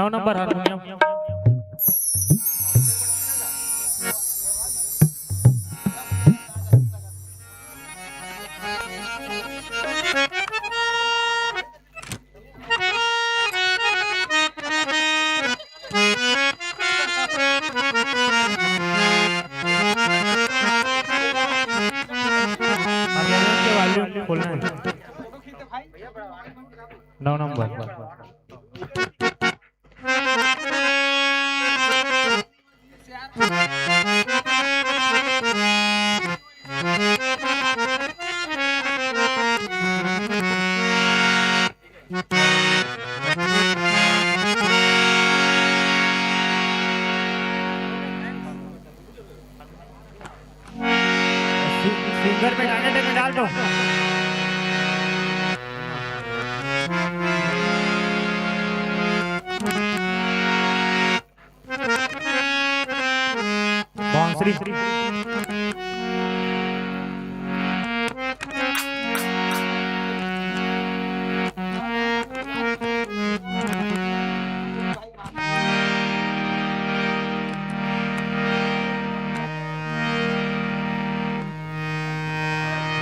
9 number harmonium. Harmonium के volume खोलना है। 9 नंबर। सिंगर पे गाने में डाल दो। बांसुरी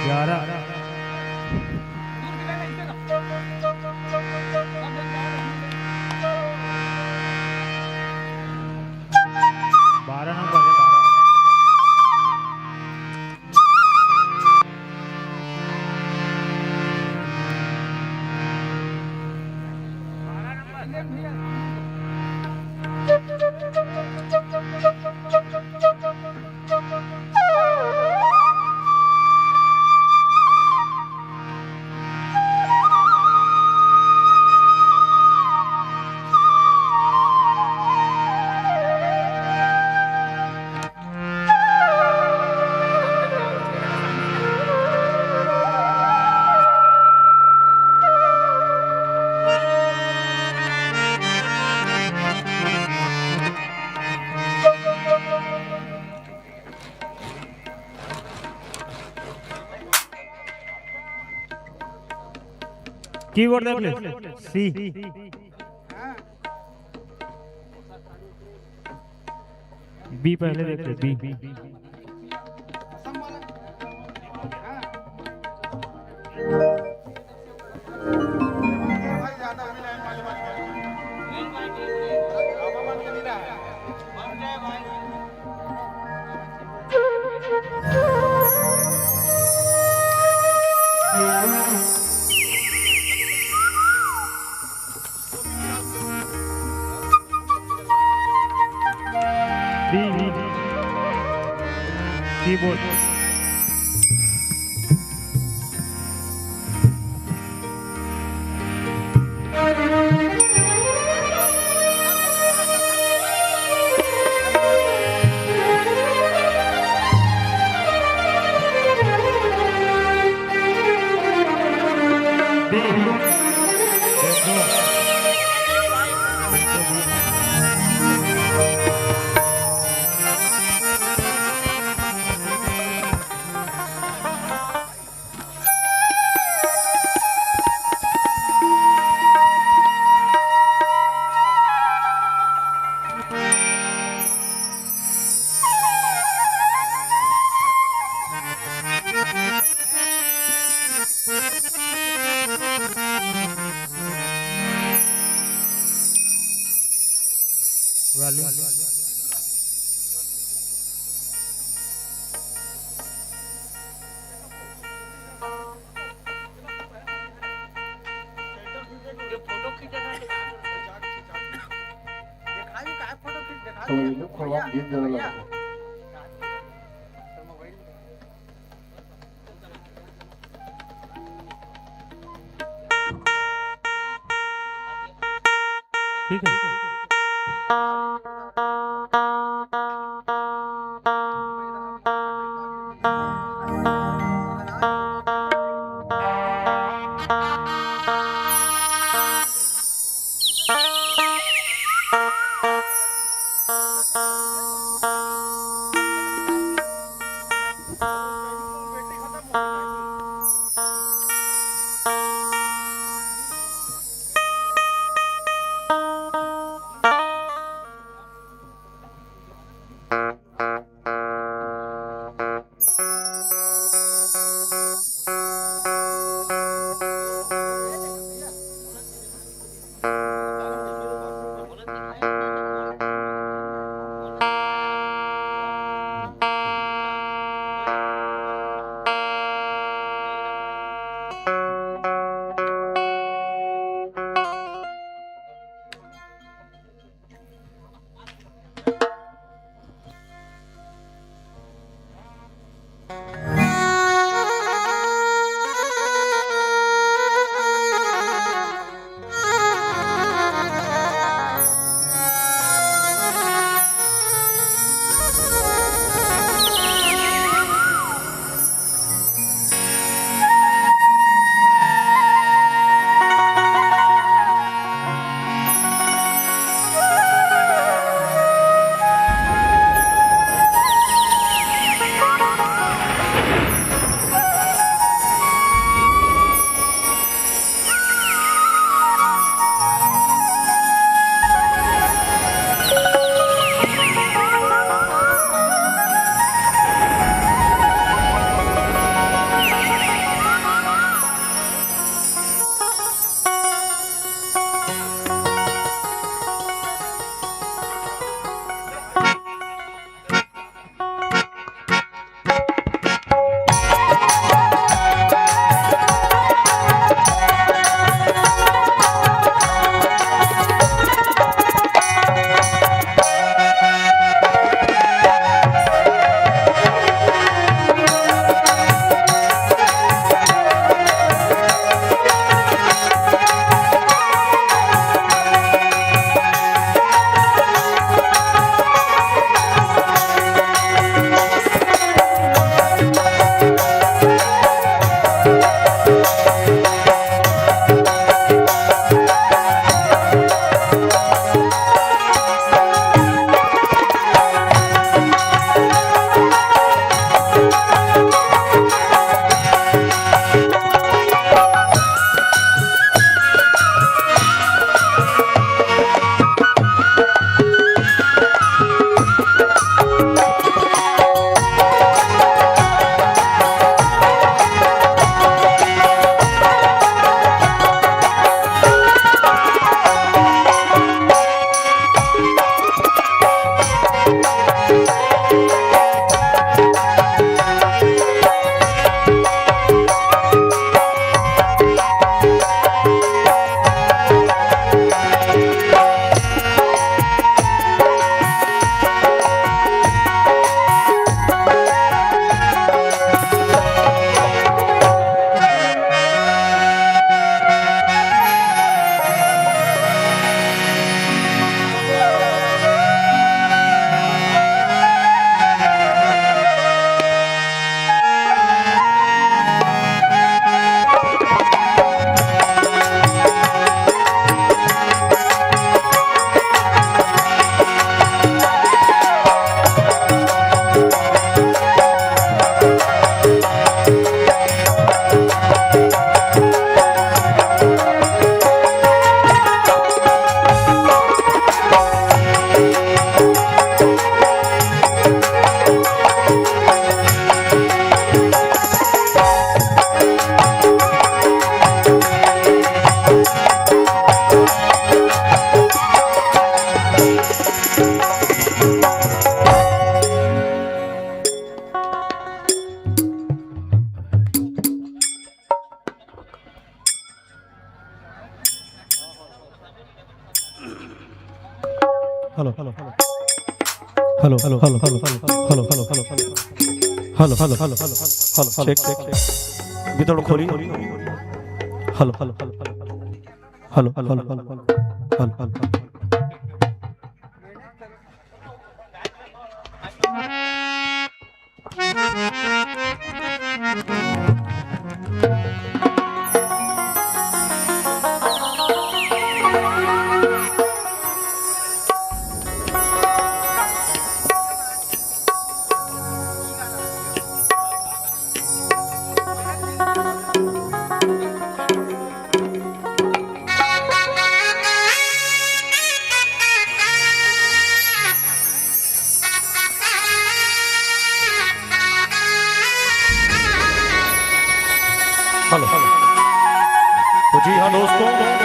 ग्यारह 12 नंबर है 12। कीबोर्ड देख ले सी। बी पहले देख ले बी। कीबोर्ड ठीक है। Hello hello hello hello hello hello hello hello hello hello hello check check भी थोड़ा खोली hello hello hello hello hello hello hello hello तो जी हाँ दोस्तों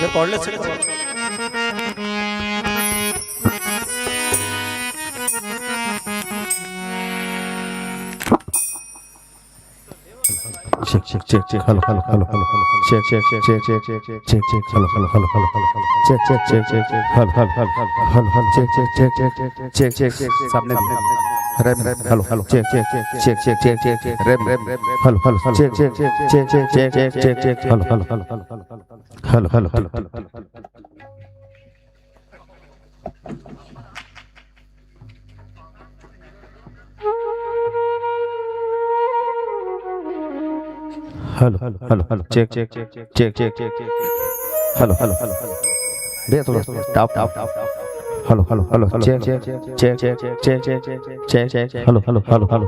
ये cordless check check check check hello hello hello hello check check check check check check check check check hello hello hello hello hello check check check check check hello hello hello hello hello check check check check check check check सामने रैम hello hello check check check check check check check रैम hello hello check check check check check check check hello hello hello hello hello hello hello hello hello hello check check check check check check hello hello hello दे थोड़ा टाप टाप hello hello hello check check check check check check check check hello hello hello hello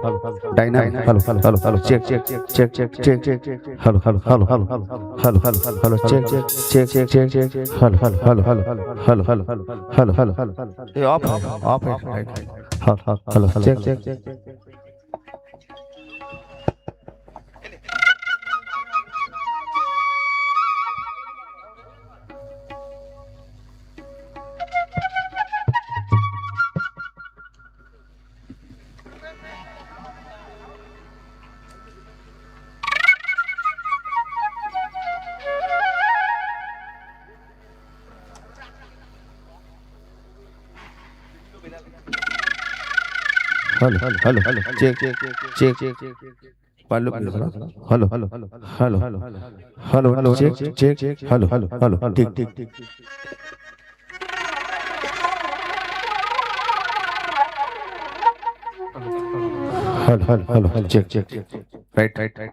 dynamic hello hello hello hello check check check check check check hello hello hello hello hello hello hello check check check check check check hello hello hello hello hello hello hello hello hello ये off है right hello hello hello check check check hello hello hello hello check check check check पालो hello hello hello hello hello hello hello check check hello hello hello ठीक ठीक ठीक hello hello hello hello check check right right right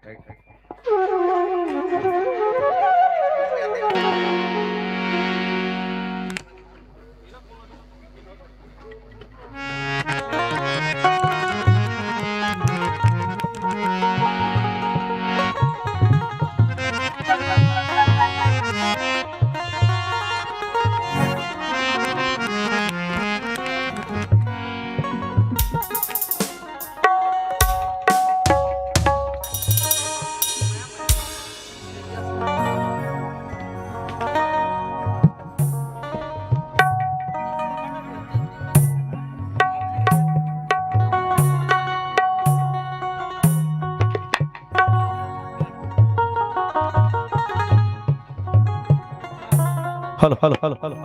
hello hello hello hello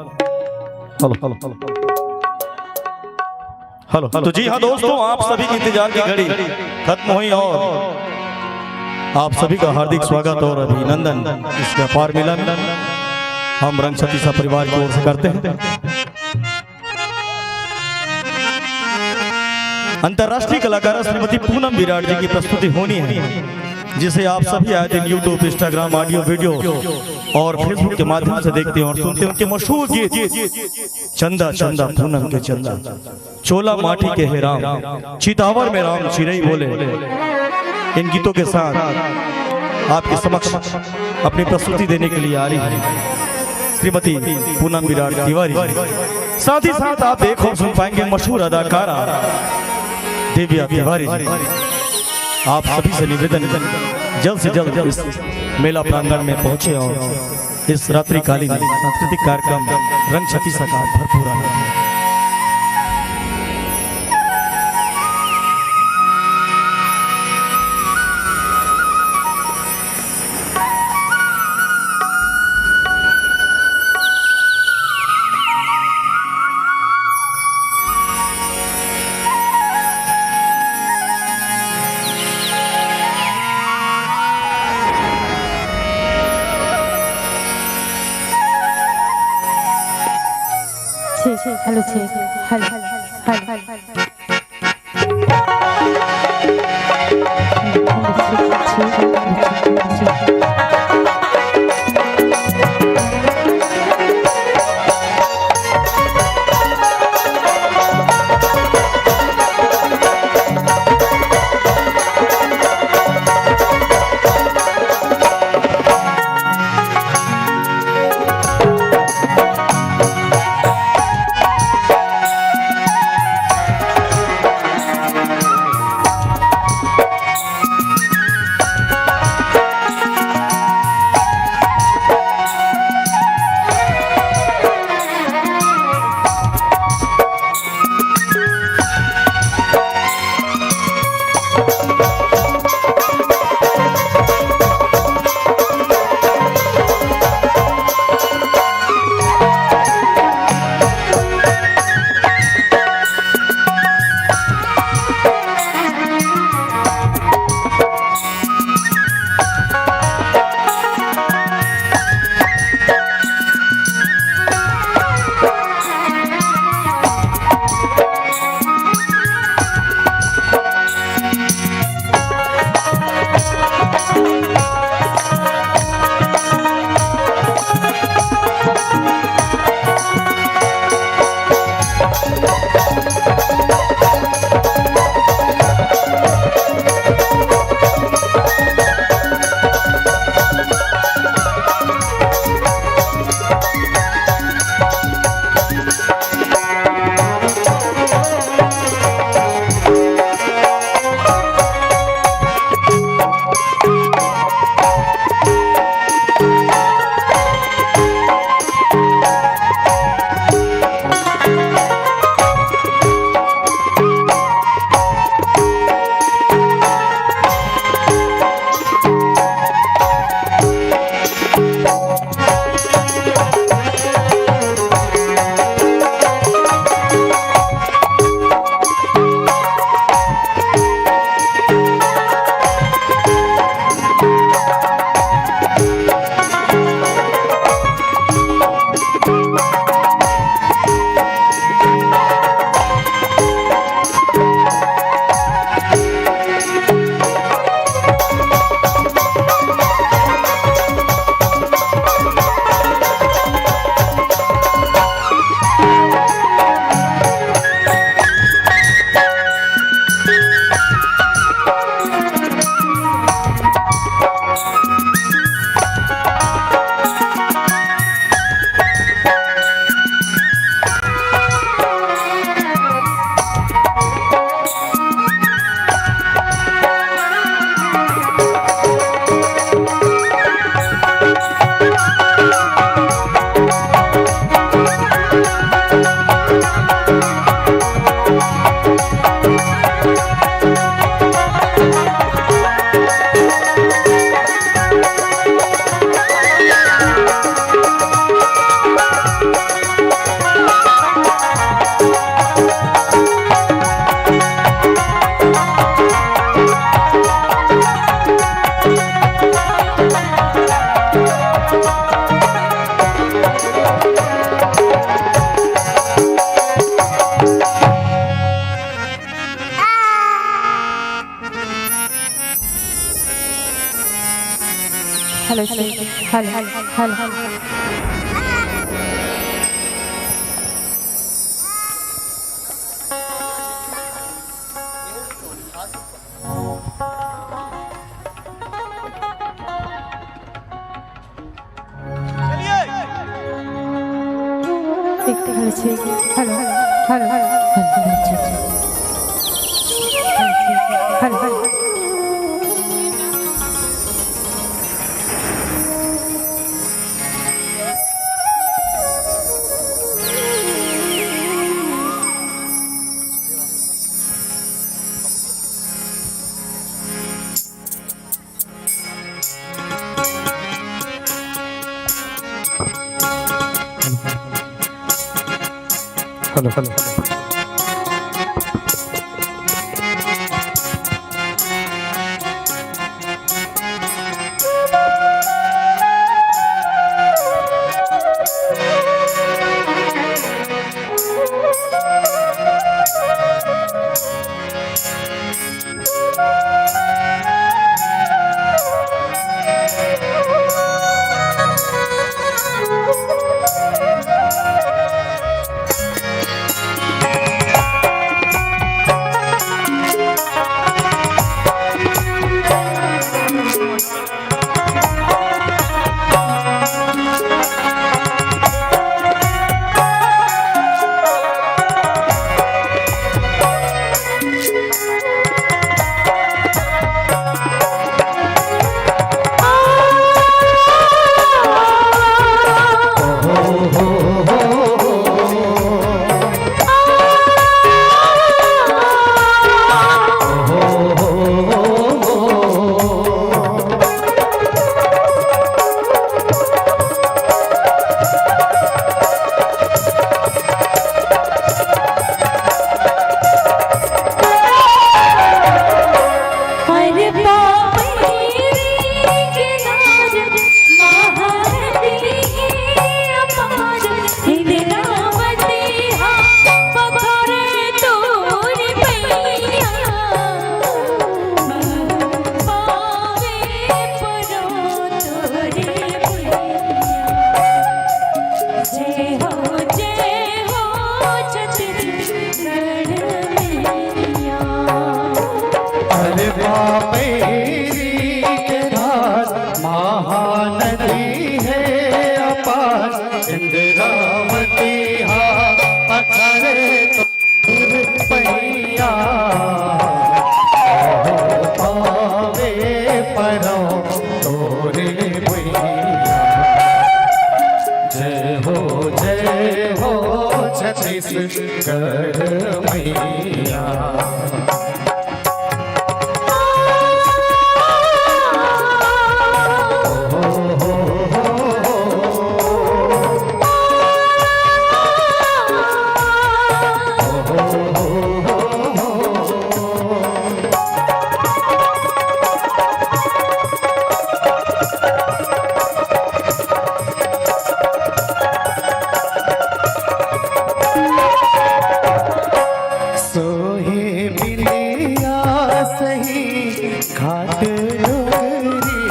hello hello hello hello तो जी हाँ दोस्तों, आप सभी की इंतजार की घड़ी खत्म हुई और आप सभी का हार्दिक स्वागत और अभिनंदन इस व्यापार मेला में हम रंग सतीसा परिवार की ओर से करते हैं। अंतर्राष्ट्रीय कलाकार श्रीमती पूनम विराट जी की प्रस्तुति होनी है, जिसे आप सभी आए दिन यूट्यूब, इंस्टाग्राम, ऑडियो वीडियो और फेसबुक के माध्यम से देखते हैं और सुनते हैं। उनके मशहूर गीत चंदा चंदा पूनम के चंदा, चोला माटी के हे राम, चितावर में राम चिरई बोले, इन गीतों के साथ आपके समक्ष अपनी प्रस्तुति देने के लिए आ रही है श्रीमती पूनम विराट तिवारी। साथ ही साथ आप एक और सुन पाएंगे मशहूर अदाकारा दिव्या तिवारी जी। आप सभी से निवेदन जल्द से जल्द इस मेला प्रांगण में पहुंचे और इस रात्रिकालीन सांस्कृतिक कार्यक्रम रंग सतीसा का भरपूर आनंद। Hello check hello hello hello hello hello hello hello hello hello hello hello hello Mahanadi है अपार इंद्रावती हा पत्थरे तो पैया पावे परो तोरे भैया जय हो छत्तीसगढ़ मैया घाट डोगरी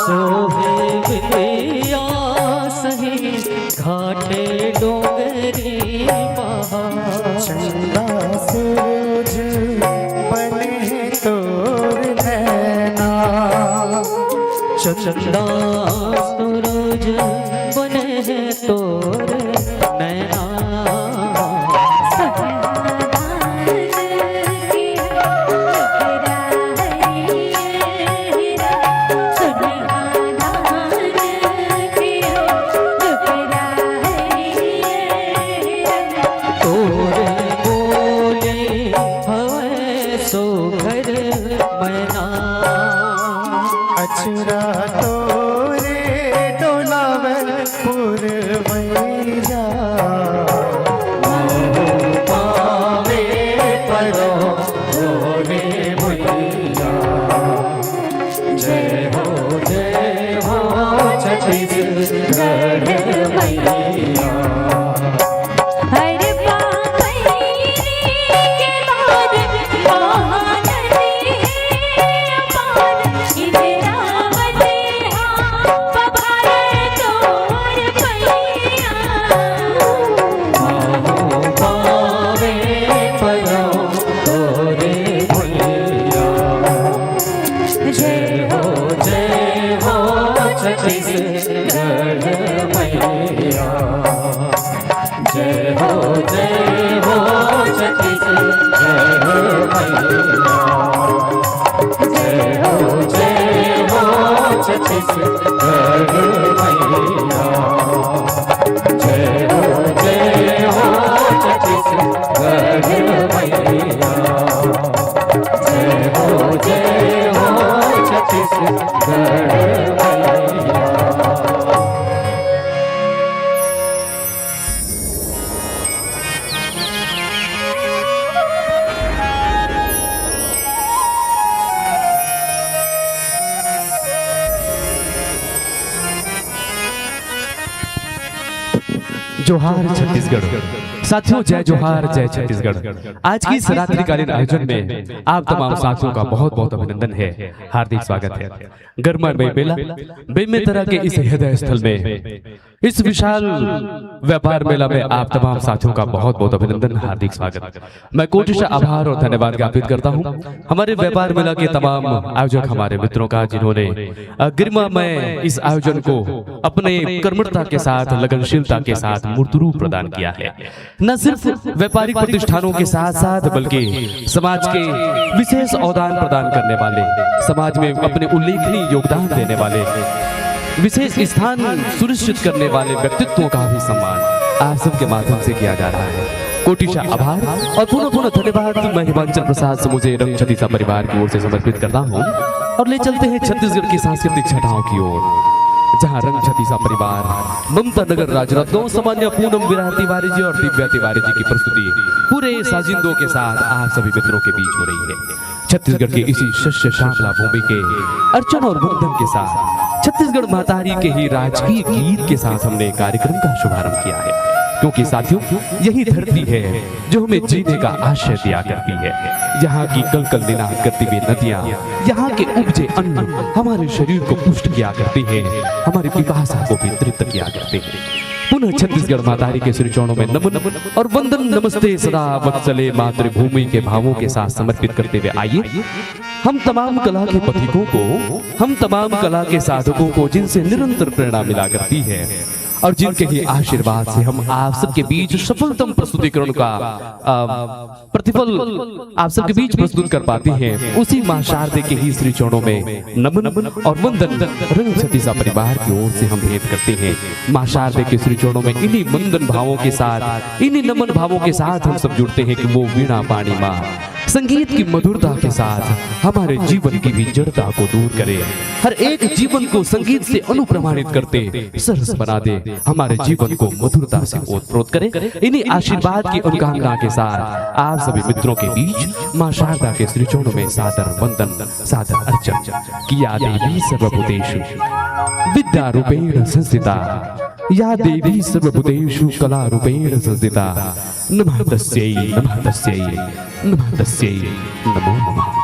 सोहे बिलिया सही घाट डोगरी चंदा सूरज बने तोर नैना चंदा सूरज बने तोर नैना अचरा तोरे डोलावर पुरवैया पावे परो भोरे भैया जय हो छत्तीसगढ़ मैया महानदी है अपार इंद्रावती छत्तीसगढ़ मैया। जय हो छत्तीसगढ़ मैया। जय हो छत्तीसगढ़ मैया। जय हो छत्तीसगढ़ मैया। जय हो छत्तीसगढ़ मैया। जोहार छत्तीसगढ़। साथियों जय जोहार जय छत्तीसगढ़। आज की इस रात्रिकालीन आयोजन में आप तमाम साथियों का बहुत बहुत अभिनंदन है, हार्दिक स्वागत है। गर्ममय मेला बेमेतरा के इस हृदय स्थल में, इस विशाल व्यापार मेला में आप तमाम साथियों का बहुत बहुत अभिनंदन, हार्दिक स्वागत। मैं कोटिश आभार और धन्यवाद ज्ञापित करता हूं हमारे व्यापार मेला के तमाम आयोजक हमारे मित्रों का, जिन्होंने गरिमामय इस आयोजन को अपने कर्मठता के साथ, लगनशीलता के साथ मूर्त रूप प्रदान किया है। न सिर्फ व्यापारिक प्रतिष्ठानों के साथ साथ बल्कि समाज के विशेष अवदान प्रदान करने वाले, समाज में अपने उल्लेखनीय योगदान देने वाले, विशेष स्थान सुनिश्चित करने वाले व्यक्तित्वों का भी सम्मान आप सबके माध्यम से किया जा रहा है। कोटिशा आभार और पुनः पुनः धन्यवाद मैं हिमांचल प्रसाद से मुझे रंग छत्तीसा परिवार की ओर से समर्पित करता हूँ। और ले चलते हैं छत्तीसगढ़ की सांस्कृतिक छटाओं की ओर, जहां रंग छत्तीसा परिवार ममता नगर राजरत्नों सामान्य पूनम विराट तिवारी जी और दिव्या तिवारी जी की प्रस्तुति पूरे साजिंदों के साथ आप सभी मित्रों के बीच हो रही है। छत्तीसगढ़ के इसी शस्य श्यामला भूमि के अर्चन और वंदन के साथ, छत्तीसगढ़ मातारी के ही राजकीय गीत के साथ हमने कार्यक्रम का शुभारंभ किया है। क्योंकि साथियों यही धरती है जो हमें जीने का आश्रय दिया करती है। यहाँ की कल निनाद करती हुई नदियाँ, यहाँ के उपजे अन्न हमारे शरीर को पुष्ट किया करती है, हमारी पिपासा को भी तृप्त किया करते हैं। पुनः छत्तीसगढ़ मातारी के श्री चरणों में नमन और वंदन नमस्ते सदा वत्सले मातृभूमि के भावों के साथ समर्पित करते हुए आइए हम तमाम कला के पथिकों को, हम तमाम कला के साधकों को, जिनसे निरंतर प्रेरणा मिला करती है और जिनके ही आशीर्वाद से हम आप सबके बीच सफलतम प्रस्तुतिकरण का प्रतिफल आप सबके बीच प्रस्तुत कर पाते हैं, उसी मां शारदे के ही श्री चरणों में नमन और वंदन रंग छत्तीसा परिवार की ओर से हम भेंट करते हैं। मां शारदे के श्री चरणों में इन्हीं वंदन भावों के साथ, इन्हीं नमन भावों के साथ हम सब जुड़ते हैं कि वो वीणा पाणी मां संगीत की मधुरता के साथ हमारे जीवन की भी जड़ता को दूर करे, हर एक जीवन को संगीत से अनुप्रमाणित करते सरस बना दे, हमारे जीवन को मधुरता से ओतप्रोत करे। इन्हीं आशीर्वाद की अनुकामना के साथ आप सभी मित्रों के बीच मां शारदा के श्री चरणों में सादर वंदन, सादर अर्चन। किया देवी सर्वभूतेषु विद्या रूपेण संस्थिता, या देवी सर्वभूतेषु कला रूपेण संस्थिता, नमः तस्यै नमः तस्यै नमः तस्यै नमो नमः।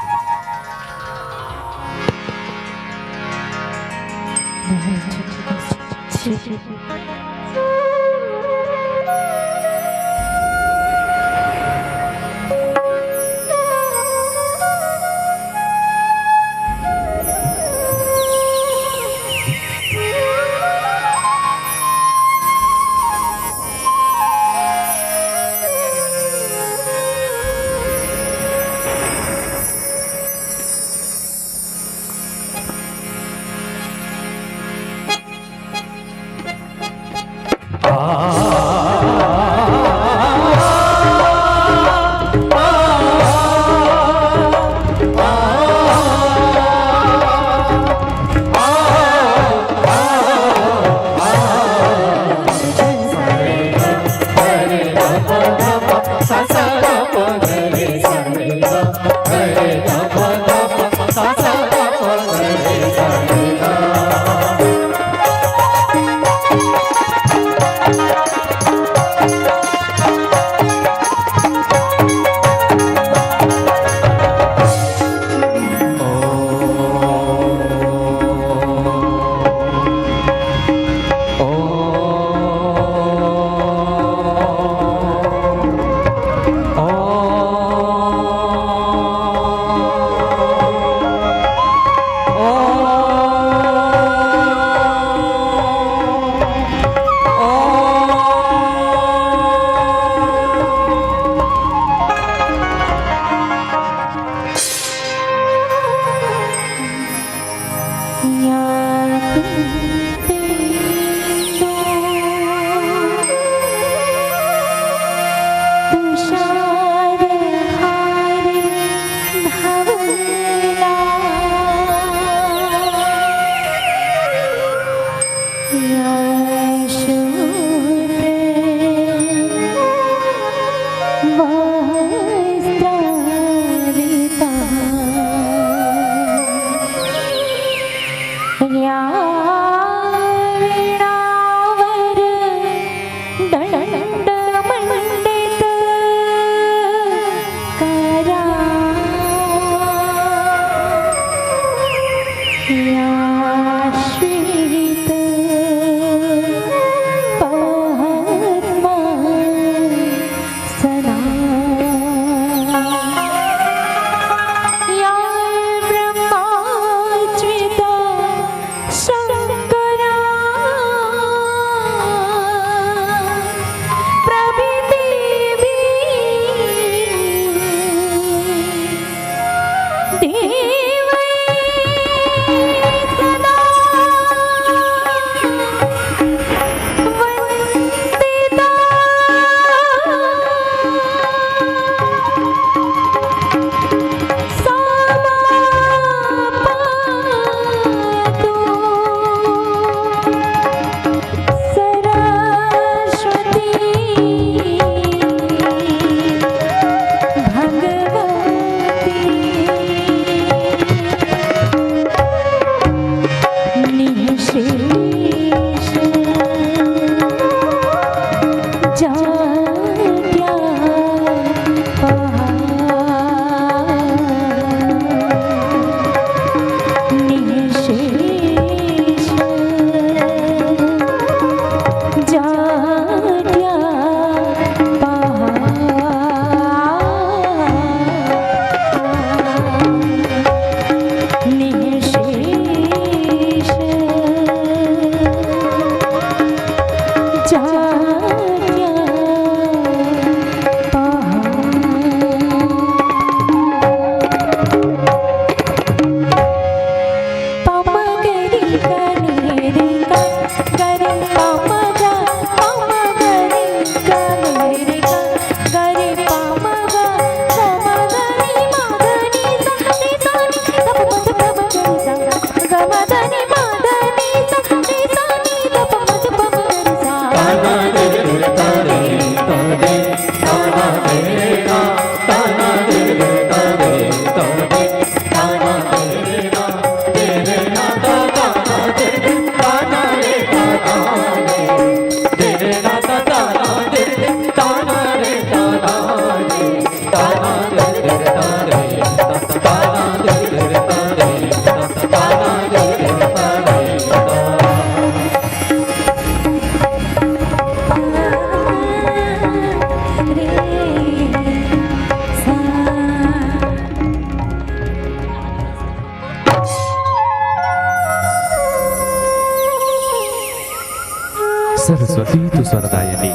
सरस्वती तु स्वरदायिनी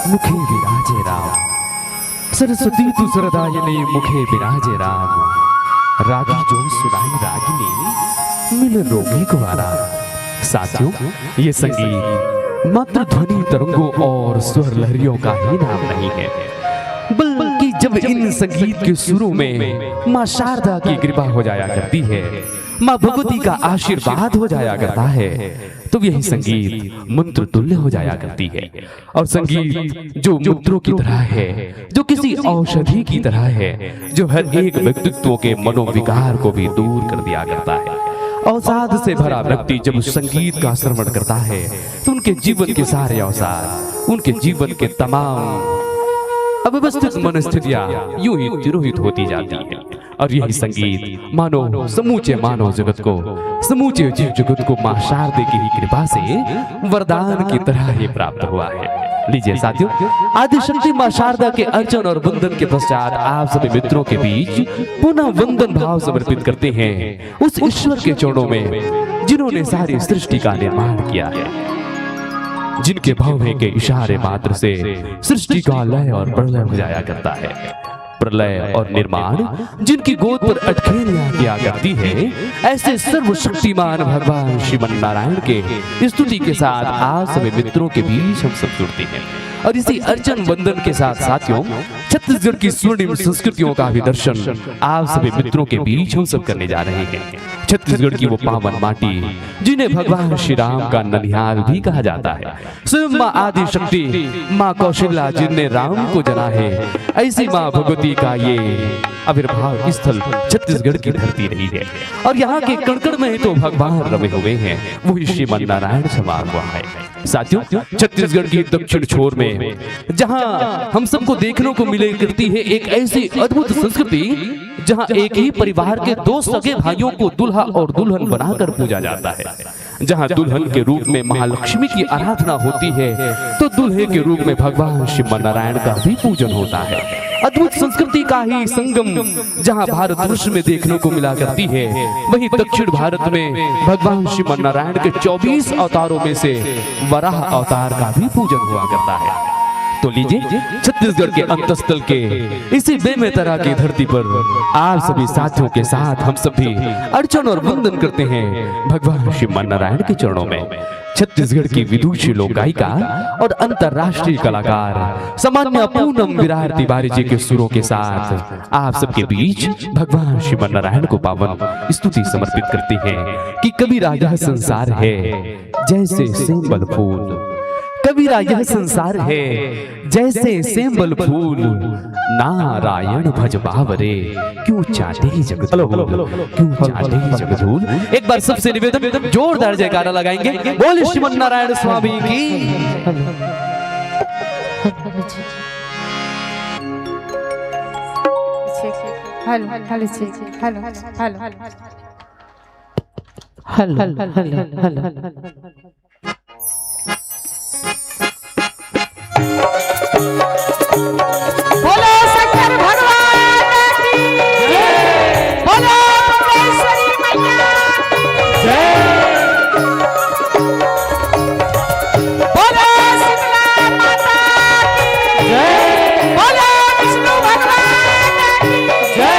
मुखे विराजे राम। सरस्वती तु स्वरदायिनी मुखे विराजे राम। रागी जो सुनाई रागिनी मिल रोगी को आराम। साथियों, ये संगीत मात्र ध्वनि तरंगों और स्वर लहरियों का ही नाम नहीं है, बल्कि जब इन संगीत के सुरों में माँ शारदा की कृपा हो जाया करती है, माँ भगवती का आशीर्वाद हो जाया करता है, तो यही संगीत मंत्र तुल्य हो जाया करती है। और संगीत जो मंत्रों की तरह है, जो किसी औषधि की तरह है, जो हर एक व्यक्तित्व के मनोविकार को भी दूर कर दिया करता है। अवसाद से भरा व्यक्ति जब संगीत का श्रवण करता है तो उनके जीवन के सारे अवसाद, उनके जीवन के तमाम अव्यवस्थित मनस्थितियां यूं ही तिरोहित होती जाती है। और यही संगीत मानो समूचे मानव जगत को, समूचे जीव जगत को मां शारदे की ही कृपा से वरदान की तरह ही प्राप्त हुआ है। लीजिए साथियों, आदिशक्ति मां शारदा के अर्चन और वंदन के पश्चात आप सभी मित्रों के बीच पुनः वंदन भाव समर्पित करते हैं उस ईश्वर के चरणों में जिन्होंने सारी सृष्टि का निर्माण किया है, जिनके भव्य के इशारे मात्र से सृष्टि का लय और प्रलय हो जाया करता है। प्रलय और निर्माण जिनकी गोद पर अटखेलियां किया करती है, ऐसे सर्वशक्तिमान भगवान श्रीमन नारायण के स्तुति के साथ आप सभी मित्रों के बीच हम सब जुड़ते हैं। और इसी अर्चन वंदन के साथ साथियों, छत्तीसगढ़ की स्वर्णिम संस्कृतियों का भी दर्शन आप सभी मित्रों के बीच हम सब करने जा रहे हैं। छत्तीसगढ़ की वो पावन माटी जिन्हें भगवान श्री राम का ननिहाल भी कहा जाता है, स्वयं माँ आदि शक्ति माँ कौशल्या जिनने राम को जना है, ऐसी माँ भगवती का ये आविर्भाव स्थल छत्तीसगढ़ की धरती रही है। और यहाँ के कणकण में तो भगवान रमे हुए हैं, वही श्रीमन नारायण समा हुआ है। साथियों, छत्तीसगढ़ की दक्षिण छोर में जहाँ हम सबको देखने को मिले करती है एक ऐसी अद्भुत संस्कृति जहाँ एक ही परिवार के दो सगे भाइयों को दुल्हा और दुल्हन बनाकर पूजा जाता है। जहाँ दुल्हन के रूप में महालक्ष्मी की आराधना होती है तो दूल्हे के रूप में भगवान श्रीमन नारायण का भी पूजन होता है। अद्भुत संस्कृति का ही संगम जहाँ भारतवर्ष में देखने को मिला करती है, वहीं दक्षिण भारत में भगवान श्रीमन नारायण के 24 अवतारों में से वराह अवतार का भी पूजन हुआ करता है। तो लीजिए, छत्तीसगढ़ के अंतस्थल के इसी बेमेतरा की धरती पर आप सभी साथियों के साथ हम सभी अर्चन और वंदन करते हैं भगवान श्रीमन नारायण के चरणों में। छत्तीसगढ़ की विदुषी लोक गायिका और अंतर्राष्ट्रीय कलाकार सामान्य पूनम विरार तिवारी जी के सुरों के साथ आप सबके बीच भगवान श्रीमन नारायण को पावन स्तुति समर्पित करते हैं कि कबीरा यह संसार है जैसे सेंबल फूल, कबीरा यह संसार है जैसे सेंबल फूल, नारायण भज बावरे क्यों चाटे जगधूल, क्यों चाटे जगधूल। एक बार सबसे निवेदन, जोरदार जयकारा लगाएंगे, बोले श्रीमन नारायण स्वामी की। Hello hello hello hello hello hello बोलो शंकर भगवान की जय, बोलो परमेश्वरी मैया की जय, बोलो शीतला माता की जय, बोलो विष्णु भगवान की जय।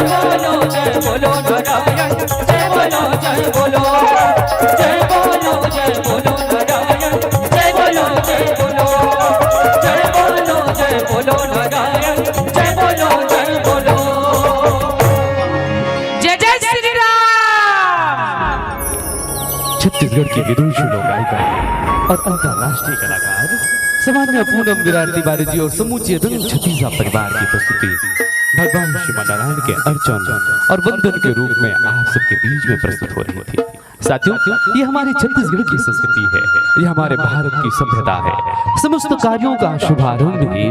बोलो जय बोलो नारायण जय बोलो जय बोलो जय बोलो जय बोलो नारायण जय बोलो जय बोलो जय बोलो जय बोलो नारायण जय बोलो जय बोलो। जय जय श्री राम। छत्तीसगढ़ की विदुषी लोक गायिका और अंतरराष्ट्रीय कलाकार सामान्य पूनम विराट तिवारी जी और समूचे रंग छत्तीसा परिवार की प्रस्तुति भगवान श्री नारायण के अर्चन और वंदन के रूप में आप सबके बीच में प्रस्तुत हो रही थी। साथियों, ये हमारे छत्तीसगढ़ की संस्कृति है, ये हमारे भारत की सभ्यता है। समस्त कार्यों का शुभारंभ ही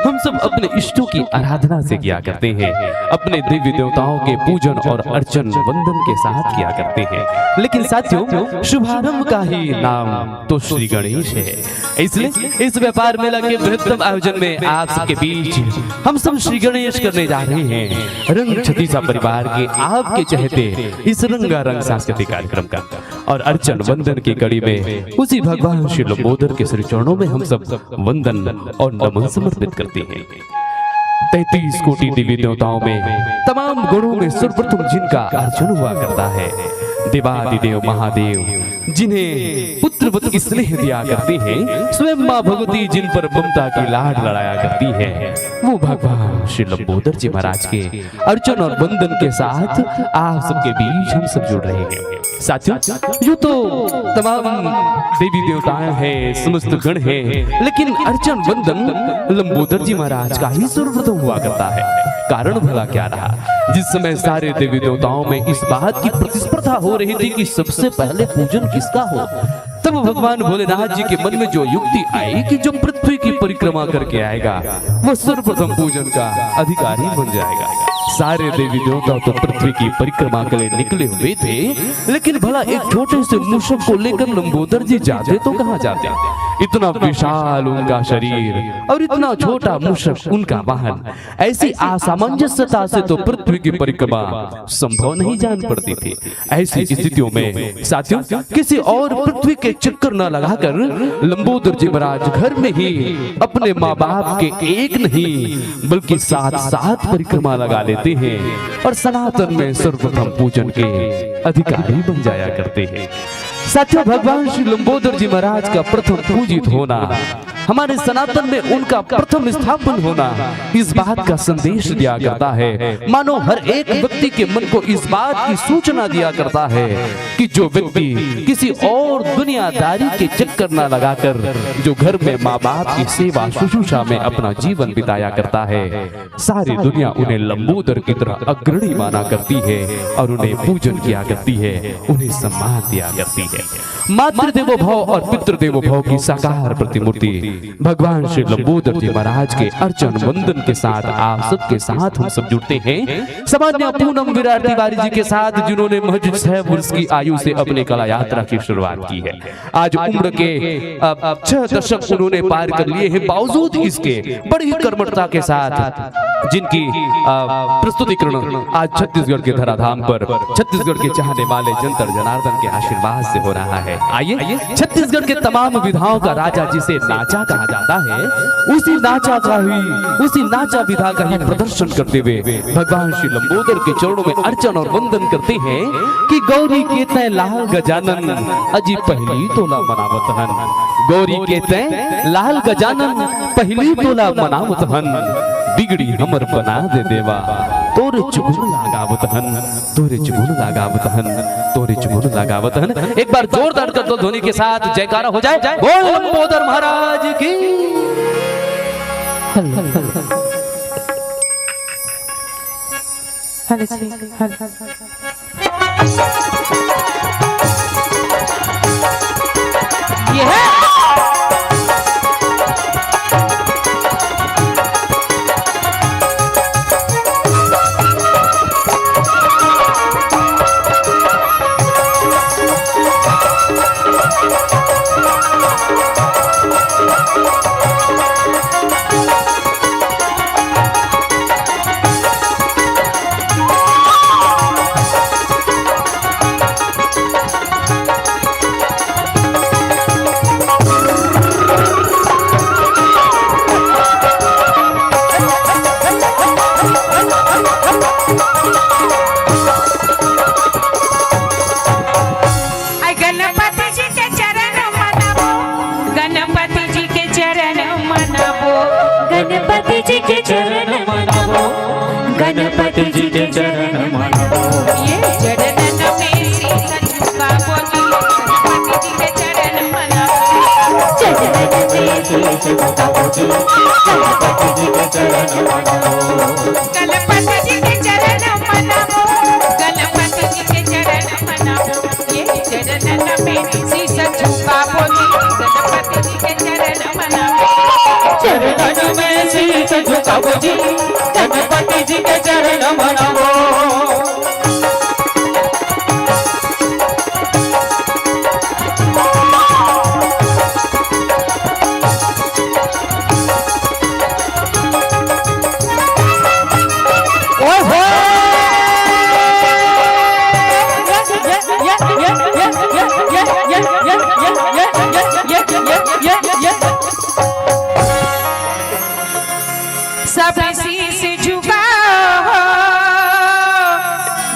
हम सब अपने इष्टों की आराधना से किया करते हैं, अपने देवी देवताओं के पूजन और अर्चन वंदन के साथ किया करते हैं। लेकिन साथियों, शुभारंभ का ही नाम तो श्री गणेश है। इसलिए इस व्यापार मेला के बृहत्तम आयोजन में आप सबके बीच हम सब श्री गणेश करने जा रहे हैं रंग छत्तीसा परिवार के आपके चहेते इस रंगारंग सांस्कृतिक कार्यक्रम का। और अर्चन वंदन की कड़ी में उसी भगवान श्री लंबोदर के श्री चरणों में हम सब वंदन और नमन समर्पित करते हैं। 33 कोटि देवी देवताओं में तमाम गुणों में सर्वप्रथम जिनका अर्चन हुआ करता है, देवादिदेव महादेव जिन्हें पुत्रवत स्नेह दिया करते हैं, स्वयं मां भगवती जिन पर ममता की लाड लड़ाया करती है, वो भगवान श्री लंबोदर जी महाराज के अर्चन और वंदन के साथ आप सबके बीच हम सब जुड़ रहे हैं। साथियों, यूं तो तमाम देवी देवताएं हैं, समस्त गण हैं, लेकिन अर्चन वंदन लंबोदर जी महाराज का ही सर्वप्रथम हुआ करता है। कारण भला क्या रहा? जिस समय सारे देवी देवताओं में इस बात की प्रतिस्पर्धा हो रही थी कि सबसे पहले पूजन किसका हो, तब भगवान भोलेनाथ जी के मन में जो युक्ति आई कि जो पृथ्वी की परिक्रमा करके आएगा वह सर्वप्रथम पूजन का अधिकारी बन जाएगा। सारे देवी देवता तो पृथ्वी की परिक्रमा के लिए निकले हुए थे, लेकिन भला एक छोटे से मूषक को लेकर लंबोदर जी जाते तो कहां जाते? इतना विशाल उनका शरीर और इतना छोटा मूषक उनका वाहन, ऐसी असामंजस्यता से तो पृथ्वी की परिक्रमा संभव नहीं जान पड़ती थी। ऐसी स्थितियों में साथियों, किसी और पृथ्वी के चक्कर न लगाकर लंबोदर जी महाराज घर में ही अपने माँ बाप के एक नहीं बल्कि 7 परिक्रमा लगा लेते हैं और सनातन में सर्वप्रथम पूजन के अधिकारी बन जाया करते हैं। साथियों, भगवान श्री लंबोदर जी महाराज का प्रथम पूजित होना, हमारे सनातन में उनका प्रथम स्थापन होना इस बात का संदेश दिया करता है, मानो हर एक व्यक्ति के मन को इस बात की सूचना दिया करता है कि जो व्यक्ति किसी और दुनियादारी के चक्कर न लगाकर जो घर में माँ बाप की सेवा शुश्रूषा में अपना जीवन बिताया करता है, सारी दुनिया उन्हें लंबोदर की तरह अग्रणी माना करती है और उन्हें पूजन किया करती है, उन्हें सम्मान दिया करती है। मातृदेवो भव और पितृदेवो भव की साकार प्रतिमूर्ति भगवान श्री लंबोदर जी महाराज के अर्चन वंदन के साथ आप सबके साथ हम सब जुड़ते हैं। सामान्य पूनम विराट तिवारी जी के साथ, जिन्होंने महज 6 वर्ष की आयु से अपने कला यात्रा की शुरुआत की है। आज उम्र के 6 दशक उन्होंने पार कर लिए हैं, बावजूद इसके बड़ी कर्मठता के साथ जिनकी प्रस्तुतिकरण आज छत्तीसगढ़ के धराधाम पर छत्तीसगढ़ के चाहने वाले जंतर जनार्दन के आशीर्वाद से हो रहा है। आइए छत्तीसगढ़ के तमाम विधाओं का राजा जिसे नाचा कहा जाता है, उसी नाचा विधा का ही प्रदर्शन करते हुए भगवान श्री लंबोदर के चरणों में अर्चन और वंदन करते हैं कि गौरी के तय लाल गजानन अजी पहली तोला मनावत हन, गौरी के तय लाल गजानन पहली तोला मनावत हन, बिगड़ी हमर बना दे देवा तोरे चुगुन लगावत हन, तोरे चुगुन लगावत हन, तोरे चुगुन लगावत हन। एक बार जोरदार कर दो ध्वनि के साथ जयकारा हो जाए, बोल लंबोदर महाराज की। ये है जी के चरण मनावो, गणपति जी के चरण मनावो। ये चरणन में शीश झुकावो जी, गणपति जी के चरण मनावो। चरणन में शीश झुकावो जी, गणपति जी के चरण मनावो। गणपति जी के चरण मनावो, गणपति जी के चरण मनावो। ये चरणन में शीश झुकावो जी, गणपति जी के चरण मनावो। चरणन में शीश झुकावो जी, गणपति जी के चरण मनावो। सब शीश झुकाओ,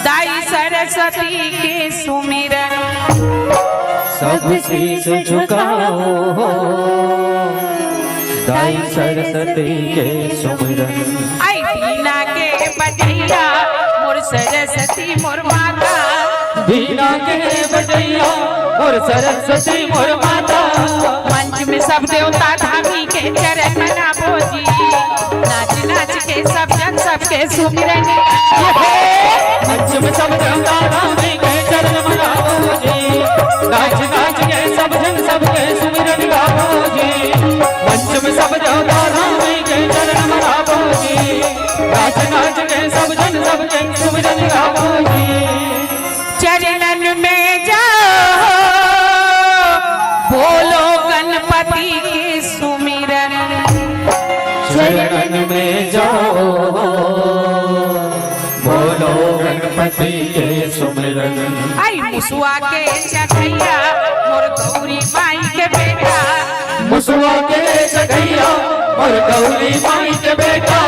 दाई सरस्वती के सुमिरन। सब शीश झुकाओ, दाई सरस्वती के सुमिरन। आई बीना के बजैया मोर सरस्वती मोर माता, बीना के बजैया मोर सरस्वती मोर माता। मंच में सब देवता धामी के चरण मनावो जी, नाच नाच के सब जन सबके सुमिरन। मंच में सब देवता धामी के चरण मनावो जी, नाच नाच के सब जन सबके सुमिरन गावो जी। मंच में सब देवता धामी के चरण मनावो जी, नाच नाच के सब जन सबके सुमिरन गावो जी। चरणन में जाओ, बोलो गणपति के सुमिरन। चरणन में जाओ, बोलो गणपति के सुमिरन। आई मुसुआ के चढ़ैया मोर गौरी माई के बेटा, मुसुआ के चढ़ैया मोर गौरी माई के बेटा।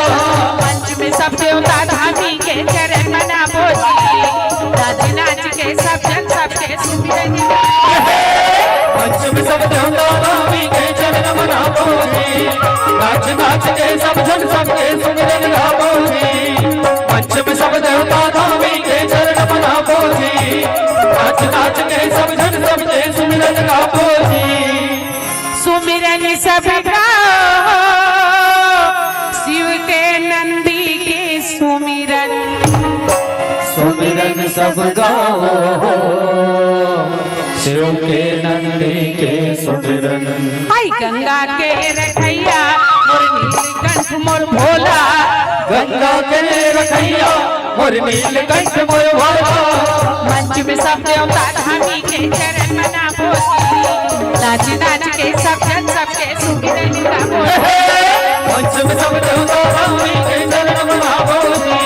मंच में सब देवता धामी के चरण मनावो जी, नाच नाच के सब जन सबके सुमिरन। मंच में सब देवता धामी के चरण मनावो जी, नाच नाच के सब जन सबके सुमिरन गावो जी। मंच में सब देवता धामी के चरण मनावो जी, नाच नाच के सब जन सबके सुमिरन गावो जी। सुमिरन सब गाओ, शिव के नंदी के सुमिरन। सुमिरन सब गाओ, शिव के नंदी के सुमिरन। आई गंगा के रखैया मोर नीलकंठ मोर भोला, गंगा के रखैया मोर नीलकंठ मोर भोला। मंच में सब देवता धामी के चरण मनावो जी, नाच नाच के सब जन सबके सुमिरन गावो। मंच में सब देवता धामी के चरण मनावो जी,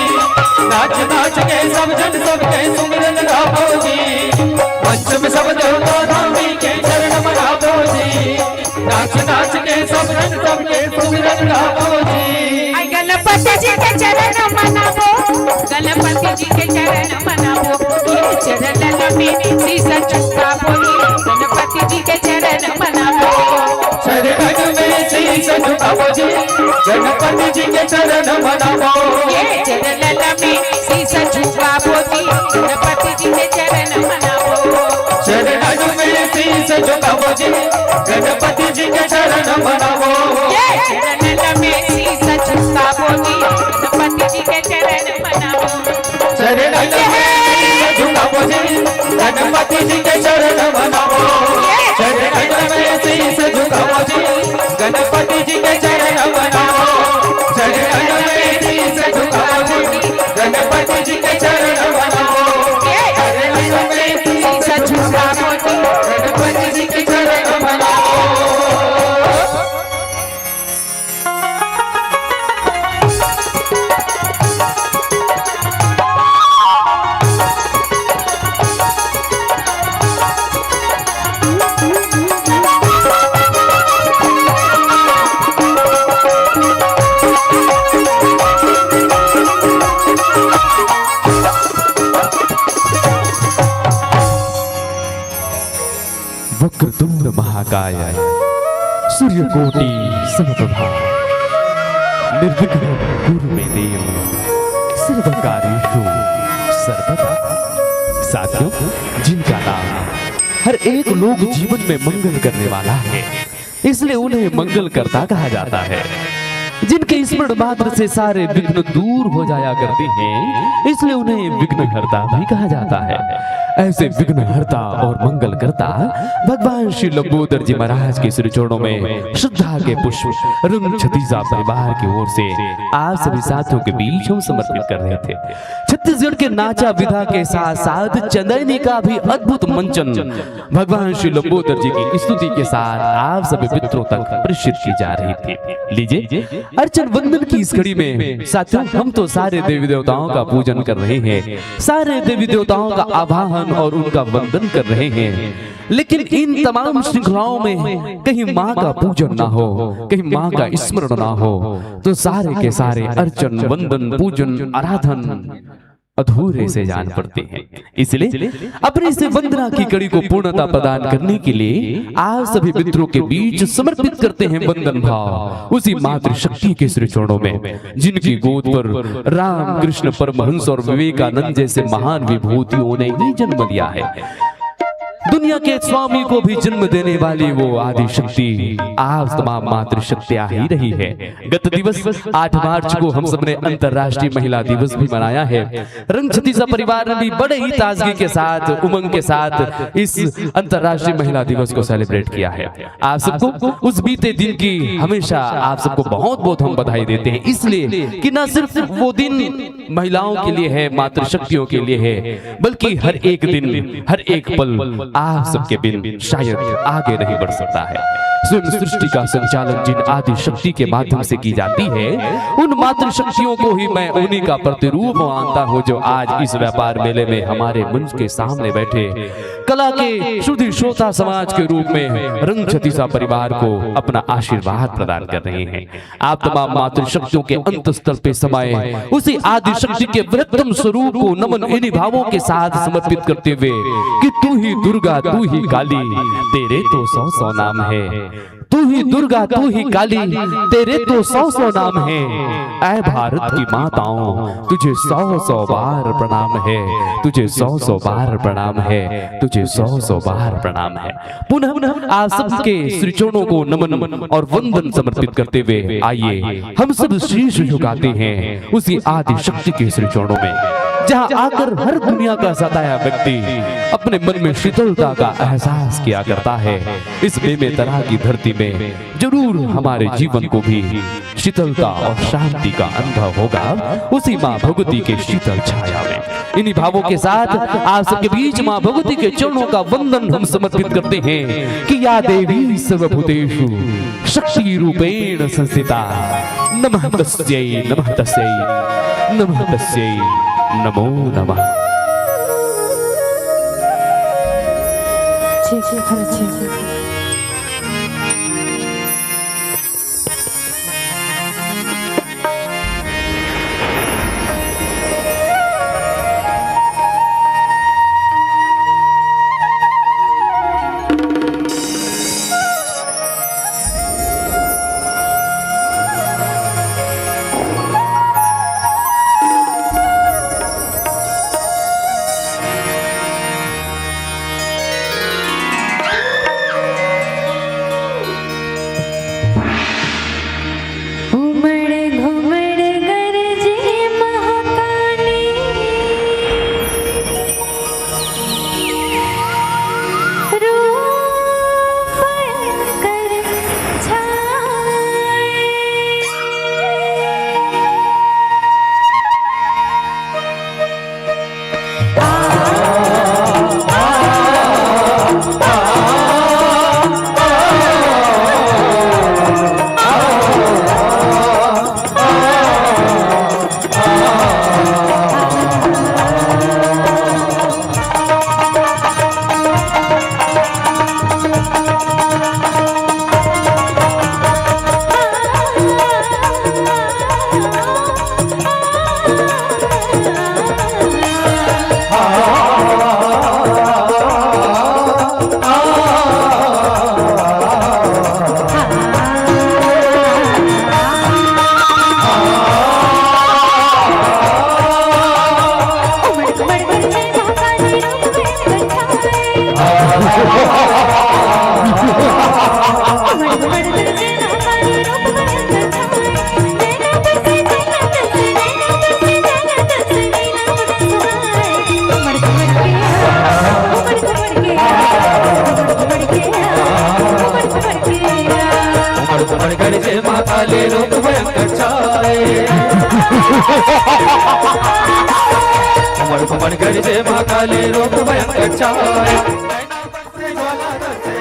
नाच नाच के सब जन सबके सुमिरन गावो जी। मंच में सब देवता धामी के चरण मनावो जी, नाच नाच के सब जन सबके सुमिरन गावो जी। आई गणपति जी के चरण मनावो, गणपति जी के चरण मनावो। ये चरणन में शीश झुकावो जी, गणपति जी के चरण मनावो। चरणन में शीश झुकावो जी, गणपति जी के चरण मनावो। ये चरणन में शीश झुकावो जी, गणपति जी के चरण मनावो। चरणन में शीश झुकावो जी, गणपति जी के चरण मनावो। ये चरणन में शीश झुकावो जी, गणपति जी के चरण मनावो। चरणन में शीश झुकावो जी, गणपति जी के चरण मनावो। चरणन में शीश झुकावो जी, गणपति जी के चरण मनावो। चरणन में शीश झुकावो जी, गणपति जी के चरण मनावो। चरणन में शीश झुकावो जी, गणपति जी के चरण मनावो। वक्रतुंड महाकाय सूर्यकोटि समप्रभा निर्विघ्नं कुरु मे देव सर्वकार्येषु सर्वदा। साथियों, जिनका नाम हर एक लोग जीवन में मंगल करने वाला है, इसलिए उन्हें मंगलकर्ता कहा जाता है। जिनके स्मरण मात्र से सारे विघ्न दूर हो जाया करते हैं, इसलिए उन्हें विघ्नहर्ता भी कहा जाता है। ऐसे विघ्नहर्ता और मंगलकर्ता भगवान श्री लंबोदर जी महाराज के श्री चरणों में श्रद्धा के पुष्प रंग छतीजा परिवार की ओर से आप सभी साथियों के बीच हम समर्पित कर रहे थे। छत्तीसगढ़ के नाचा विधा के साथ साथ चंदैनी का भी अद्भुत मंचन भगवान श्री लंबोदर जी की स्तुति के साथ आप सभी मित्रों तक प्रेषित की जा रही थी। लीजिए, अर्चन वंदन की इस घड़ी में साथियों, हम तो सारे देवी देवताओं का पूजन कर रहे हैं, सारे देवी देवताओं का आवाहन और उनका वंदन कर रहे हैं, लेकिन इन तमाम श्रृंखलाओं में कहीं माँ का पूजन ना हो, कहीं माँ का स्मरण ना हो, तो सारे के सारे अर्चन वंदन पूजन आराधन अधूरे से जान पड़ते हैं। इसलिए अपनी इस वंदना की कड़ी को पूर्णता प्रदान करने के लिए आप सभी मित्रों के बीच समर्पित करते हैं वंदन भाव उसी मातृशक्ति के श्री चरणों में, जिनकी गोद पर राम कृष्ण परमहंस और विवेकानंद जैसे महान विभूतियों ने ही जन्म लिया है। दुनिया के स्वामी को भी जन्म देने वाली वो आदि शक्ति आज तमाम मातृशक्तियां ही रही है। गत दिवस 8 मार्च को हम सबने अंतर्राष्ट्रीय महिला दिवस भी मनाया है। रंग छतीजा परिवार ने भी बड़े ही ताजगी के साथ, उमंग के साथ इस अंतर्राष्ट्रीय महिला दिवस को सेलिब्रेट किया है। आप सबको उस बीते दिन की हमेशा आप सबको बहुत बहुत हम बधाई देते हैं, इसलिए कि न सिर्फ वो दिन महिलाओं के लिए है, मातृशक्तियों के लिए है, बल्कि हर एक दिन, हर एक पल आप सबके बिन शायद आगे नहीं बढ़ सकता है। स्वयं सृष्टि का संचालन जिन आदि शक्ति के माध्यम से की जाती है, उन मातृशक्तियों को ही मैं उन्हीं का प्रतिरूप मानता हूं, जो आज इस व्यापार मेले में हमारे मंच के सामने बैठे कला के शुद्ध श्रोता समाज के रूप में रंग छतीजा परिवार को अपना आशीर्वाद प्रदान कर रहे हैं। आप तमाम मातृशक्तियों के अंतस्थल पे समाये उसी आदि शक्ति के वृहत्तम स्वरूप को नमन इन्हीं भावों के साथ समर्पित करते हुए कि तू ही दुर्गा, तू ही काली, तेरे तो 100 नाम है। तू ही दुर्गा, तू ही काली, तेरे तो 100 नाम है। ऐ भारत की माताओं, तुझे 100 बार प्रणाम है, तुझे 100 बार प्रणाम है, तुझे 100 बार प्रणाम है। पुनः आप सबके श्री चरणों को नमन और वंदन समर्पित करते हुए आइए हम सब शीश झुकाते हैं उसी आदि शक्ति के श्री चरणों में, जहां आकर हर दुनिया का सताया व्यक्ति अपने मन में शीतलता का एहसास किया करता है। इस बेमेतरा की धरती में जरूर हमारे जीवन को भी शीतलता और शांति का अनुभव होगा उसी माँ भगवती के शीतल छाया में। इन्हीं भावों के साथ आप सबके बीच माँ भगवती के चरणों का वंदन हम समर्पित करते हैं कि या देवी सर्वभूतेषु शक्ति रूपेण संस्थिता, नमः तस्यै, नमः तस्यै, नमः तस्यै, नमो नमः। उमड़ घुमड़ गरजे महाकाली रूप भयंकर छाए नैना बरसे ज्वाला बरसे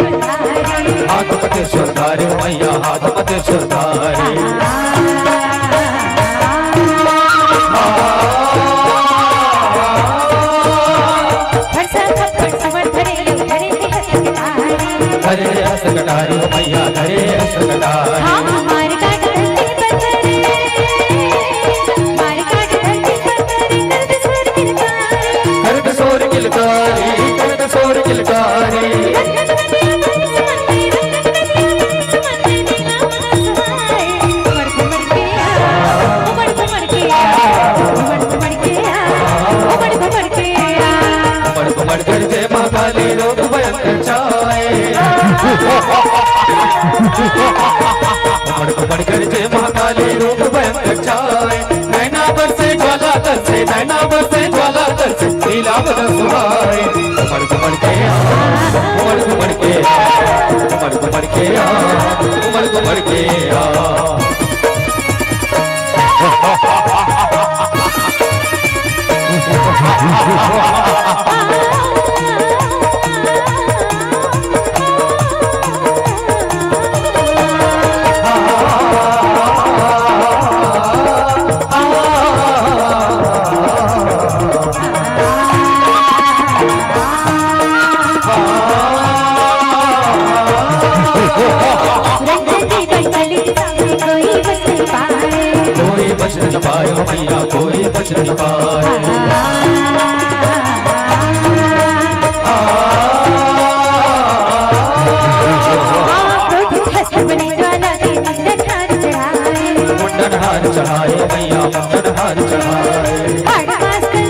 हाथ मते सुधारे मैया हाथ मते सुधारे हरे हस कटारी मैया हरे हस कटारी कर सोर किलकारी कर सोर किलकारी उमड़ गरजे महाकाली रूप भयंकर छाए उमड़ गरजे महाकाली रूप भयंकर छाए नैना बरसे ज्वाला तरसे नैना बरसे ज्वाला तरसे नीला बदन सुहाए उमड़ के उमड़ के उमड़ के उमड़ के कोई बच न पाए मैया कोई बच न पाए मुंडन हार चढ़ाए मैया मुंडन हार चढ़ाए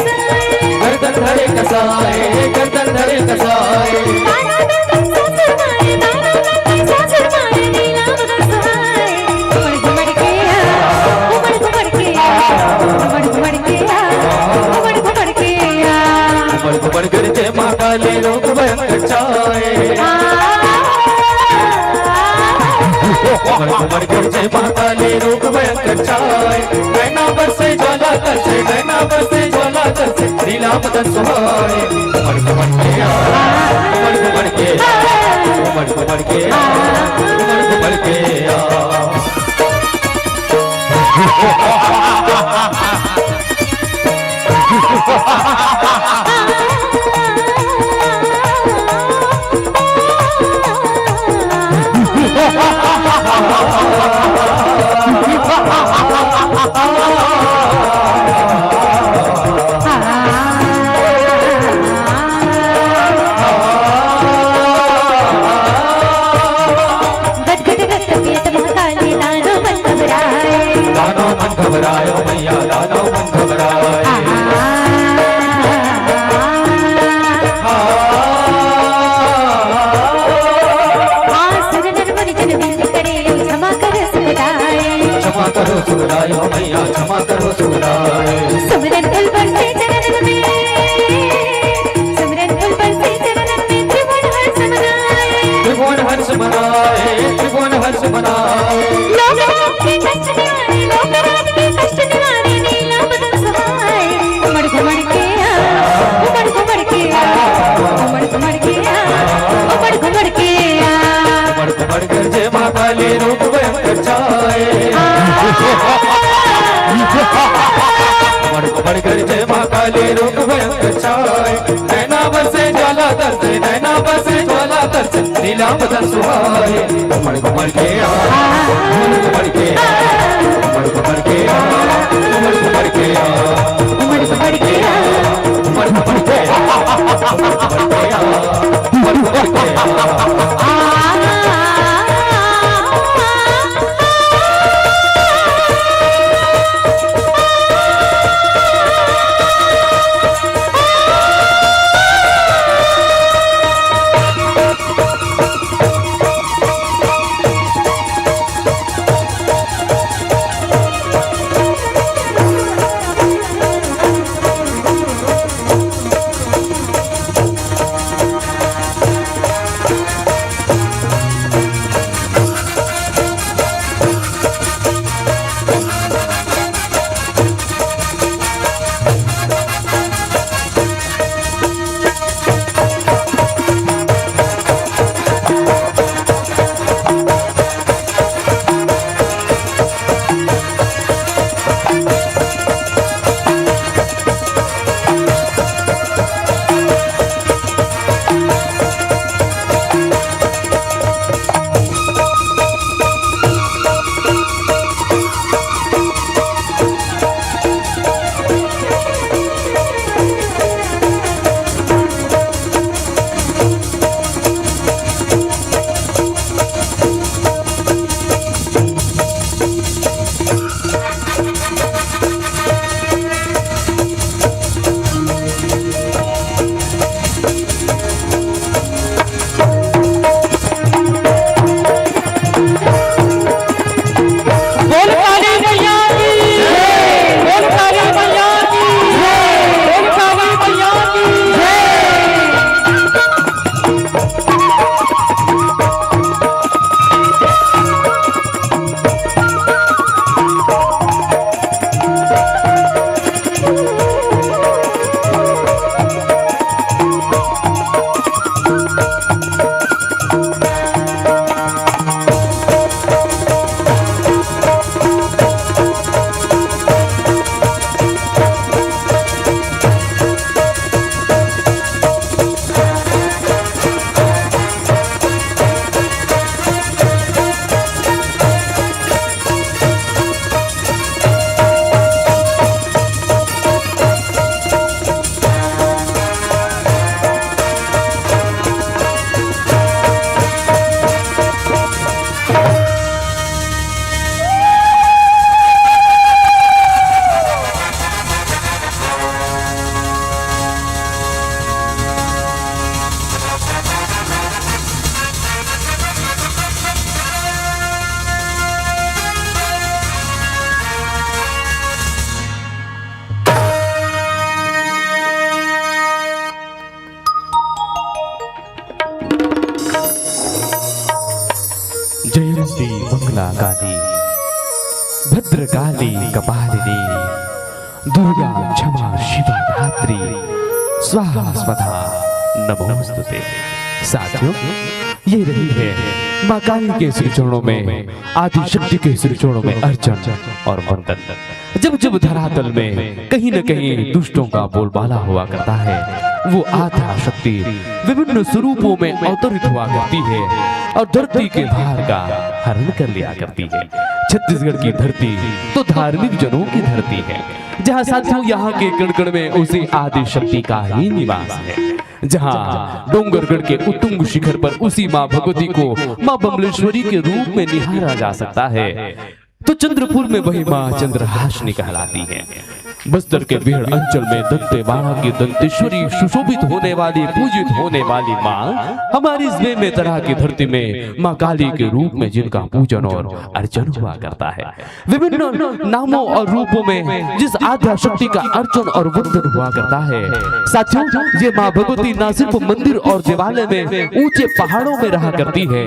गर्दन धरे कसाए गर्दन धरे कसाए उमड़ गरजे महाकाली रूप भयंकर छाए उमड़ गरजे महाकाली रूप भयंकर छाए नैना बरसे ज्वाला तरसे नैना बरसे ज्वाला तरसे नीला बदन सुहाए उमड़ के उमड़ के उमड़ के दानो मन घबरायो मैया दानो मन घबराए क्षमा करो सुगरायो मैया क्षमा करो सुगराए सुमरन दिल पर से चरणन में सुमरन दिल पर से चरणन में त्रिभुवन हर्ष मनाए त्रिभुवन हर्ष मनाए त्रिभुवन हर्ष मनाए लोक रात के कष्ट निवारे लोक रात के कष्ट निवारे नीला बदन सुहाए उमड़ घुमड़ के उमड़ घुमड़ के उमड़ घुमड़ के उमड़ घुमड़ के उमड़ घुमड़ गरजे महाकाली रूप भयंकर छाए उमड़ गरजे महाकाली रूप भयंकर छाए नैना बरसे ज्वाला तरसे नैना बरसे ज्वाला तरसे नीला बदन सुहाए उमड़ के उमड़ के जयंती मंगला काली भद्रकाली कपालिनी दुर्गा क्षमा शिवा धात्री स्वाहा स्वधा नमोस्तुते। साथियों, ये रही है मां काली के श्री चरणों में, आदि शक्ति के श्री चरणों में अर्चन और वंदन। जब जब धरातल में कहीं न कहीं दुष्टों का बोलबाला हुआ करता है, वो आद्या शक्ति विभिन्न स्वरूपों में अवतरित हुआ करती है और धरती के भार का हरण कर लिया करती है। छत्तीसगढ़ की धरती तो धार्मिक जनों की धरती है, जहाँ साथियों यहाँ के कण-कण में उसी आदि शक्ति का ही निवास है। जहाँ डोंगरगढ़ के उत्तुंग शिखर पर उसी माँ भगवती को माँ बमलेश्वरी के रूप में निहारा जा सकता है, तो चंद्रपुर में वही माँ चंद्रहासिनी कहलाती है। बस्तर के बिहड़ अंचल में दंतेवाड़ा की दंतेश्वरी सुशोभित होने वाली, पूजित होने वाली माँ हमारी इस में तरह की धरती में माँ काली के रूप में जिनका पूजन और अर्चन हुआ करता है। विभिन्न नामों और रूपों में जिस आद्या शक्ति का अर्चन और वंदन हुआ करता है। साथियों, ये माँ भगवती न सिर्फ मंदिर और देवालय में ऊंचे पहाड़ों में रहा करती है,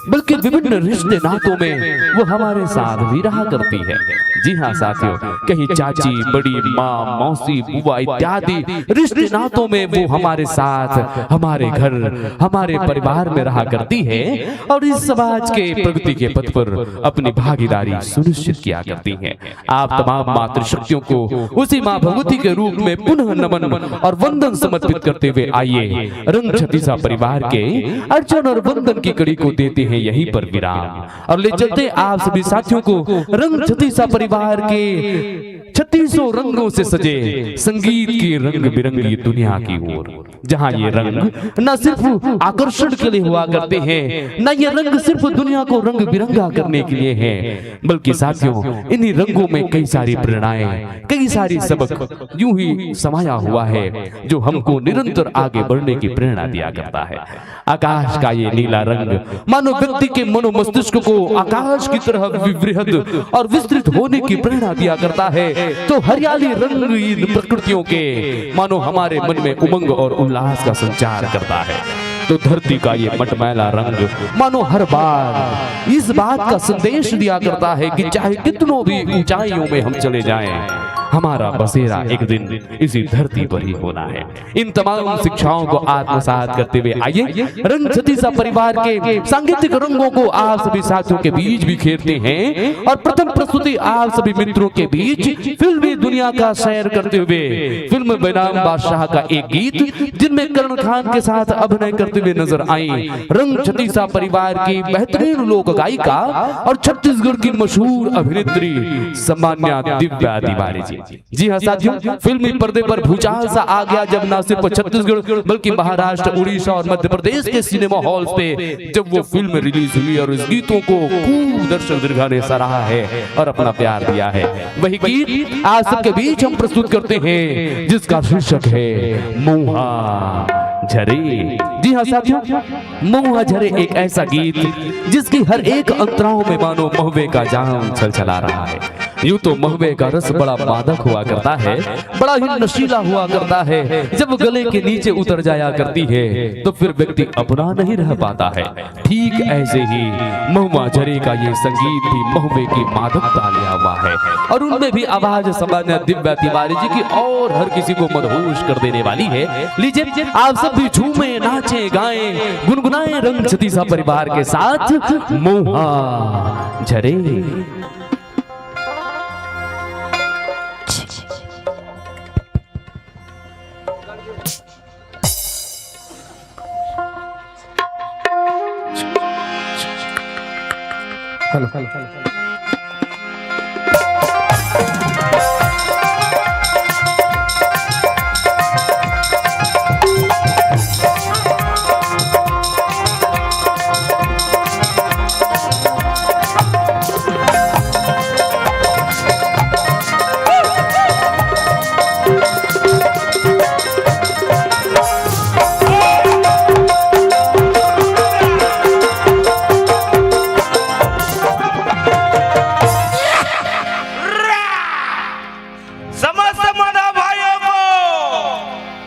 बल्कि विभिन्न रिश्ते नातों में वो हमारे साथ भी रहा करती है। जी हाँ साथियों, कहीं चाची, बड़ी माँ, मौसी, बुआ इत्यादि रिश्ते नातों में वो हमारे साथ, हमारे घर, हमारे परिवार में रहा करती है और इस समाज के प्रगति के पथ पर अपनी भागीदारी सुनिश्चित किया करती है। आप तमाम मातृशक्तियों को उसी माँ भगवती के रूप में पुनः नमन और वंदन समर्पित करते हुए आइए रंग छत्तीसा परिवार के अर्चन और वंदन की कड़ी को देते हैं यहीं पर विराम और ले चलते आप सभी साथियों को रंग छत्तीसा परिवार के 3600 रंगों से सजे संगीत की रंग बिरंगी दुनिया की ओर, जहां ये रंग न सिर्फ आकर्षण के लिए हुआ करते हैं, न ये रंग सिर्फ दुनिया को रंग बिरंगा करने के लिए हैं, बल्कि साथियों इन्हीं रंगों में कई सारी प्रेरणाएं, कई सारी सबक यूं ही समाया हुआ है जो हमको निरंतर आगे बढ़ने की प्रेरणा दिया करता है। आकाश का ये नीला रंग मानो व्यक्ति के मनोमस्तिष्क को आकाश की तरह विवृहद और विस्तृत होने की प्रेरणा दिया करता है, तो हरियाली रंग इन प्रकृतियों के मानो हमारे मन में उमंग और उल्लास का संचार करता है। तो धरती का ये मटमैला रंग मानो हर बार इस बात का संदेश दिया करता है कि चाहे कितनों भी ऊंचाइयों में हम चले जाएं, हमारा बसेरा एक दिन इसी धरती पर ही होना है। इन तमाम शिक्षाओं को आत्मसात करते हुए आइए रंग छत्तीसा परिवार के सांगीतिक रंगों को आप सभी साथियों के बीच बिखेरते हैं और प्रथम प्रस्तुति आप सभी मित्रों के बीच फिल्मी दुनिया का सैर करते हुए फिल्म बेनाम बादशाह का एक गीत जिनमें करण खान के साथ अभिनय करते हुए नजर आई रंग छत्तीसा परिवार की बेहतरीन लोक गायिका और छत्तीसगढ़ की मशहूर अभिनेत्री सम्मान्या दिव्या तिवारी जी। जी हाँ साथियों, फिल्मी पर्दे पर भूचाल सा आ गया जब न सिर्फ छत्तीसगढ़ बल्कि महाराष्ट्र, उड़ीसा और मध्य प्रदेश के सिनेमा हॉल्स पे जब वो फिल्म रिलीज हुई और इस गीतों को खूब दर्शक दीर्घा ने सराहा है और अपना प्यार दिया है। वही गीत आज सबके बीच हम प्रस्तुत करते हैं जिसका शीर्षक है महुआ झरे। जी हाँ साथियों, महुआ झरे एक ऐसा गीत जिसकी हर एक अंतराओं में मानो महुए का जाम छलछला रहा है। यूं तो महुए का रस बड़ा मादक हुआ करता है, बड़ा ही नशीला हुआ करता है। जब गले के नीचे उतर जाया करती है तो फिर व्यक्ति अपना नहीं रह पाता है। ठीक ऐसे ही महुआ झरे का ये संगीत भी महुए की मादकता लिया हुआ है और उनमें भी आवाज सम्मान्य दिव्या तिवारी जी की और हर किसी को मदहोश कर देने वाली है। लीजिए आप सब भी झूमे, नाचे, गाएं, गुनगुनाएं रंग छत्तीसा परिवार के साथ महुआ झरे। हेलो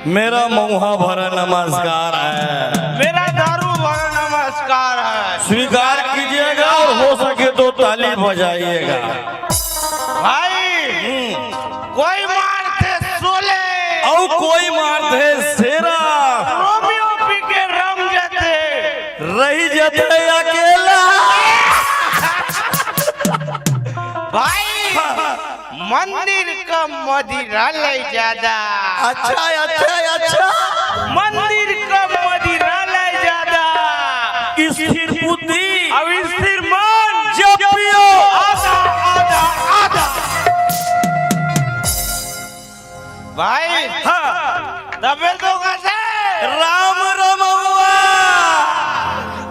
मेरा महुआ भरा नमस्कार है, मेरा दारू भरा नमस्कार है। स्वीकार कीजिएगा और हो सके तो ताली बजाइएगा। भाई कोई मारते सोले और कोई मारते सेरा, रोमियो पी के रम जाते रही जाते अकेला। भाई मंदिर का मदिरा ले ज्यादा। अच्छा अच्छा अच्छा, मंदिर का मदिरा ले ज्यादा। स्थिर बुद्धि अब स्थिर मन जब पियो आधा आधा आधा। भाई दबे तो कैसे राम रमवा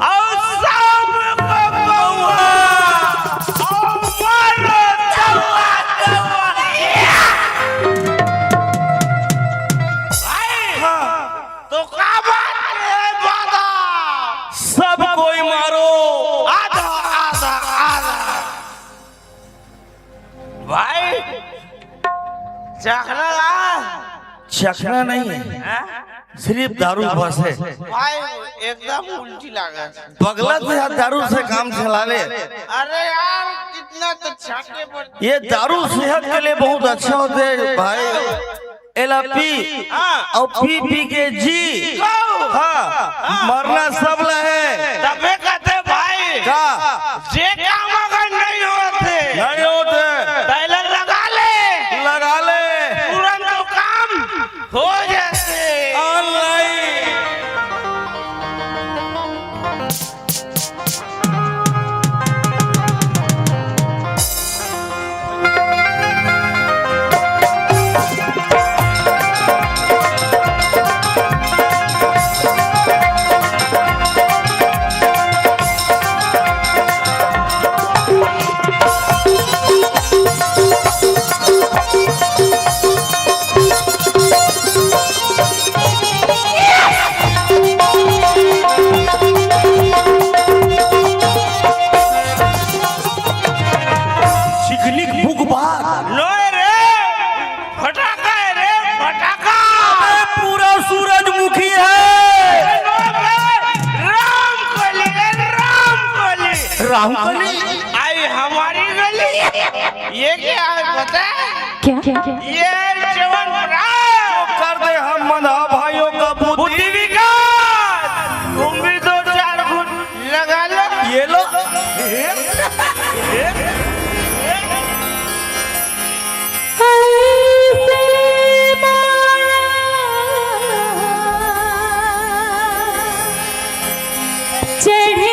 और शाम को महुआ और मारो चौवा चौवा। भाई तो का बात है बाधा। सब कोई मारो आधा आधा आधा। भाई चखना ला चखना नहीं है, सिर्फ दारू बस है। भाई एकदम उल्टी लागत। पगला तो यार दारू से काम चला ले। अरे यार कितना तो छाके पर ये दारू सेहत के लिए बहुत अच्छा होते है भाई। एलपी और पी के जी हाँ मरना सब है। तबे कहते भाई का जे काम अगर नहीं होते नहीं होते पहले लगा ले तुरंत तो काम हो जाते। ऑनलाइन राहू गली आई हमारी गली ये क्या है पता है? क्या ये जवन कर दे हम मना भाइयों का बुद्धि विकास तुम भी 2-4 घूट लगा लो ये लो चढ़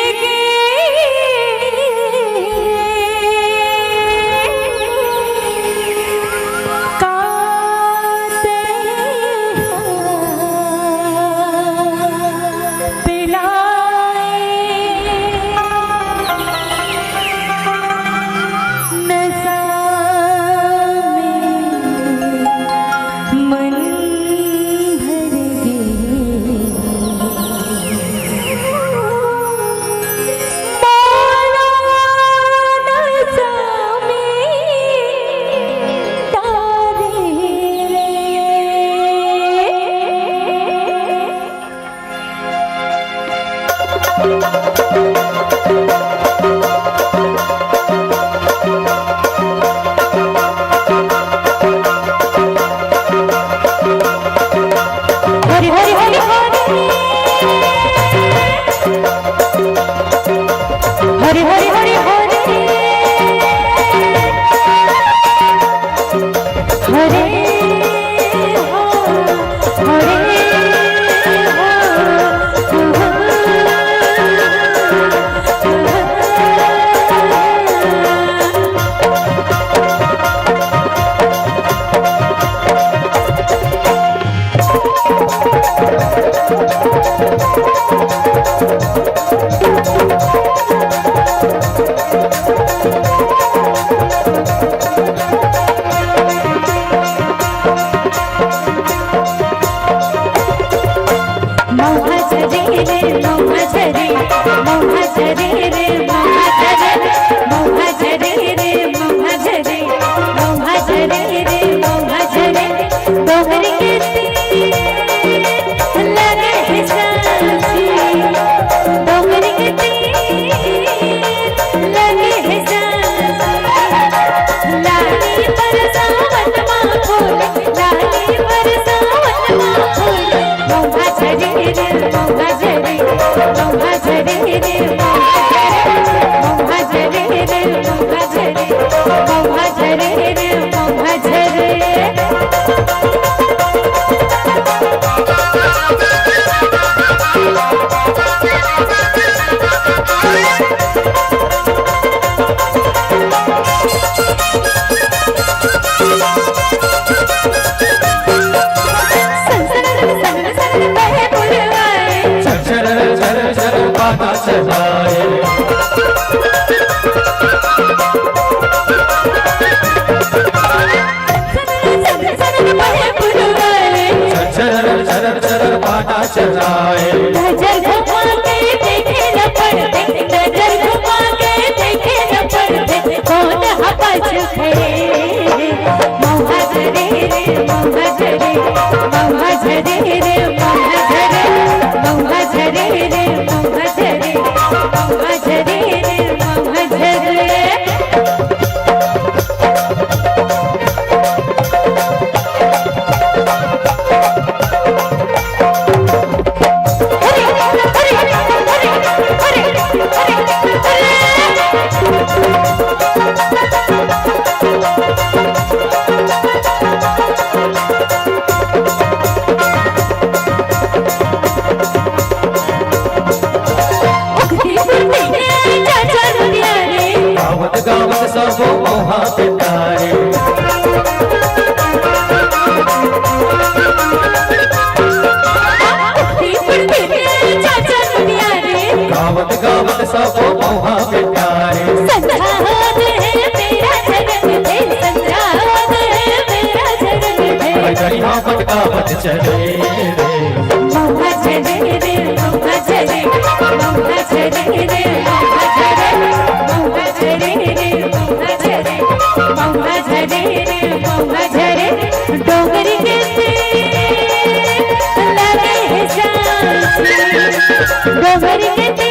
डोगरी के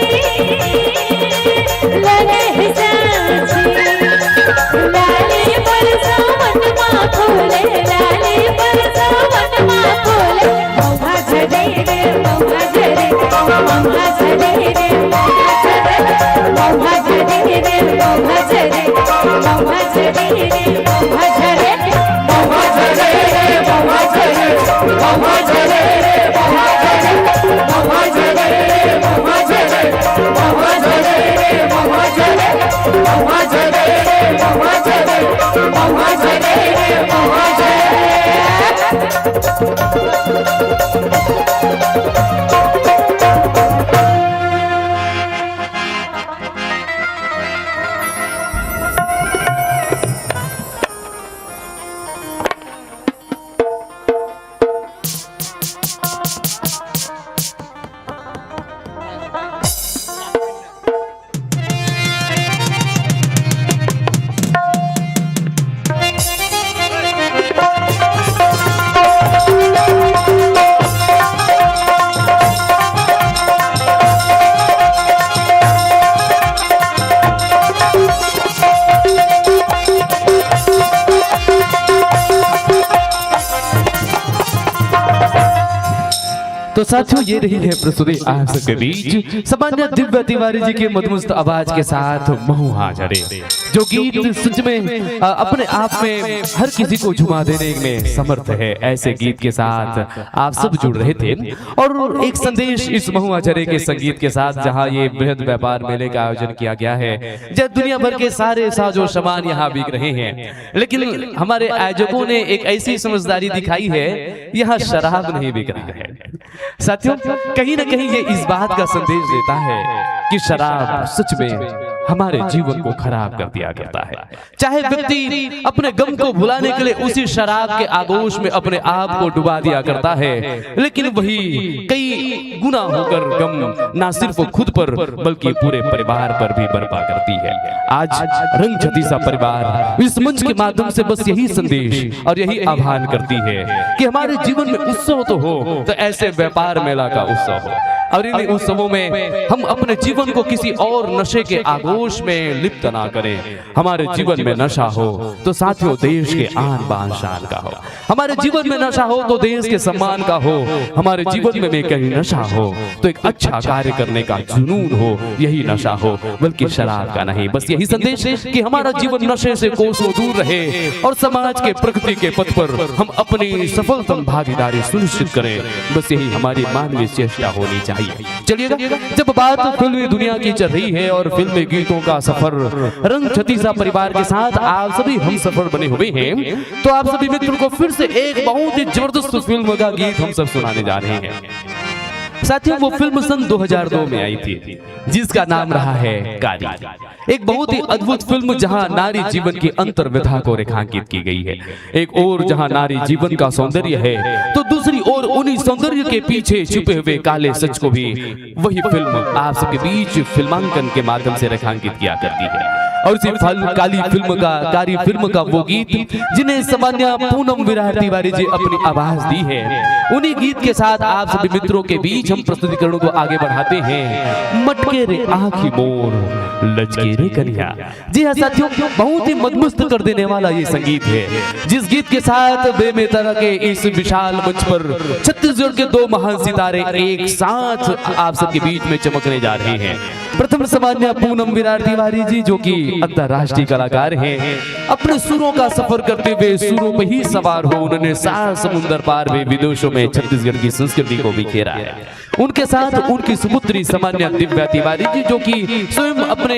लगे लाली बरसा वनमा फूले लाली बरसा वनमा फूले मौहा झरे रे मौहा झरे मौहा झरे रे मौहा झरे मौहा झरे रे मौहा झरे मौहा झरे रे मौहा झरे मौहा झरे रे मौहा झरे मौहा झरे रे मौहा झरे मौहा झरे रे मौहा झरे मौहा झरे रे मौहा झरे मौहा झरे रे मौहा झरे मौहा झरे रे मौहा झरे तो साथियों ये रही है प्रस्तुति आप सबके बीच सामान्य दिव्या तिवारी जी के मधुमस्त आवाज के साथ महू हाजरे, जो गीत सच में अपने आप में हर किसी को झुमा देने में समर्थ है। ऐसे गीत के साथ आप सब जुड़ रहे थे और एक संदेश इस महू हाजरे के संगीत के साथ, जहां ये बृहद व्यापार मेले का आयोजन किया गया है, जब दुनिया भर के सारे साजो सामान यहाँ बिक रहे हैं, लेकिन हमारे आयोजकों ने एक ऐसी समझदारी दिखाई है, यहाँ शराब नहीं बिक रहा है। साथियों कहीं ना कहीं ये इस बात का संदेश देता है कि शराब सच में हमारे जीवन को खराब कर दिया करता है। चाहे व्यक्ति अपने गम को भुलाने के लिए उसी शराब के आगोश में अपने आप को डुबा दिया करता है, लेकिन वही कई गुना होकर गम ना सिर्फ खुद पर बल्कि पूरे परिवार पर भी बर्पा करती है। आज रंग छतीसा परिवार इस मंच के माध्यम से बस यही संदेश और यही आह्वान करती है कि हमारे जीवन में उत्सव तो हो, तो ऐसे व्यापार मेला का उत्सव हो, और इन उत्सवों में हम अपने जीवन को किसी और नशे के आगोश में लिप्त ना करें। हमारे जीवन में नशा हो तो साथियों देश के आन बान शान का हो, हमारे जीवन में नशा हो तो देश के सम्मान का हो, हमारे जीवन में कहीं नशा हो तो एक अच्छा कार्य करने का जुनून हो, यही नशा हो, बल्कि शराब का नहीं। बस यही संदेश है कि हमारा जीवन नशे से कोसों दूर रहे और समाज के प्रगति के पथ पर हम अपनी सफलतम भागीदारी सुनिश्चित करें। बस यही हमारी मानवीय चेष्टा होनी चाहिए। चलिएगा, जब बात फिल्मी दुनिया की चल रही है और फिल्मी गीतों का सफर रंग छतीसा परिवार के साथ आप सभी हम सफर बने हुए हैं, तो आप सभी मित्रों को फिर से एक बहुत ही जबरदस्त फिल्म का गीत हम सब सुनाने जा रहे हैं। साथियों वो फिल्म सन 2002 में आई थी, जिसका नाम रहा है कारी। एक बहुत ही अद्भुत फिल्म जहां नारी जीवन की अंतर्व्यथा को रेखांकित की गई है। एक और जहां नारी जीवन का सौंदर्य है, तो दूसरी ओर उन्हीं सौंदर्य के पीछे छुपे हुए काले सच को भी वही फिल्म आप सबके बीच फिल्मांकन के माध्यम से रेखांकित किया करती है। और इसी कारी फिल्म का वो गीत जिन्हें सामान्य पूनम विराट तिवारी जी अपनी आवाज दी है, उन्हीं गीत के साथ आप सभी मित्रों के बीच हम प्रस्तुतिकरणों को आगे बढ़ाते हैं। मटके रे आँखी मोर लचके रे कन्या। जी हाँ साथियों, बहुत ही मदमस्त कर देने वाला ये संगीत है, जिस गीत के साथ बेमेतरा के इस विशाल मंच पर छत्तीसगढ़ के दो महान सितारे एक साथ आप सबके बीच में चमकने जा रहे हैं। प्रथम सामान्य पूनम विराट तिवारी जी, जो कि अंतरराष्ट्रीय कलाकार हैं, अपने सुरों का सफर करते हुए सुरों पे ही सवार हो उन्होंने सात समुंदर पार में विदेशों में छत्तीसगढ़ की संस्कृति को बिखेरा है। उनके साथ उनकी सुपुत्री सामान्य दिव्या तिवारी जी, जो कि स्वयं अपने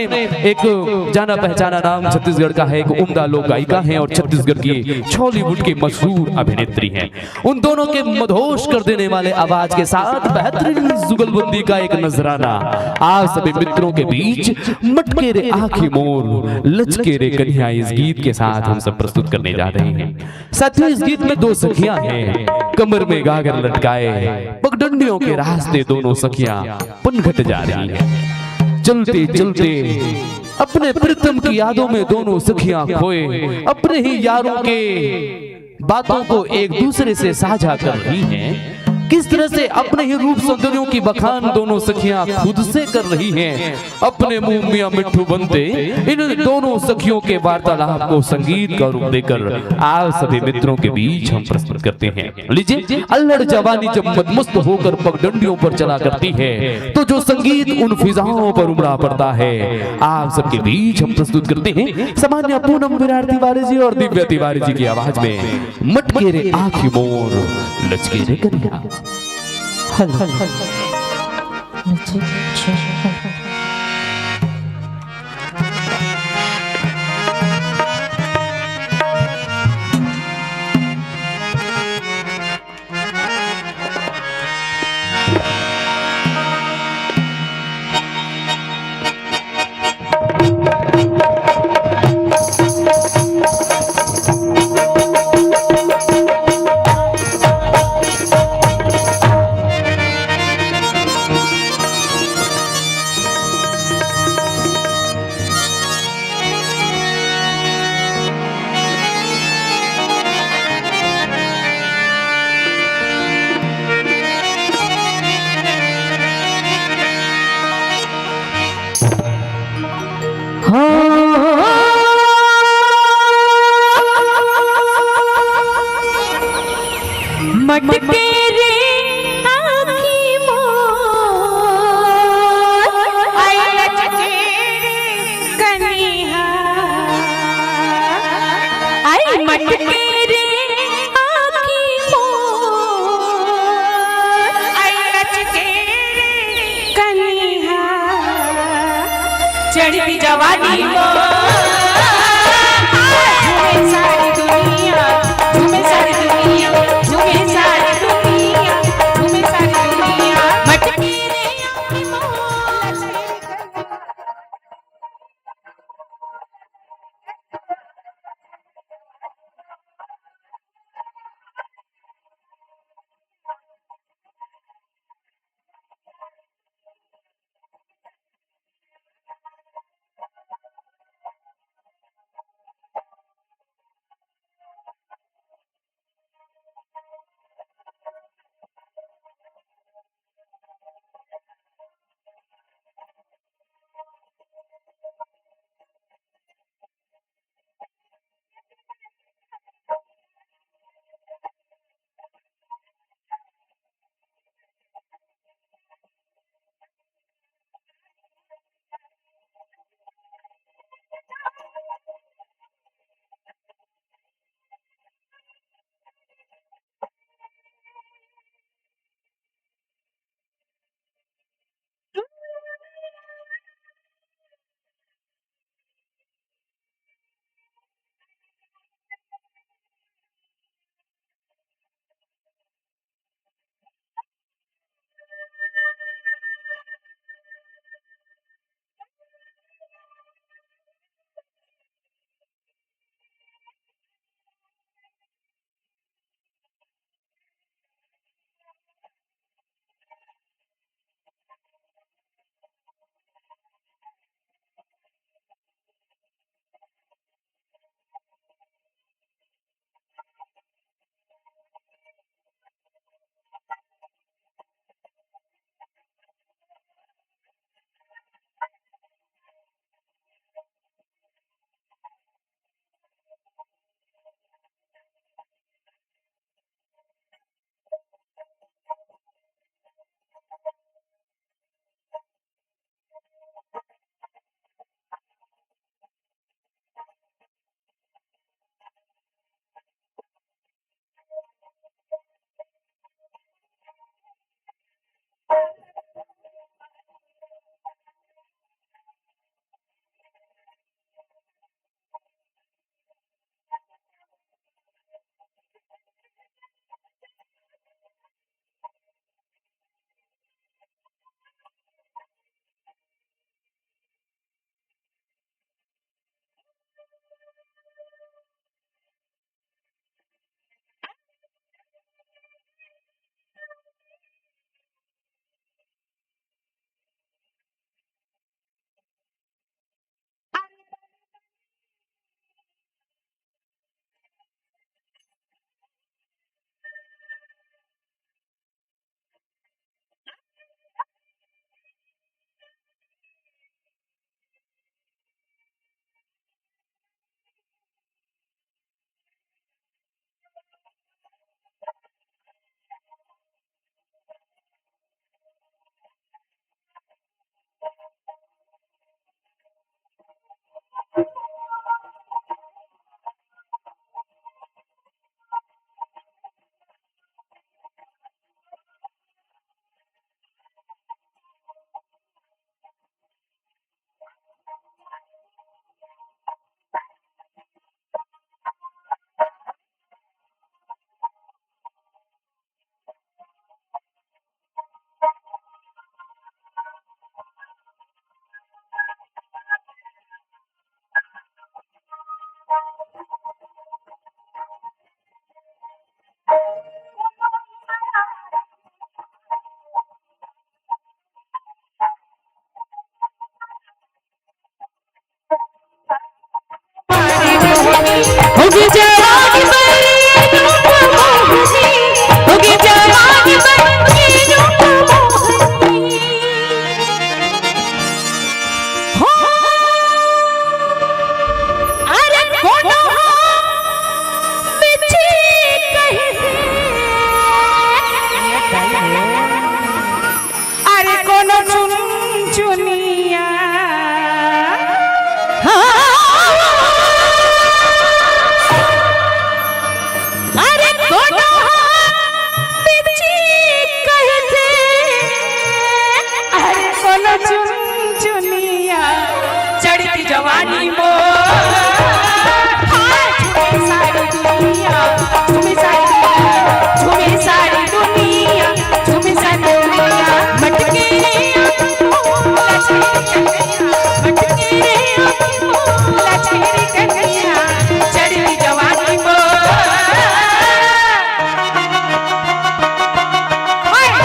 एक जाना पहचाना नाम छत्तीसगढ़ का है, एक उम्दा लोक गायिका है और छत्तीसगढ़ की बॉलीवुड की मशहूर अभिनेत्री हैं। उन दोनों के मदहोश कर देने वाले आवाज के साथ बेहतरीन जुगलबंदी का एक नजराना आप सभी मित्रों के बीच मटके रे आँखी मोर लचके रे कन्या इस गीत के साथ हम सब प्रस्तुत करने जा रहे हैं। साथियों इस गीत में दो सखियां हैं, कमर में गागर लटकाए पगडंडियों के रास्ते दोनों सखियां पनघट जा रही हैं। चलते चलते अपने प्रीतम की यादों में दोनों सखियां खोए अपने ही यारों के बातों को एक दूसरे से साझा कर रही हैं। किस तरह से अपने ही रूप सौंदर्यों की बखान दोनों सखियां खुद से कर रही हैं। अपने मुंह मियां मिट्ठू बनते इन दोनों सखियों के वार्तालाप को संगीत का रूप देकर आप सभी मित्रों के बीच हम प्रस्तुत करते हैं। लीजिए, अल्लड़ जवानी जब मदमस्त होकर पगडंडियों पर चला करती है तो जो संगीत उन फिजाओं पर उमड़ा पड़ता है, आप सबके बीच हम प्रस्तुत करते हैं सामान्य पूनम विराट तिवारी जी और दिव्या तिवारी जी की आवाज में मटके रे आँखी मोर लचके रे कन्या। मटके रे आँखी मोर आई लचके रे कन्या। आई मटके रे आँखी मोर आई लचके रे कन्या। चढ़ती जवानी मोर झूमे सारी दुनिया, झूमे सारी दुनिया, झूमे सारी दुनिया, झूमे सारी दुनिया। मटके रे आँखी मोर चुन चुनिया चढ़ती जवानी मो झूमे सारी दुनिया झूमे सारी दुनिया झूमे सारी दुनिया मटके लचेरी कन्हैया चढ़ती जवानी मो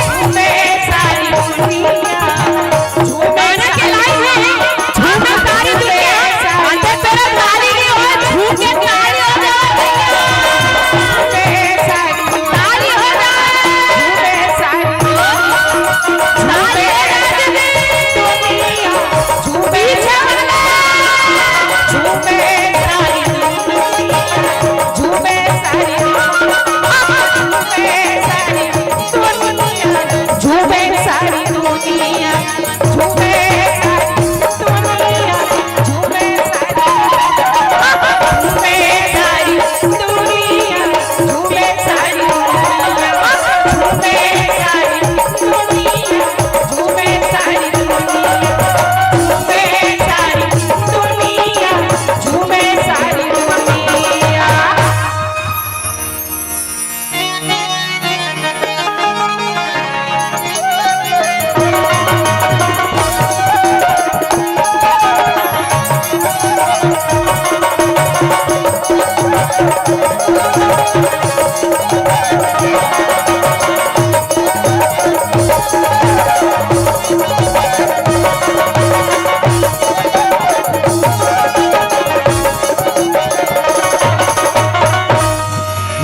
झूमे सारी दुनिया झूमे के लाई है झूमे सारी दुनिया अंदर तेरा ताली नहीं हो झूम के ताली हो जाए झूमे सारी ताली हो जाए झूमे सारी दुनिया झूमे झूमे सारी झूमे सारी दुनिया झूमे सारी दुनिया झूमे सारी दुनिया झूमे सारी दुनिया झूमे सारी दुनिया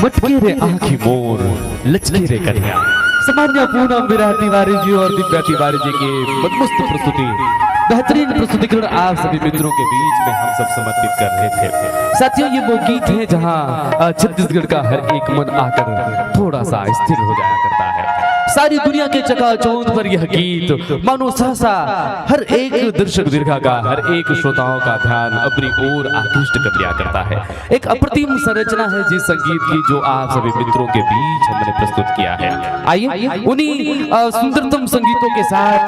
मटके रे आँखी मोर लचके रे कन्या सामान्य पूनम विराट तिवारी जी और दिव्या तिवारी जी की मदमस्त प्रस्तुति बेहतरीन प्रस्तुतिकरण आप सभी मित्रों के बीच में हम सब समर्पित कर रहे थे। साथियों ये वो गीत है जहां छत्तीसगढ़ का हर एक मन आकर थोड़ा सा स्थिर हो जाया करता है। सारी दुनिया के चकाचौंध पर यह गीत मानो सहसा हर एक दर्शक दीर्घा का हर एक श्रोताओं का ध्यान अपनी ओर आकृष्ट कर लिया करता है। एक अप्रतिम संरचना है जिस संगीत की जो आप सभी मित्रों के बीच हमने प्रस्तुत किया है। आइए उन्हीं सुंदरतम संगीतों के साथ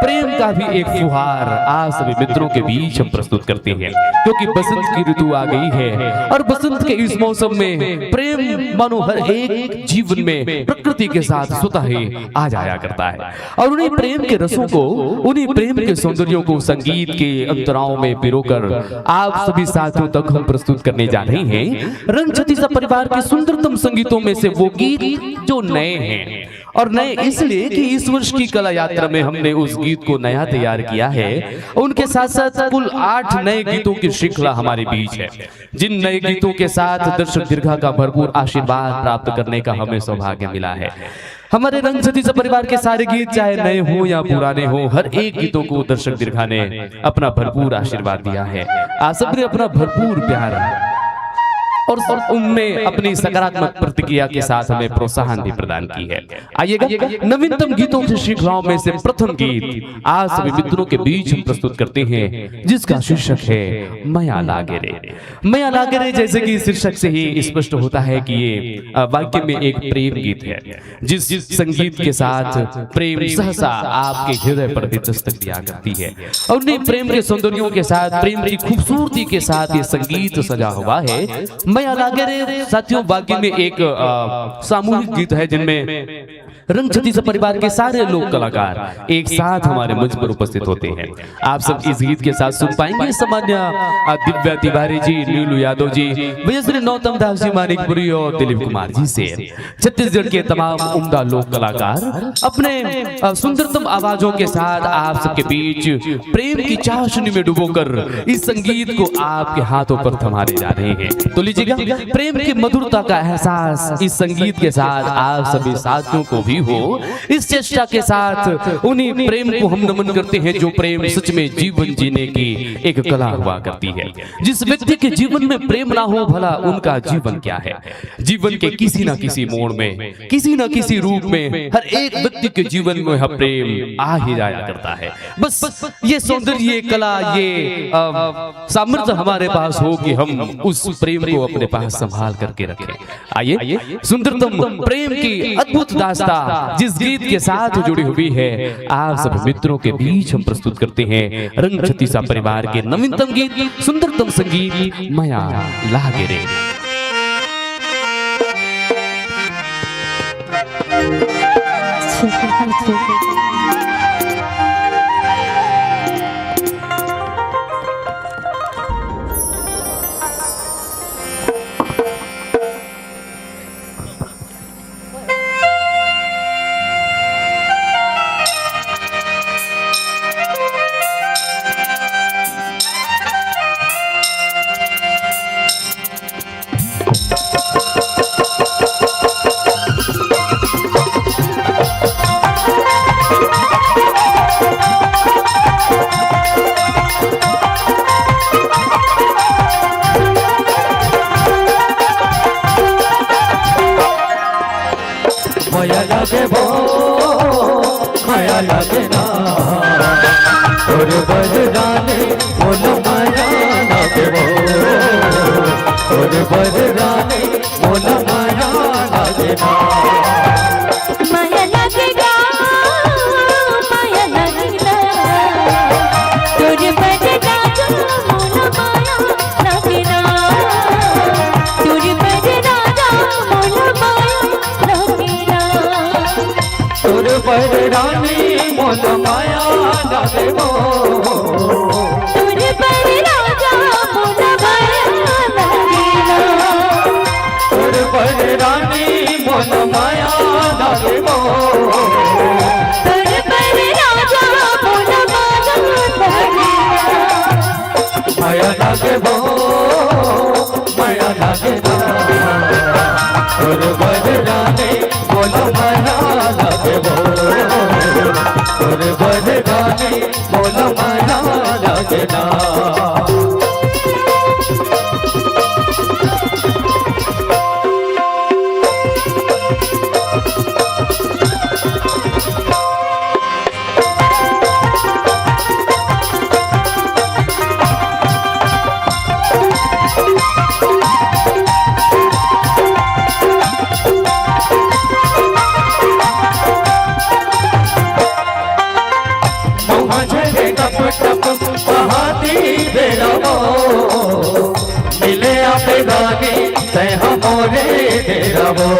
प्रेम का भी एक फुहार आप सभी मित्रों के बीच हम प्रस्तुत करते हैं, क्योंकि बसंत की ऋतु आ गई है और बसंत के इस मौसम में प्रेम मानो हर एक जीवन में प्रकृति के साथ स्वतः आ जाया करता है। और उन्हीं प्रेम के रसों को, उन्हीं प्रेम के सौंदर्यों को संगीत के अंतराओं में पिरोकर आप सभी साथियों तक हम प्रस्तुत करने जा रहे हैं रंग छत्तीसा परिवार के सुंदरतम संगीतों में से वो गीत जो नए हैं। और नए इसलिए कि इस वर्ष की कला यात्रा में हमने उस गीत को नया तैयार किया है। उनके साथ साथ कुल 8 नए गीतों की श्रृंखला हमारे बीच है, जिन नए गीतों के साथ दर्शक दीर्घा का भरपूर आशीर्वाद प्राप्त करने का हमें सौभाग्य मिला है। हमारे रंग छत्तीसा परिवार के सारे गीत चाहे नए हो या पुराने हो, हर एक गीतों को दर्शक दीर्घा ने अपना भरपूर आशीर्वाद दिया है। आप सबने अपना भरपूर प्यार और उनमें अपनी सकारात्मक प्रतिक्रिया के साथ हमें प्रोत्साहन भी प्रदान की है। आइएगा नवीनतम गीतों की श्रृंखलाओं में से प्रथम गीत आज सभी मित्रों के बीच हम प्रस्तुत करते हैं, जिसका शीर्षक है मया लागे रे। मया लागे रे जैसे कि शीर्षक से ही स्पष्ट होता है कि ये वाक्य में एक प्रेम गीत है, जिस संगीत के साथ प्रेम सहसा आपके हृदय पर दस्तक दिया करती है। और उन्हीं प्रेम के सौंदर्यों के साथ, प्रेम की खूबसूरती के साथ ये संगीत सजा हुआ है। मया लागे रे साथियों वाक्य में एक सामूहिक गीत है जिनमें रंग छत्तीसा परिवार के सारे लोक कलाकार एक साथ हमारे मंच पर उपस्थित होते हैं। आप सब इस गीत के साथ सुन पाएंगे सामान्य दिव्या तिवारी जी, नीलू यादव जी, वजश्री नौतम दास जी, मानिकपुरी और दिलीप कुमार जी से छत्तीसगढ़ के तमाम उम्दा लोक कलाकार अपने सुंदरतम आवाजों के साथ आप सबके बीच प्रेम की चाशनी में डुबोकर इस संगीत को आपके हाथों पर थमाने जा रहे हैं। तो लीजिएगा प्रेम की मधुरता का एहसास इस संगीत के साथ आप सभी साथियों को भी हो। इस चेष्टा के साथ उन्हीं प्रेम को हम नमन करते हैं जो प्रेम सच में जीवन जीने की एक कला हुआ करती है। जिस व्यक्ति के जीवन में प्रेम ना हो, भला उनका जीवन क्या है। जीवन के किसी ना किसी मोड़ में, किसी ना किसी रूप में हर एक व्यक्ति के जीवन में प्रेम आ ही जाया करता है। बस ये सौंदर्य, ये कला, ये सामर्थ्य हमारे पास हो कि हम उस प्रेम को अपने पास संभाल करके रखें। आइए सुंदरतम प्रेम की अद्भुत दास्तां जिस गीत के साथ जुड़ी हुई है आप सब मित्रों के बीच हम प्रस्तुत करते हैं रंग छत्तीसा परिवार के नवीनतम गीत, सुंदरतम संगीत माया लागे रे। माया लागे भो माया लागे ना और बजराने बोलो माया लागे भो और बजराने बोलो माया लागे ना माया लगेगा माया लगेगा तुझे बजरा जो मोला माया लगेगा तुझे बजरा जो मोला माया लगेगा और बजराने बोलो माया लागे भो तुझे बजरा जो मोला माया लगेगा और बजराने बोलो माया लागे भो तुझे बजरा जो मोला माया लगेगा माया लागे भो माया लागे ना और बजराने बोलो माया लागे भो और बजराने बोलो माया लागे ना मुझे टप टप बहाती बेरवो मिले आपे गाने ते हमोरे बेरवो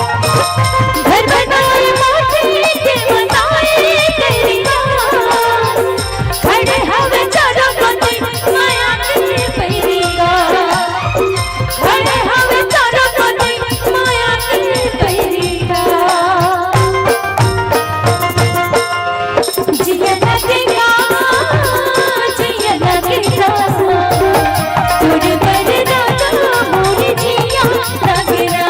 घर बनाए माटी के बनाए तेरी गान खड़े हवे चारों कोने माया के पैरीगा खड़े हवे चारों कोने माया के पैरीगा जिया लगेगा तुझे बजरा जो मोरी जिया लगेगा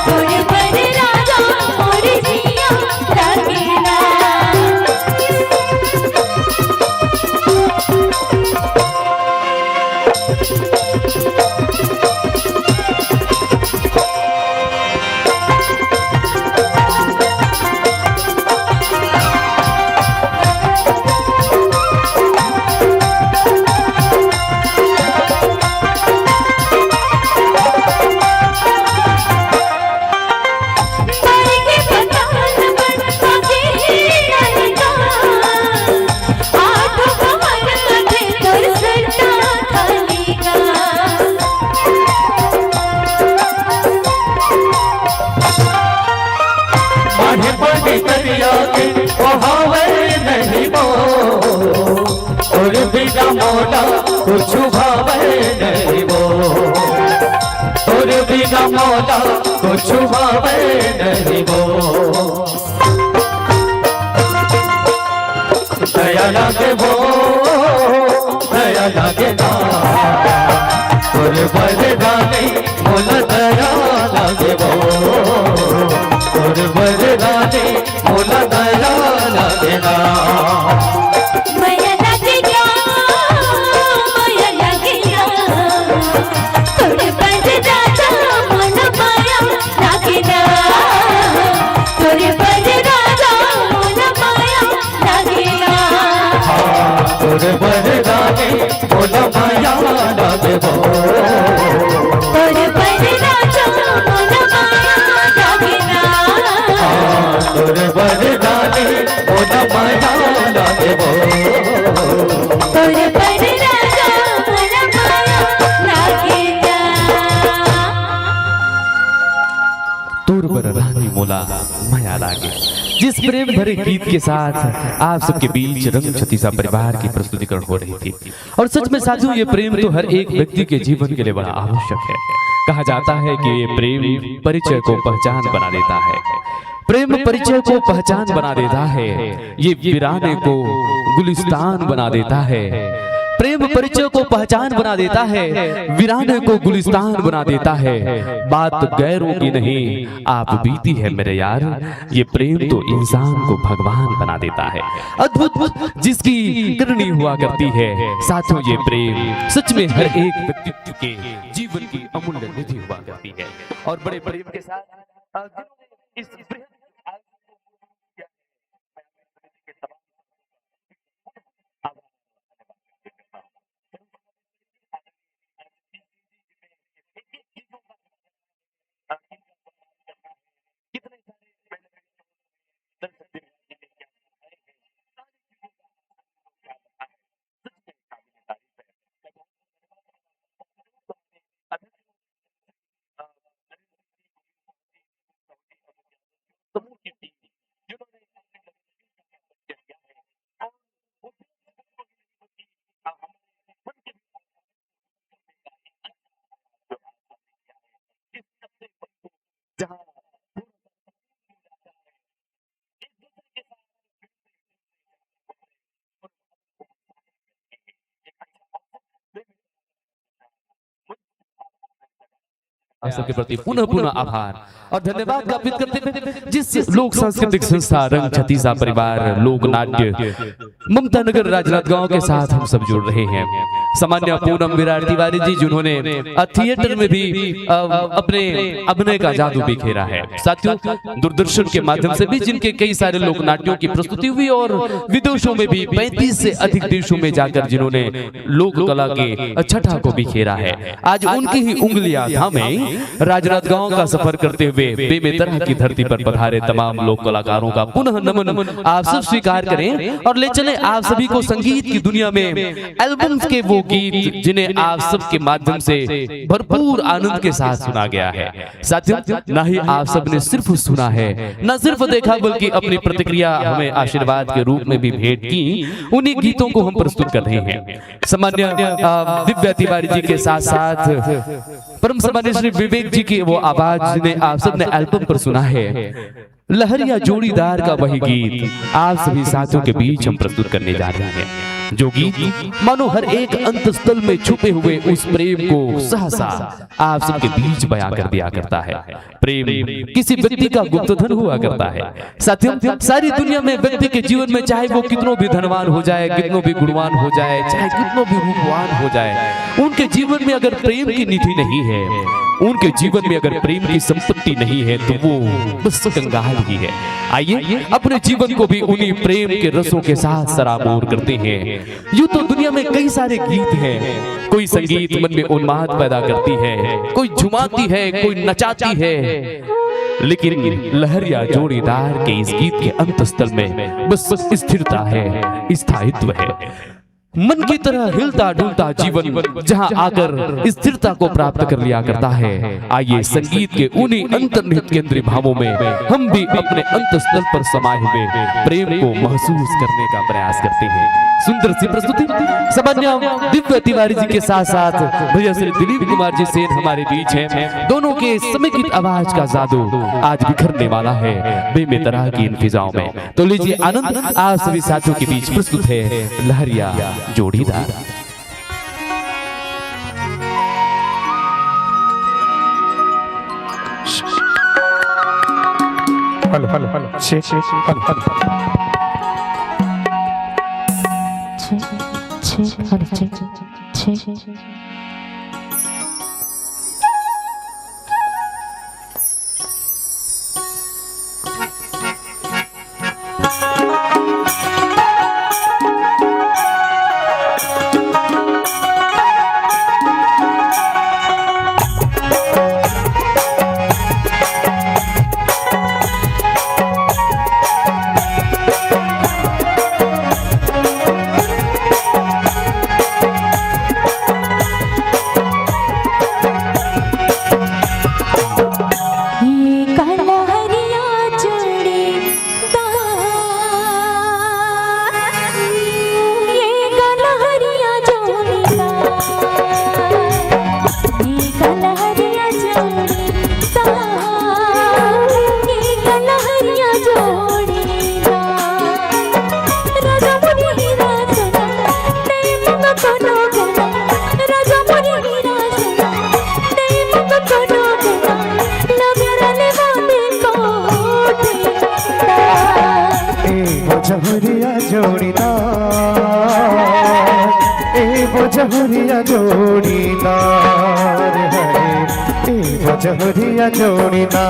तुझे बजरा जो मोरी जिया लगेगा मारे के पतान बन के रहेगा आठों कमर कटे तोर सट्टा थालेगा माने पड़े दरिया के बहावे नहीं बो और बिना मोला कुछ भावे नहीं बो और बिना मोला कुछ भावे नहीं बो दया लागे भो दया लागे ना और बजराने मोला दया लागे भो और बजराने मोला दया लागे ना माया लगेगा तुझे बजरा जो मोला माया लगेगा तुझे बजरा जो मोला माया लगेगा और बजराने मोला माया लागे भो बोला माया लागे। जिस प्रेम भरे गीत के साथ आप सबके बीच रंग छतीसा परिवार की प्रस्तुतिकरण हो रही थी। और सच में साथियों, ये प्रेम तो हर एक व्यक्ति के जीवन के लिए बड़ा आवश्यक है। कहा जाता है कि ये प्रेम परिचय को पहचान बना देता है। प्रेम परिचय को पहचान बना देता है, ये वीराने को गुलिस्तान बना देता है। प्रेम परिचय को पहचान बना देता है, वीराने को गुलिस्तान बना देता है। बात गैरों की नहीं आप बीती है मेरे यार, ये प्रेम तो इंसान को भगवान बना देता है। अद्भुत जिसकी करनी हुआ करती है साथियों, ये प्रेम सच में हर एक व्यक्ति के जीवन की अमूल्य निधि हुआ करती है। और बड़े प्रेम के साथ इस सबके प्रति पुनः पुनः आभार और धन्यवाद ज्ञापित करते हुए जिस लोक सांस्कृतिक संस्था रंग छतीसा परिवार लोक नाट्य ममता नगर राजनांदगांव के साथ हम सब जुड़ रहे हैं। सामान्य पूनम विराट तिवारी जी जिन्होंने थिएटर में भी अपने अभिनय का जादू बिखेरा है। साथियों, दूरदर्शन के माध्यम से भी जिनके कई सारे लोक नाट्यों की प्रस्तुति हुई और विदेशों में भी 35 से अधिक देशों में जाकर जिन्होंने लोक कला के छठा को बिखेरा है, आज उनकी ही उंगलियां थामे राजनांदगांव का सफर करते हुए बेमेतरह की धरती पर पधारे तमाम लोक कलाकारों का पुनः नमन आप सब स्वीकार करें और ले चले आप सभी को संगीत की दुनिया में एल्बम्स के वो गीत जिन्हें आप सब के माध्यम से भरपूर आनंद के साथ सुना गया है। साथियों, न ही आप सब ने सिर्फ सुना है, न सिर्फ देखा, बल्कि अपनी प्रतिक्रिया हमें आशीर्वाद के रूप में भी भेंट की। उन्हीं गीतों को हम प्रस्तुत कर रहे हैं। सामान्य दिव्या तिवारी जी के साथ साथ परम सम्मानित श्री विवेक जी की वो आवाज जिन्हें आप सबने एल्बम पर सुना है, लहरिया जोड़ीदार का वही गीत आप सभी साथियों के बीच हम प्रस्तुत करने जा रहे हैं। जो गीत मानो हर एक अंतस्थल में छुपे हुए उस प्रेम को सहसा आप सबके बीच बयां कर दिया करता है। प्रेम किसी व्यक्ति का गुप्तधन हुआ करता है। साथियों, सारी दुनिया में व्यक्ति के जीवन में चाहे वो कितनों भी धनवान हो जाए, कितनों भी गुणवान हो जाए, चाहे कितनों भी रूपवान हो जाए, उनके जीवन में अगर प्रेम की निधि नहीं है, उनके जीवन में अगर प्रेम की संपत्ति नहीं है, तो वो बस कंगाल ही है। आइए अपने जीवन को भी उन्हीं प्रेम के रसों के साथ सराबोर करते हैं। यूं तो दुनिया में कई सारे गीत हैं, कोई संगीत मन में उन्माद पैदा करती है, कोई झुमाती है, कोई नचाती है, लेकिन लहरिया जोड़ीदार के इस गीत के अंतस्थल में बस स्थिरता है, स्थायित्व है। मन की तरह हिलता डुलता जीवन जहां आकर स्थिरता को प्राप्त कर लिया करता है। आइए संगीत के उन्हीं अंतर्निहित केंद्रीय भावों में हम भी अपने अंतस्थल पर समाये हुए प्रेम को महसूस करने का प्रयास करते हैं। सुंदर सी प्रस्तुति सामान्य दिव्या तिवारी जी के साथ साथ भैया श्री दिलीप कुमार जी सेन हमारे बीच हैं। दोनों के समेकित आवाज का जादू आज बिखरने वाला है बेमेतरह की इन फिजाओं में। तो लीजिए आनंद आप सभी साथियों के बीच प्रस्तुत है लहरिया जोड़ीदार। हेलो हेलो हेलो शेख हेलो हेलो जहुरिया जोड़ीदार ए वो जहुरिया जोड़ीदार है ए वो जहुरिया जोड़ीदार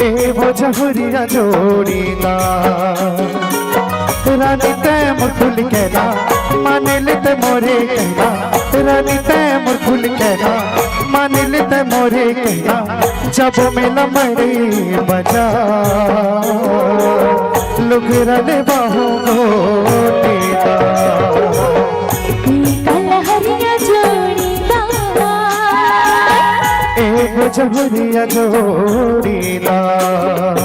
ए वो जहुरिया जोड़ीदार रानी तय मुरफुल कहना मान लेते मोरे कहना रानी तय मुरफुल कहना मान लेते मोरे कहना जब मेला मरे बजा लोग रने बाहों को देता कलहरिया जोड़ीदार ए वो जहुरिया जोड़ीदार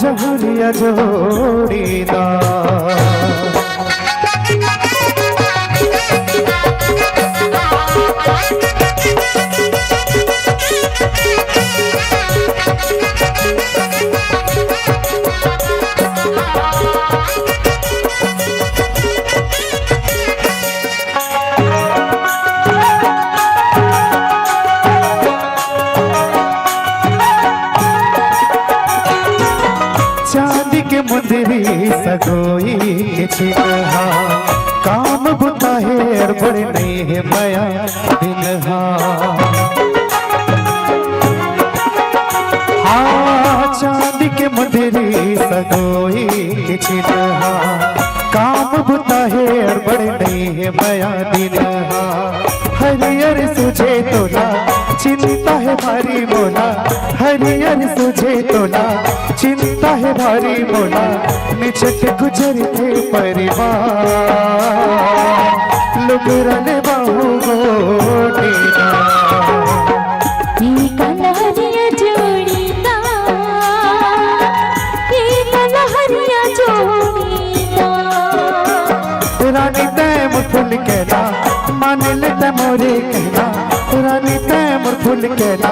जहुरिया जोड़ीदार मुंदरी सगोई के छिनहा काम बुता है और बड़े नहीं है माया दिनहा हाँ चांदी के मुंदरी सगोई के छिनहा काम बुता है और बड़े नहीं है माया दिनहा हरियर सुझे तोला चिंता है भारी बोला हरियर सुझे तोला चिंता है भारी बोला निचट गुजरते परिवार लोग रने बाहु गोटेदा कलहरिया जोड़ीदार रानी तय मुरफुल कहना मान लेते मोरे कहना रानी तय मुरफुल कहना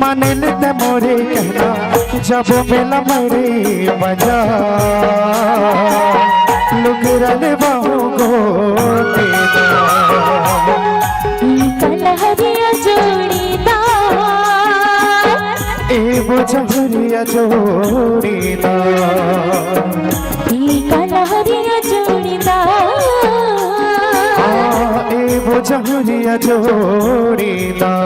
मान लेते मोरे कहना जब मेला मरे बजा लोग रने बाहों को देता कलहरिया जोड़ीदार ए वो जहुरिया जोड़ीदार कलहरिया जोड़ीदार ए वो जहुरिया जोड़ीदार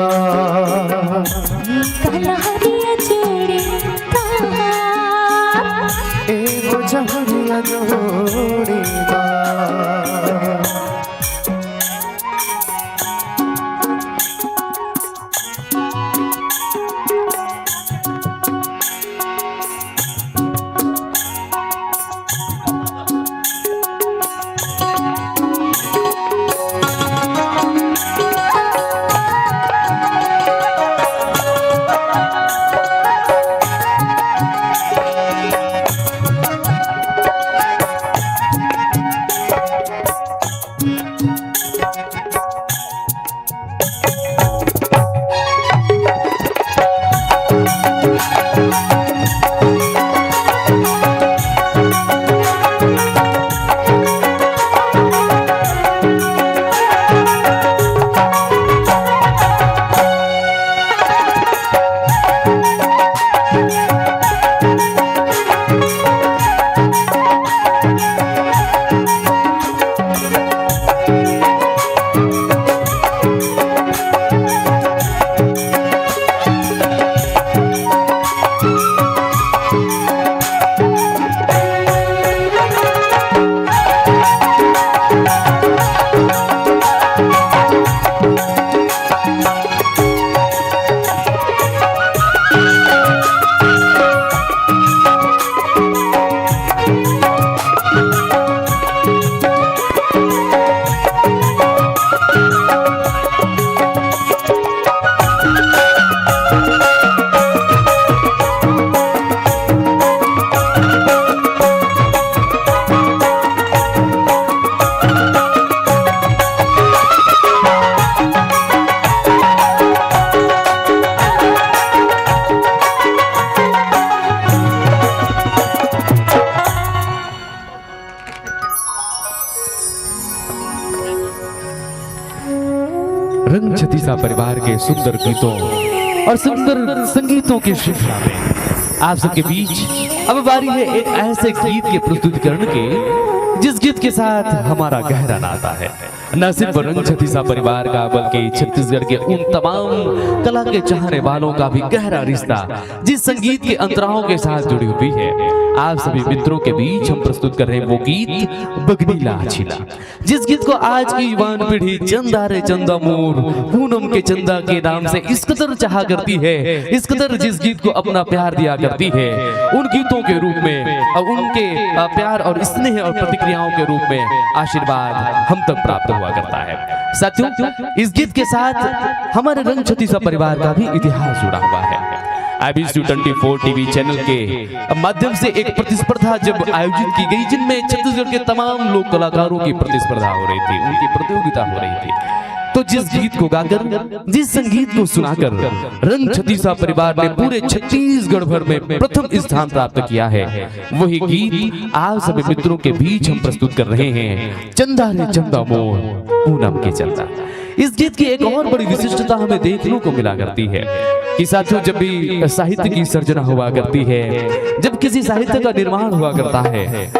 कलहरिया जोड़ीदार ए वो जहुरिया जोड़ीदार सुंदर गीतों और सुंदर संगीतों की श्रृंखला में आप सबके बीच अब बारी है एक ऐसे गीत के प्रस्तुतिकरण के जिस गीत के साथ हमारा गहरा नाता है, न सिर्फ रंग छत्तीसा परिवार का बल्कि छत्तीसगढ़ के उन तमाम कला के चाहने वालों का भी गहरा रिश्ता जिस संगीत के अंतराओं के साथ जुड़ी हुई है। आप सभी मित्रों के बीच हम प्रस्तुत कर रहे हैं वो गीत बगनीला छिला, जिस गीत को आज की युवान पीढ़ी चंदा रे चंदा मोर पूनम के चंदा के नाम से इस कदर चाहा करती है, इस कदर जिस गीत को अपना प्यार दिया करती है, उन गीतों के रूप में और उनके प्यार और स्नेह और प्रतिक्रियाओं के रूप में आशीर्वाद हम तक प्राप्त हुआ करता है। साथियों, इस गीत के साथ हमारे रंग छत्तीसा परिवार का भी इतिहास जुड़ा हुआ है। IBC24 टीवी चैनल के माध्यम से एक प्रतिस्पर्धा जब आयोजित की गई जिनमें छत्तीसगढ़ के तमाम लोक कलाकारों की प्रतिस्पर्धा हो रही थी, उनकी प्रतियोगिता हो रही थी, तो जिस गीत को गाकर, जिस संगीत को सुनाकर रंग छत्तीसा परिवार ने पूरे छत्तीसगढ़ भर में प्रथम स्थान प्राप्त किया है, वही गीत आप सभी मित्रों के बीच हम प्रस्तुत कर रहे हैं, चंदा रे चंदा मोर पूनम के चंदा। इस गीत की एक और बड़ी विशिष्टता हमें देखने को मिला करती है कि साथियों, जब भी साहित्य की सर्जना हुआ करती है, जब किसी साहित्य का निर्माण हुआ करता है,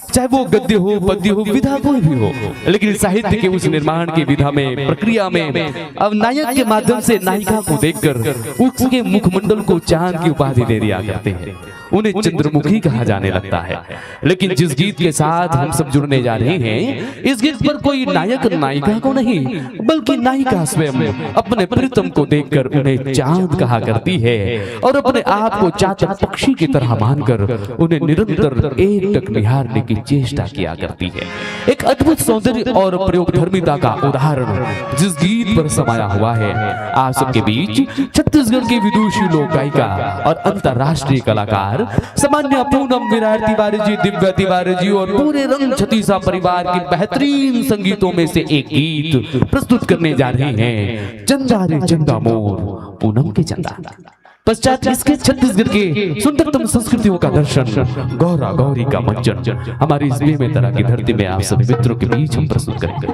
चाहे वो गद्य हो, पद्य हो, विधा कोई भी हो, लेकिन साहित्य के उस निर्माण की विधा में, प्रक्रिया में अब नायक के माध्यम से नायिका को देखकर उसके मुखमंडल को चांद की उपाधि दे दिया करते हैं, उन्हें चंद्रमुखी कहा जाने लगता है। लेकिन जिस गीत के साथ हम सब जुड़ने जा रहे हैं, इस गीत पर कोई नायक नायिका को नहीं बल्कि नायिका स्वयं अपने प्रीतम को देखकर उन्हें चांद कहा करती है और अपने आप को चातक पक्षी की तरह मानकर उन्हें निरंतर एक टक निहारने की चेष्टा किया करती है। एक अद्भुत सौंदर्य और प्रयोगधर्मिता का उदाहरण जिस गीत पर समाया हुआ है। आप सबके बीच छत्तीसगढ़ की विदुषी लोक गायिका और अंतरराष्ट्रीय कलाकार सामान्य पूनम विराट तिवारी जी, दिव्या तिवारी जी और पूरे रंग छत्तीसा परिवार के बेहतरीन संगीतों में से एक गीत प्रस्तुत करने जा रहे हैं, चंदा रे चंदा मोर पूनम के चंदा। पश्चात इसके छत्तीसगढ़ के सुंदरतम संस्कृतियों का दर्शन, गौरा गौरी का मंचन हमारी इस बेमेतरा की धरती में आप सभी मित्रों के बीच हम प्रस्तुत करेंगे।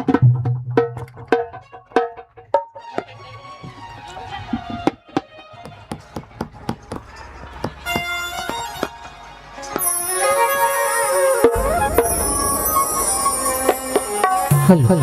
हेलो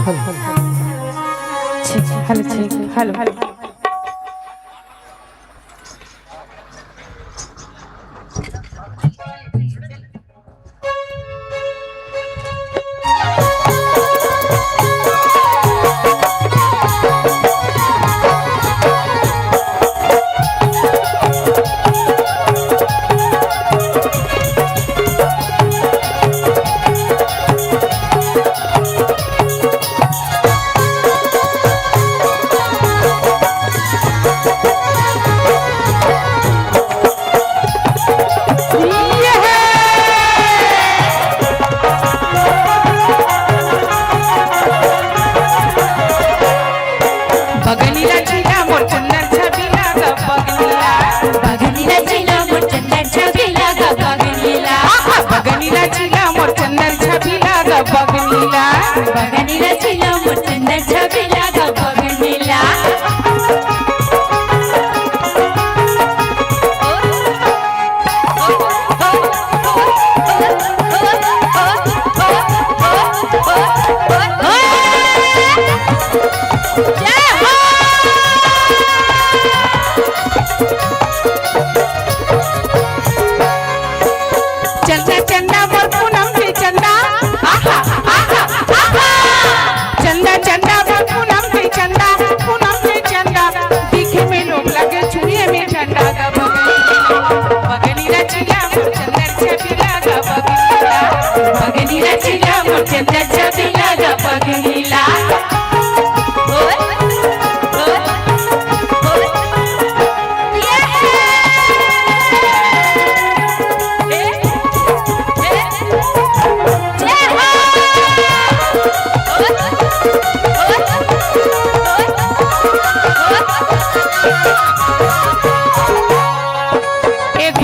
एक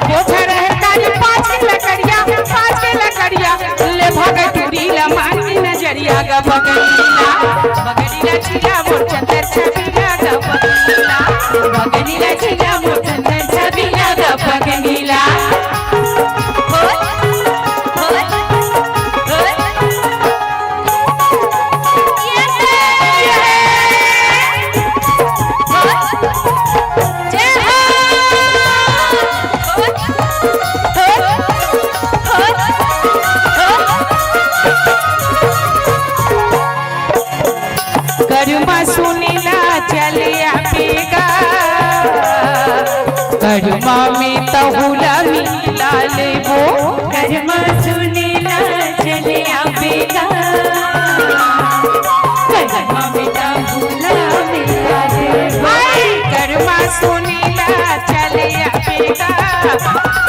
बोझा रहे ग बगनीला बगनीला छिला मोर चंदर छबिला ग बगनीला बगनीला छिला मोर चंदर छबिला ग बगनीला करुमा सुनीला चलिया बेगा करुमा में तहुला मिला लेबो करुमा सुनीला चलिया बेगा करुमा में तहुला मिला लेबो करुमा सुनीला चलिया बेगा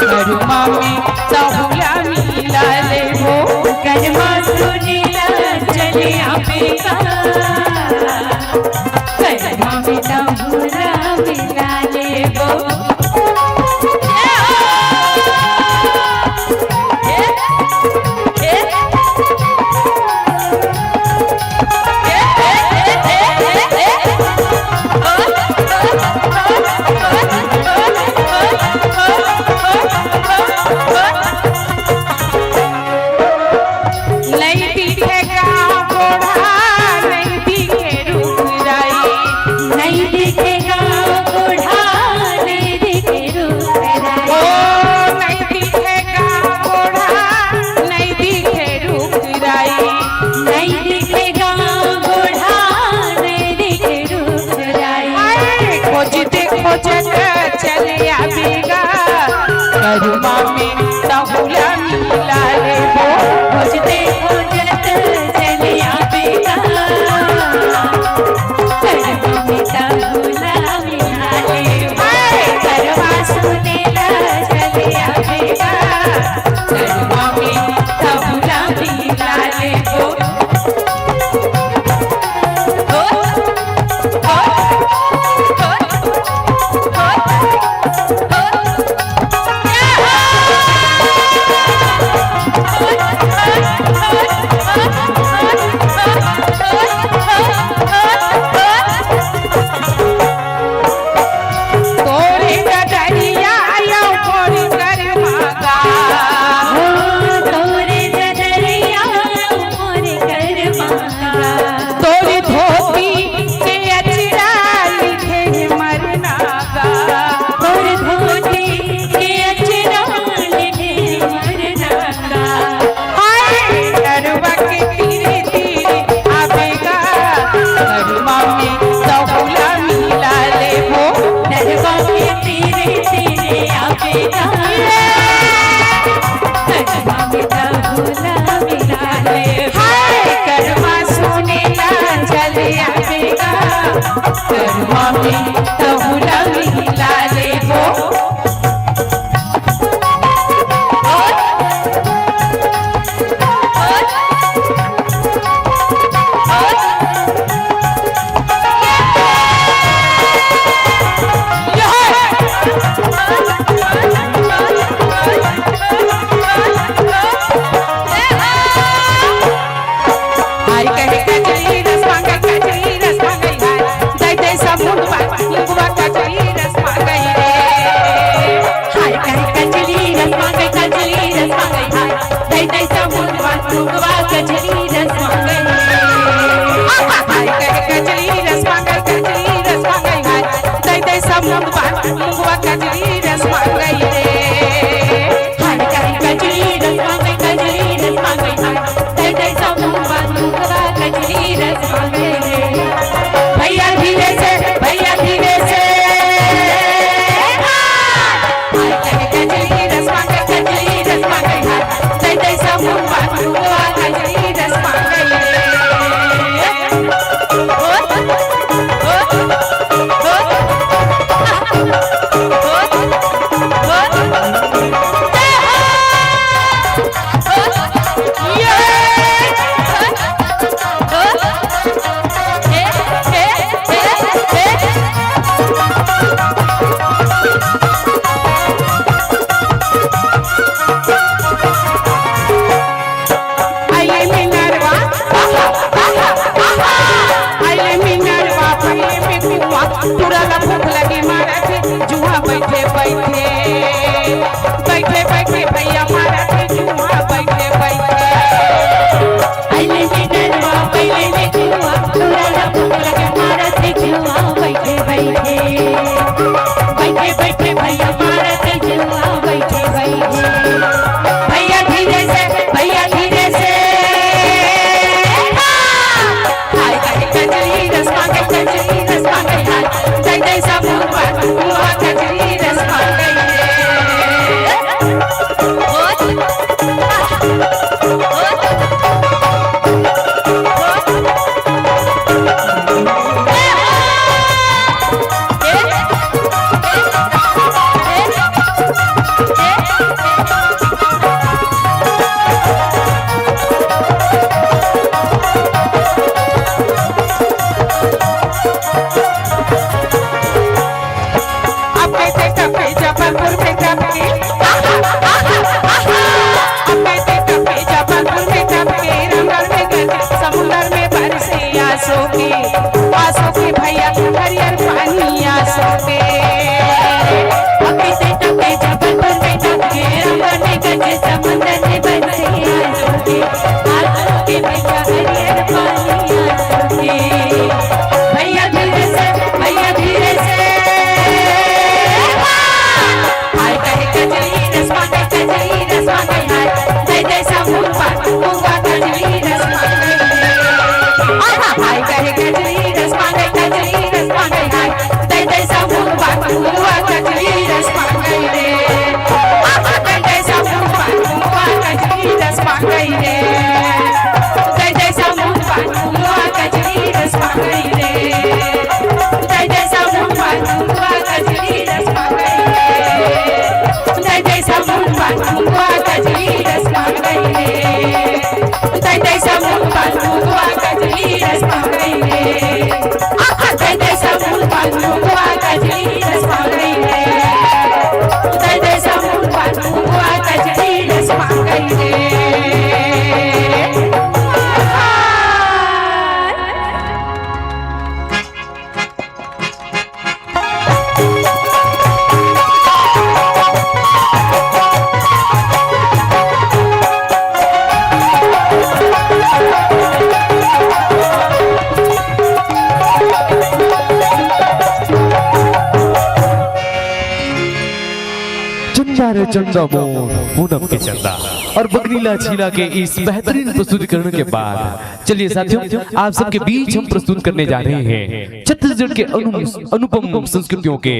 करुमा में तहुला मिला लेबो करुमा सुनीला चलिया बेगा मिला लेबो चलिया बेगा करुमा में तहुला मिला लेबो खोजते खोजत चलिया बेगा करुमा में तहुला मिला लेबो करवा सुनेला चलिया बेगा करुमा में तहुला मिला लेबो करुमा में तहुला मिला लेबो भैया धीरे से तुरा का भूख लगी मारा थे जुआ बैठे बैठे बैठे बैठे भैया मारा थे जुआ बैठे बैठे पहले में डरवा पहले में जुआ तुरा ना भूख लगे मारा थे जुआ बैठे बैठे बैठे बैठे भैया मारा थे जुआ बैठे बैठे भैया धीरे से हाय कहे कजरी रस मांगे कजरी रस मांगे हाय जय जय सब हुआ कजरी रस मांगे आसो के भैया हरियर पानी आसो के अभी से टपे जबलपुर में टपके रंगों में गजे समुंदर में बरसे आंसू के भैया हरियर पानी आंसू के भैया धीरे से हाय कहे कजरी रस मांगे हाय जय जय सब हुआ कजरी रस मांगे हाय कहे कजरी रस मांगे हाय जय जय सब हुआ कजरी रस मांगे रे जय जय सब हुआ कजरी रस मांगे रे जय जय सब हुआ कजरी रस मांगे रे जय जय सब हुआ कजरी रस मांगे रे जय जय सब हुआ कजरी रस मांगे रे जय जय सब हुआ कजरी रस मांगे रे जय जय सब हुआ कजरी रस मांगे रे जय जय सब हुआ कजरी रस मांगे रे चंदा रे चंदा मोर पूनम के चंदा और बगनीला छीला के इस बेहतरीन प्रस्तुतिकरण के बाद चलिए साथियों आप सबके बीच हम प्रस्तुत करने जा रहे हैं छत्तीसगढ़ के अनुपम संस्कृतियों के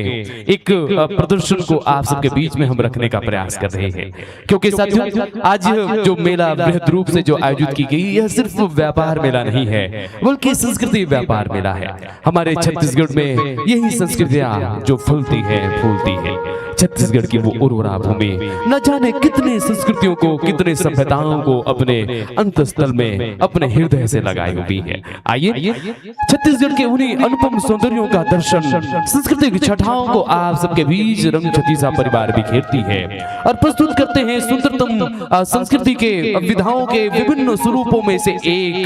एक प्रदर्शन को आप सबके बीच में हम रखने का प्रयास कर रहे हैं क्योंकि साथियों आज जो मेला बृहद रूप से जो आयोजित की गई यह सिर्फ व्यापार मेला नहीं है बल्कि संस्कृति व्यापार मेला है। हमारे छत्तीसगढ़ में यही संस्कृतियां जो फूलती है फूलती है। छत्तीसगढ़ की वो उर्वरा भूमि न जाने कितने संस्कृतियों को कितने सभ्यताओं को अपने अंतस्थल में अपने हृदय से लगाई हुई है। आइए छत्तीसगढ़ के उन्हीं अनुपम सौंदर्यों का दर्शन सांस्कृतिक छठाओं को आप सबके बीच रंग छतीसा परिवार बिखेरती है और प्रस्तुत करते हैं सुंदरतम संस्कृति के विधाओं के विभिन्न स्वरूपों में से एक।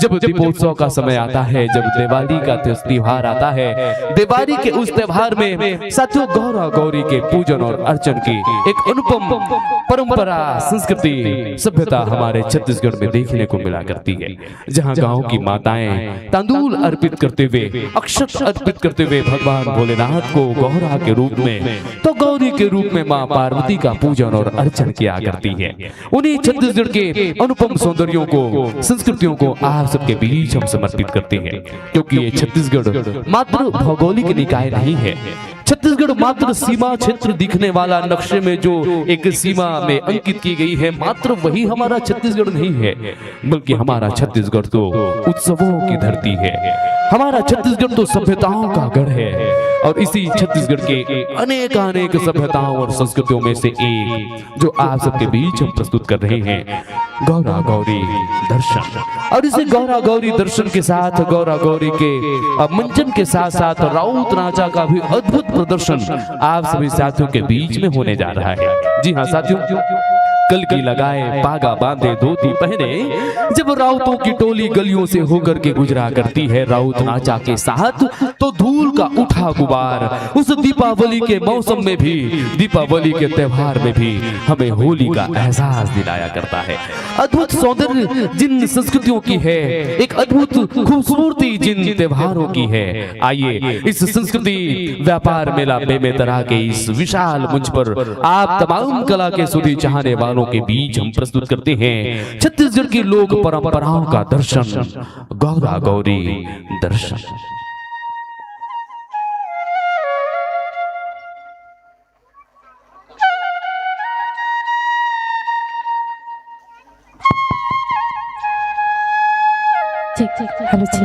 जब दीपोत्सव का समय आता है, जब दिवाली का त्योहार आता है, दिवाली के उस त्योहार में साथियों गौरा गौरी के पूजन और अर्चन की एक अनुपम परंपरा संस्कृति सभ्यता हमारे छत्तीसगढ़ में देखने को मिला करती है, जहां गांव की माताएं तांदूल अर्पित करते हुए अक्षत अर्पित करते हुए भगवान भोलेनाथ को गौरा के रूप में तो गौरी के रूप में मां पार्वती का पूजन और अर्चन किया करती है। उन्हीं छत्तीसगढ़ के अनुपम सौंदर्यों को संस्कृतियों को आप सबके बीच हम समर्पित करते हैं, क्योंकि ये छत्तीसगढ़ मात्र भौगोलिक निकाय नहीं है। छत्तीसगढ़ मात्र सीमा क्षेत्र दिखने वाला नक्शे में जो एक सीमा में अंकित की गई है, मात्र वही हमारा छत्तीसगढ़ नहीं है, बल्कि हमारा छत्तीसगढ़ तो उत्सवों की धरती है। हमारा छत्तीसगढ़ तो सभ्यताओं का गढ़ है और इसी छत्तीसगढ़ के अनेक सभ्यताओं और संस्कृतियों में से एक जो आप सबके बीच हम प्रस्तुत कर रहे हैं, गौरा गौरी दर्शन। और इसे गौरा गौरी दर्शन के साथ गौरा गौरी के मंचन के साथ साथ राउत राजा का भी अद्भुत प्रदर्शन आप सभी साथियों के बीच में होने जा रहा है। जी हाँ साथियों, कलगी लगाए पागा बांधे धोती पहने जब राउतों की टोली गलियों से होकर के गुजरा करती है राउत नाचा के साथ, तो धूल का उठा गुबार उस दीपावली के मौसम में भी, दीपावली के त्योहार में भी हमें होली का एहसास दिलाया करता है। अद्भुत सौंदर्य जिन संस्कृतियों की है, एक अद्भुत खूबसूरती जिन त्योहारों की है, आइए इस संस्कृति व्यापार मेला बेमेतरा के इस विशाल मंच पर आप तमाम कला के सुधी चाहने वालों के बीच हम प्रस्तुत करते हैं छत्तीसगढ़ की लोक परंपराओं का दर्शन, गौरा गौरी दर्शन। हेलो जी।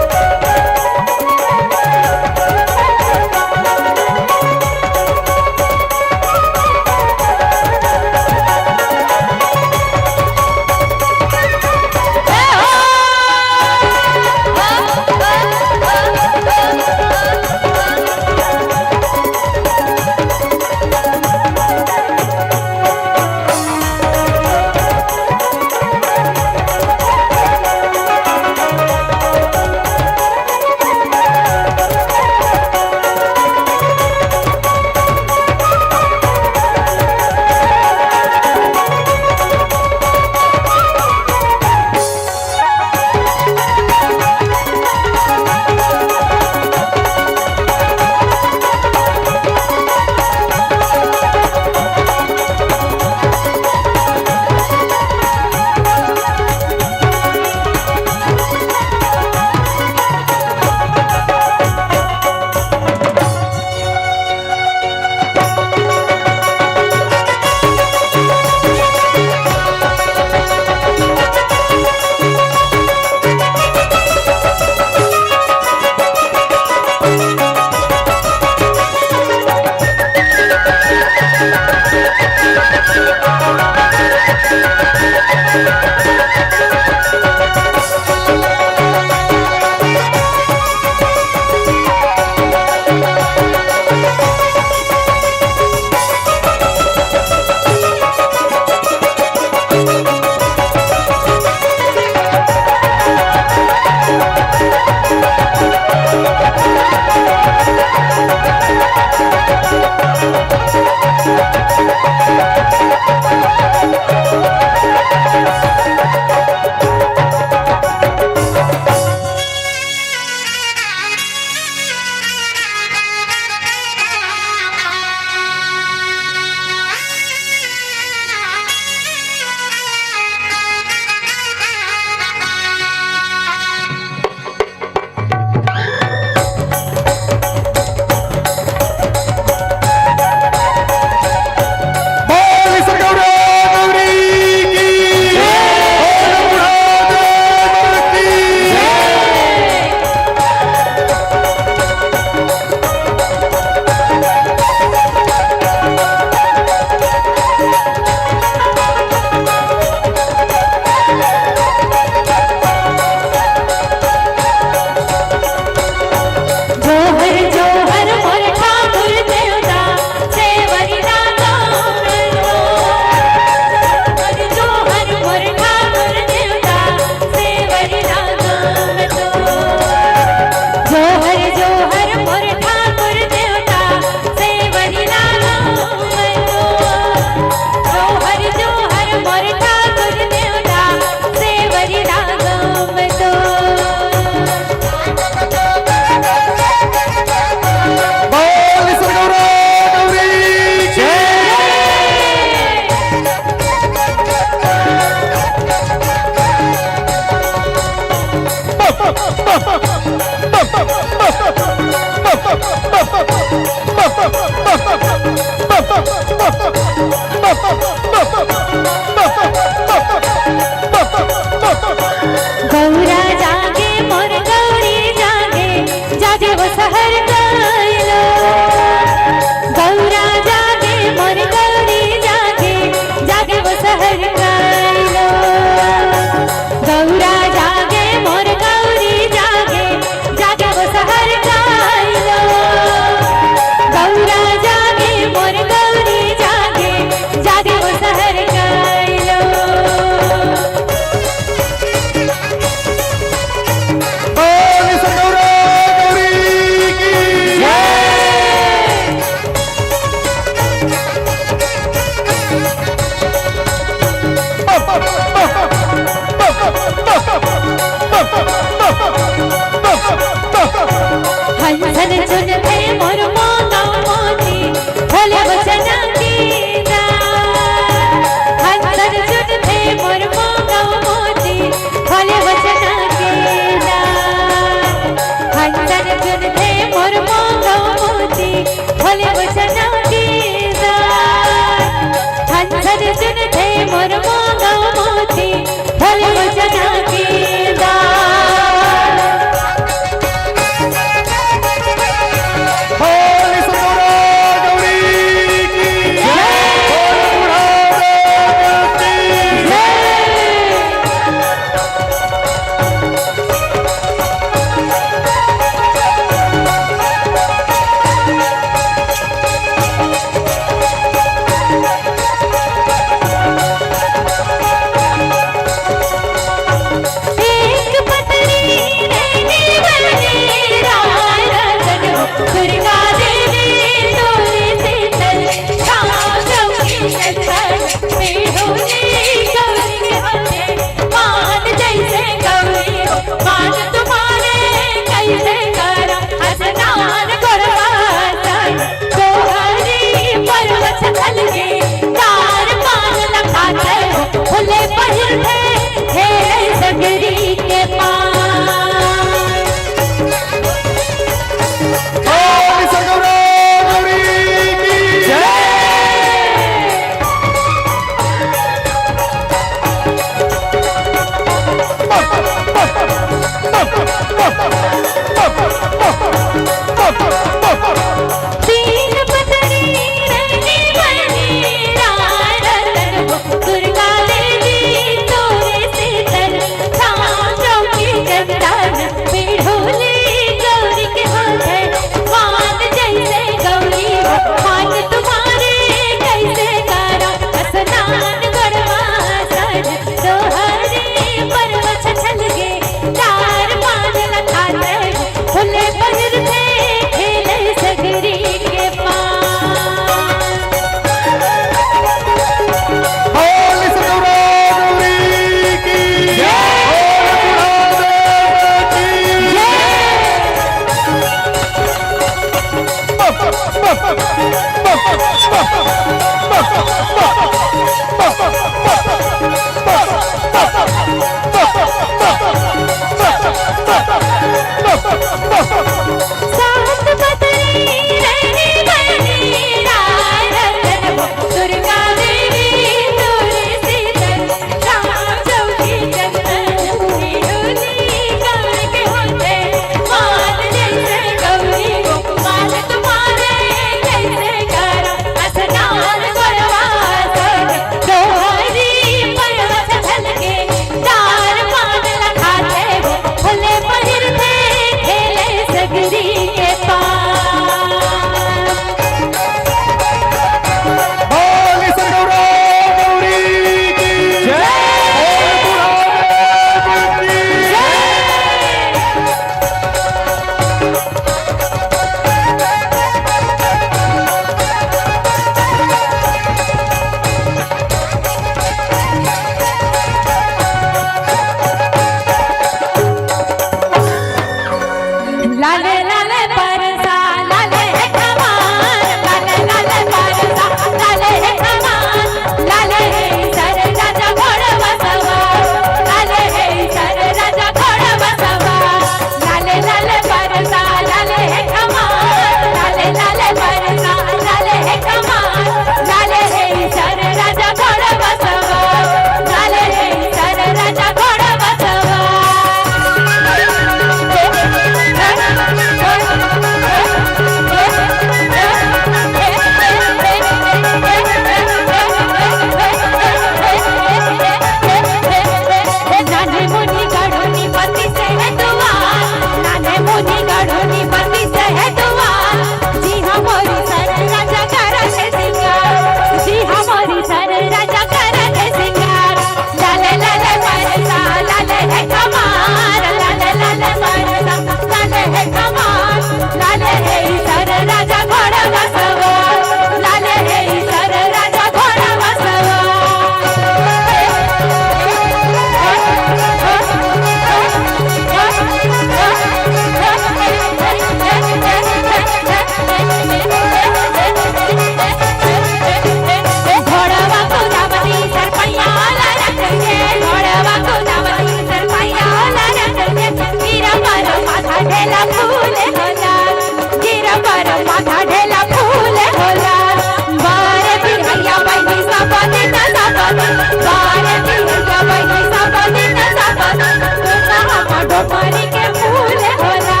मनोमणि के फूल होला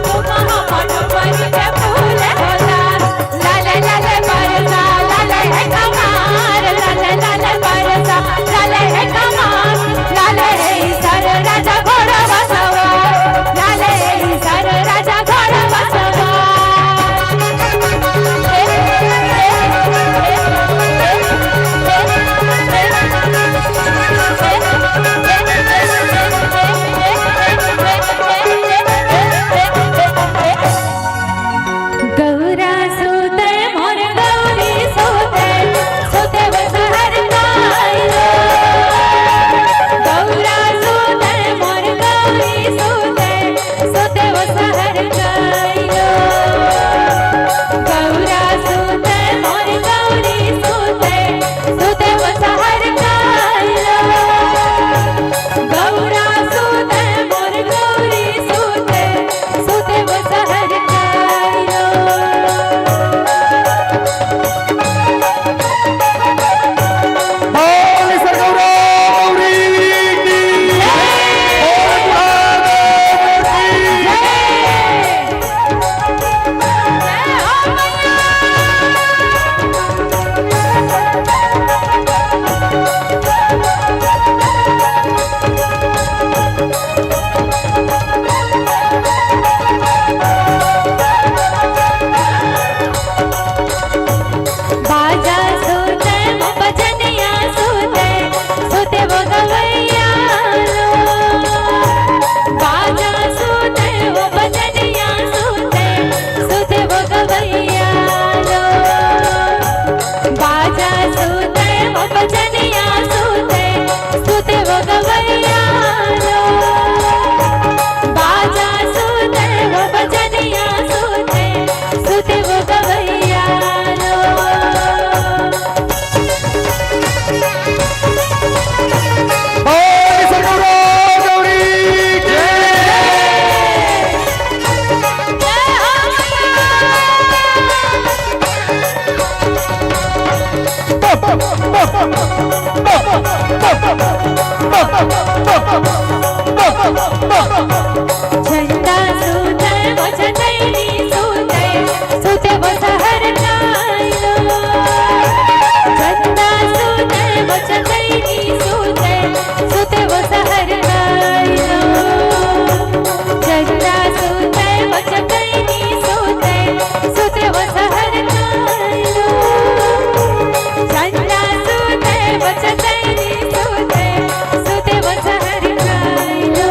तुम मनोमणि के फूल होला लाले लाले बरसा लाले है कमार लाले लाले बरसा लाले है कमार लाले है सर राजा घोड़ा बसवा लाले है सर राजा घोड़ा बसवा गौरा सूते मोर गौरी सूते सूते बसहर कायो गौरा सूते मोर गौरी सूते सूते बसहर कायो गौरा सूते मोर गौरी सूते सूते बसहर कायो गौरा सूते मोर गौरी सूते सूते बसहर कायो बाजा सूते बजनिया सूते सूते वो गवैया लो बाजा सूते वो बजनिया सूते सूते वो गवैया लो बाजा सूते वो बजनिया सूते सूते वो गवैया लो बाजा सूते वो बजनिया सूते सूते वो गवैया लो झंडा सूते बजतैनी सूते सूते बसहर कायो झंडा सूते बजतैनी सूते सूते बसहर कायो झंडा सूते बजतैनी सूते सूते बसहर कायो झंडा सूते बजतैनी सूते सूते बसहर कायो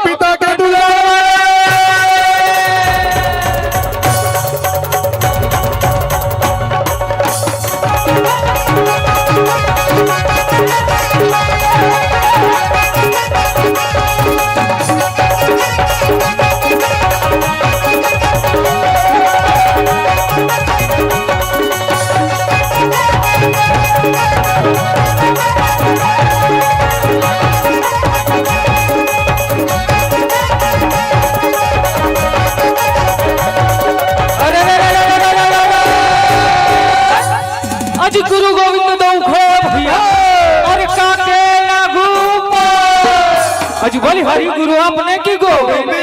पिता के दुलारे गुरु गोविंद भैया और काके लागू अज बोली हरि गुरु अपने की गोविंद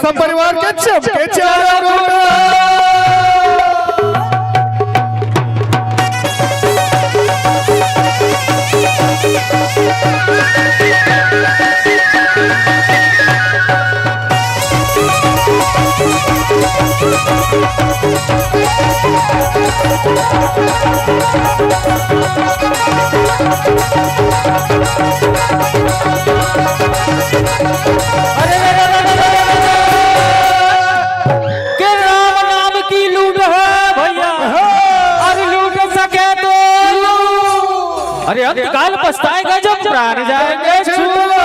सब परिवार के चमके चारों अरे अंतकाल पछताएगा जब प्राण जाएंगे छूलो।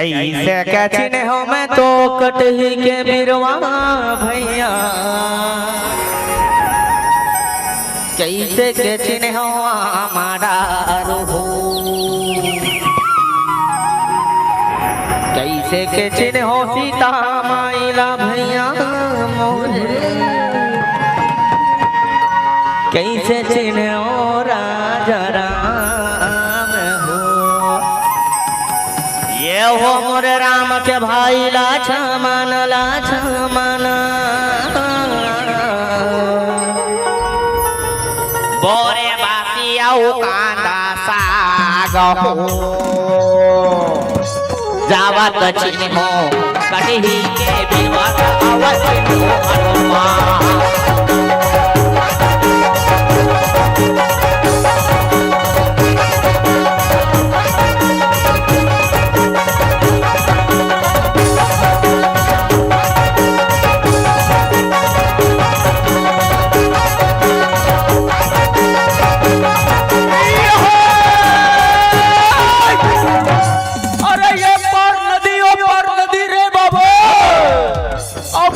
कैसे के चिन्ह हो मैं तो कटही के बिरवा भैया, कैसे के चिन्ह हो हमारा रूह, कैसे के चिन्ह हो सीता माइला भैया मोरे, कैसे चिन्ह हो राजा राम हो, ये हो मोरे राम के भाई लक्ष्मण लक्ष्मण, बोरे बासिया कांदा साग हो, जावत चिन्ह हो कटही के बिरवा आवत हो हनुमान।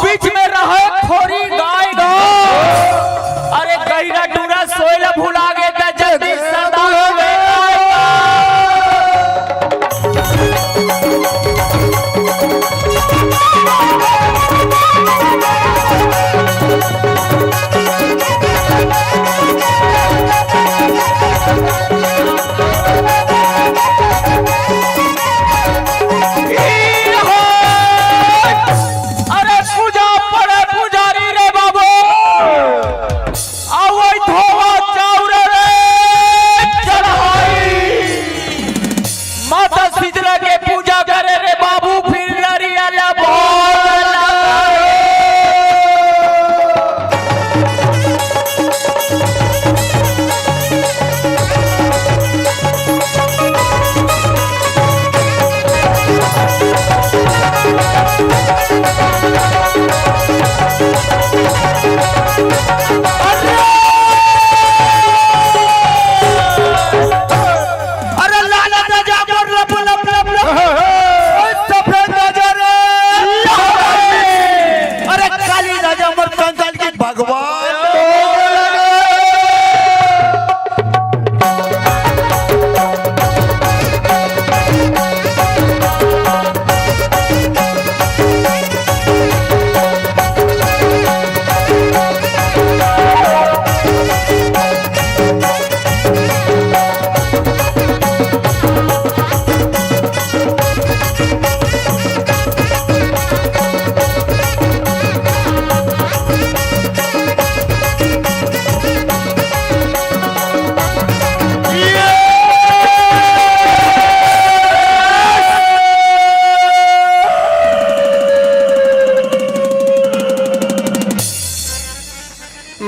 बीच में रहे थोड़ी गाय गो, अरे गईरा डूरा सोयला भुला गए थे जल्दी सदा हो गए।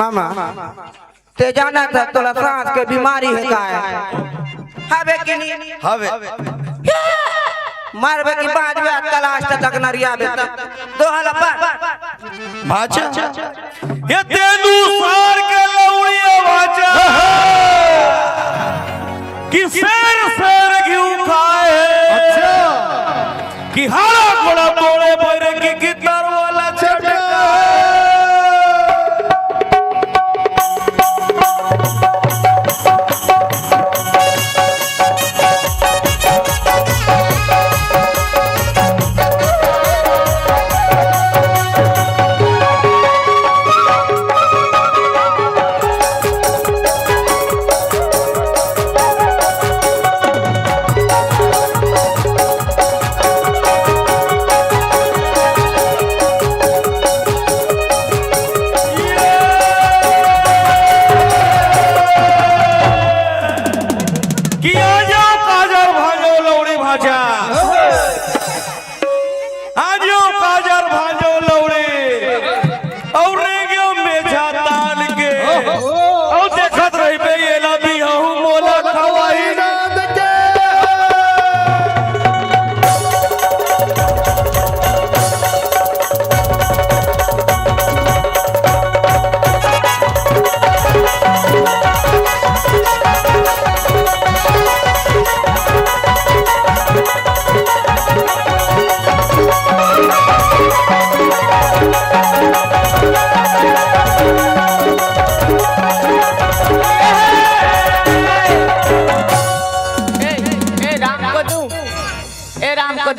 मामा ते जाना था तोला सांस के बीमारी है का हवे कि नहीं हवे मारबे की बाज में तलाश तक नरिया बेटा दोहला पर भाचा ये तेलू सार के लौड़िया भाचा कि शेर घिउ खाए, अच्छा कि हाड़ा घोड़ा बोले बोले की गिटार वाला छटका।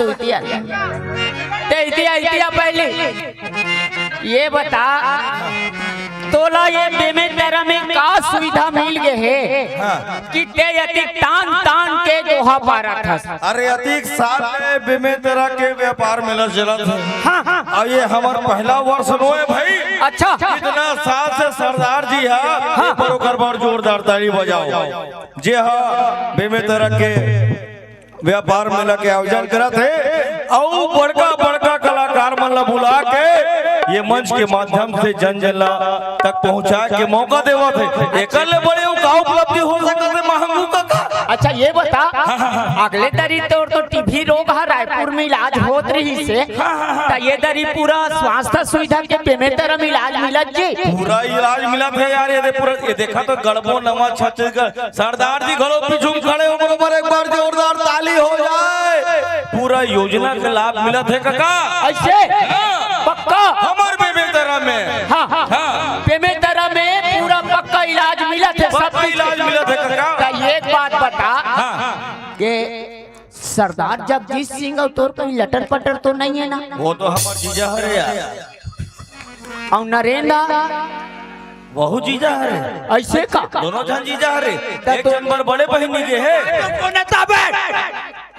दो इतिया ते इतिया पहले ये बता तोला ये बेमे तेरा में का सुविधा मिल गए है कि ते यति तान तान के दोहा पारा था। अरे अतिक साल में बिमे तेरा के व्यापार में चलत है। और ये हमार पहला वर्ष रोए भाई। अच्छा इतना साल से सरदार जी है पर ओकर बार जोरदार ताली बजाओ जे हा बिमे तेरा के व्यापार मेला के आयोजन करत है और बड़का बड़का कलाकार मन ला बुला के ये मंच के माध्यम से जन जन ला तक पहुंचा के मौका देवत है। एकर ले बड़े का उपलब्धि हो सकत है महंगू का। अच्छा ये बता अगले दरी तो टीबी रोग है रायपुर में इलाज होत रही से तो ये दरी पूरा स्वास्थ्य सुविधा के बेमेतर में इलाज मिलत जी पूरा इलाज मिलत है यार। ये पूरा ये देखा तो गड़बो नवा छत्तीसगढ़ सरदार जी घरो पीछू खड़े हो बरोबर एक बार जोरदार ताली हो जाए। पूरा योजना का लाभ मिलत है काका ऐसे पक्का हमार बेमेतरा में। हाँ बेमेतरा में पूरा पक्का इलाज मिलत है सब इलाज मिलत है काका। एक बात बता कि सरदार जगजीत सिंह और तोर कहीं लटर पटर तो नहीं है ना? वो तो हमार जीजा है यार। और नरेंद्र बहु जीजा है ऐसे का दोनों जन जीजा है। एक जनवर बड़े बहनी के है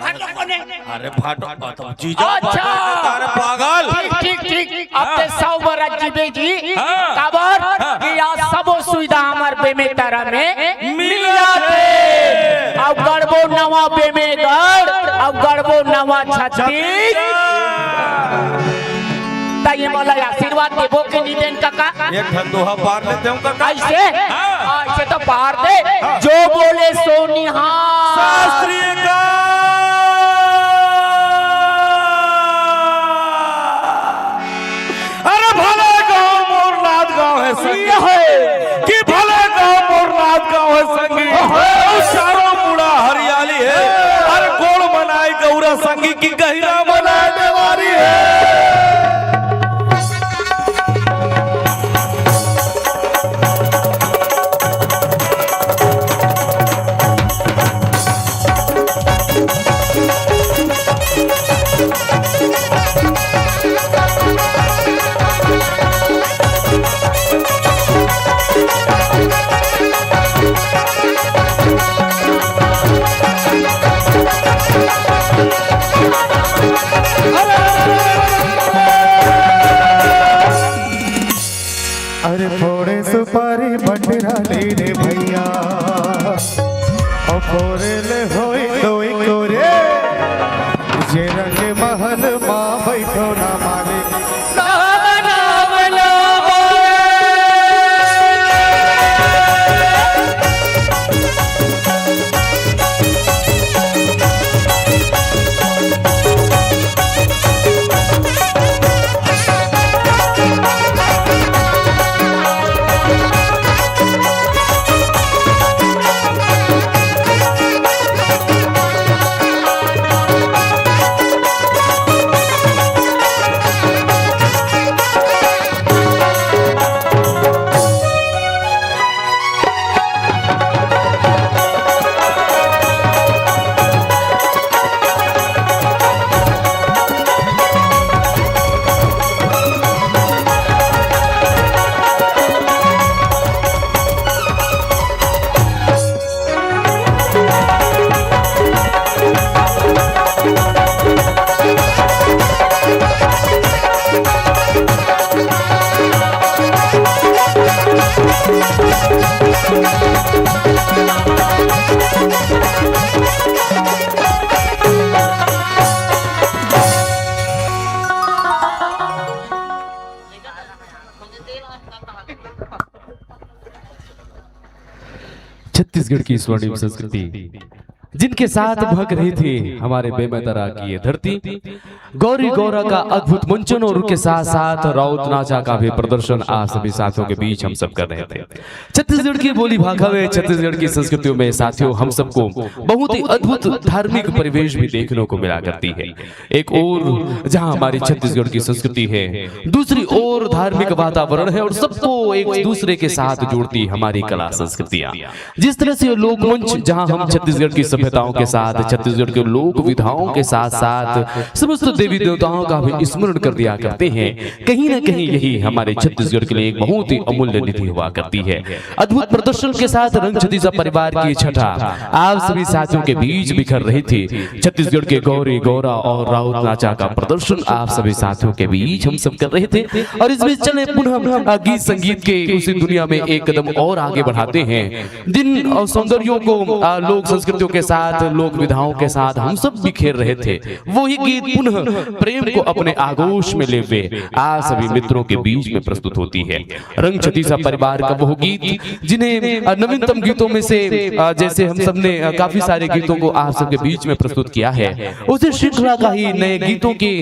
अरे फाटो जीजा अच्छा अरे पागल ठीक अब ते 100 बरस जीबे जी काबर कि आज सब सुविधा हमार बेमेतरा में मिलत है। अब गड़बो नवा बेमेगढ़ अब गड़बो नवा छत्तीस ताये वाला आशीर्वाद देबो के निदेन काका एक धंधोहा पार लेते हूं काका। ऐसे तो पार दे जो बोले सो निहाल शास्त्रीय का कि भले गाँव मोरनाथ गाँव है संगी चारों मुड़ा हरियाली है। हर गोड़ मनाई गौरा संगी की गहिरा मनाए देवारी है। अरे थोड़े सुपारी बटरा ले रे भैया और फोरे ले होई दोई कोरे जे रंग महल माँ बैठो ना मालिक छत्तीसगढ़ की स्वर्णिम संस्कृति जिनके साथ भग रही थी हमारे बेमेतरा की ये धरती। गौरी गौरा का अद्भुत मंचन और उनके साथ साथ राउत नाचा का भी प्रदर्शन आज सभी साथियों के बीच हम सब कर रहे थे। छत्तीसगढ़ की बोली भाषा में छत्तीसगढ़ की संस्कृतियों में साथियों हम सबको बहुत ही अद्भुत धार्मिक परिवेश भी देखने को मिला करती है। एक और जहां हमारी छत्तीसगढ़ की संस्कृति है, दूसरी ओर धार्मिक वातावरण है और सबको एक दूसरे के साथ जोड़ती हमारी कला संस्कृतियां। जिस तरह से लोक मंच जहां हम छत्तीसगढ़ की सभ्यताओं के साथ छत्तीसगढ़ के लोक विधाओं के साथ साथ समस्त देवी देवताओं का भी स्मरण कर दिया करते हैं। कहीं ना कहीं यही हमारे छत्तीसगढ़ के लिए एक बहुत ही अमूल्य निधि हुआ करती है। अद्भुत प्रदर्शन के साथ रंग छत्तीसा परिवार की छठा आप सभी साथियों के बीच बिखर रही थी। छत्तीसगढ़ के गौरी गौरा और राउत नाचा का प्रदर्शन आप सभी साथियों के बीच हम सब कर रहे थे। और इस बीच चले पुनः गीत संगीत के उसी दुनिया में एक कदम और आगे बढ़ाते हैं। जिन सौंदर्यों को लोक संस्कृतियों के साथ लोक विधाओं के साथ हम सब बिखेर रहे थे, वही गीत पुनः प्रेम को अपने आगोश में ले हुए आप सभी मित्रों के बीच में प्रस्तुत होती है। रंग छत्तीसा परिवार का वो गीत जिन्हें नवीनतम गीतों में से जैसे हम सब ने काफी सारे गीतों को आप सबके बीच में प्रस्तुत किया है, उसी श्रृंखला का ही नए गीतों की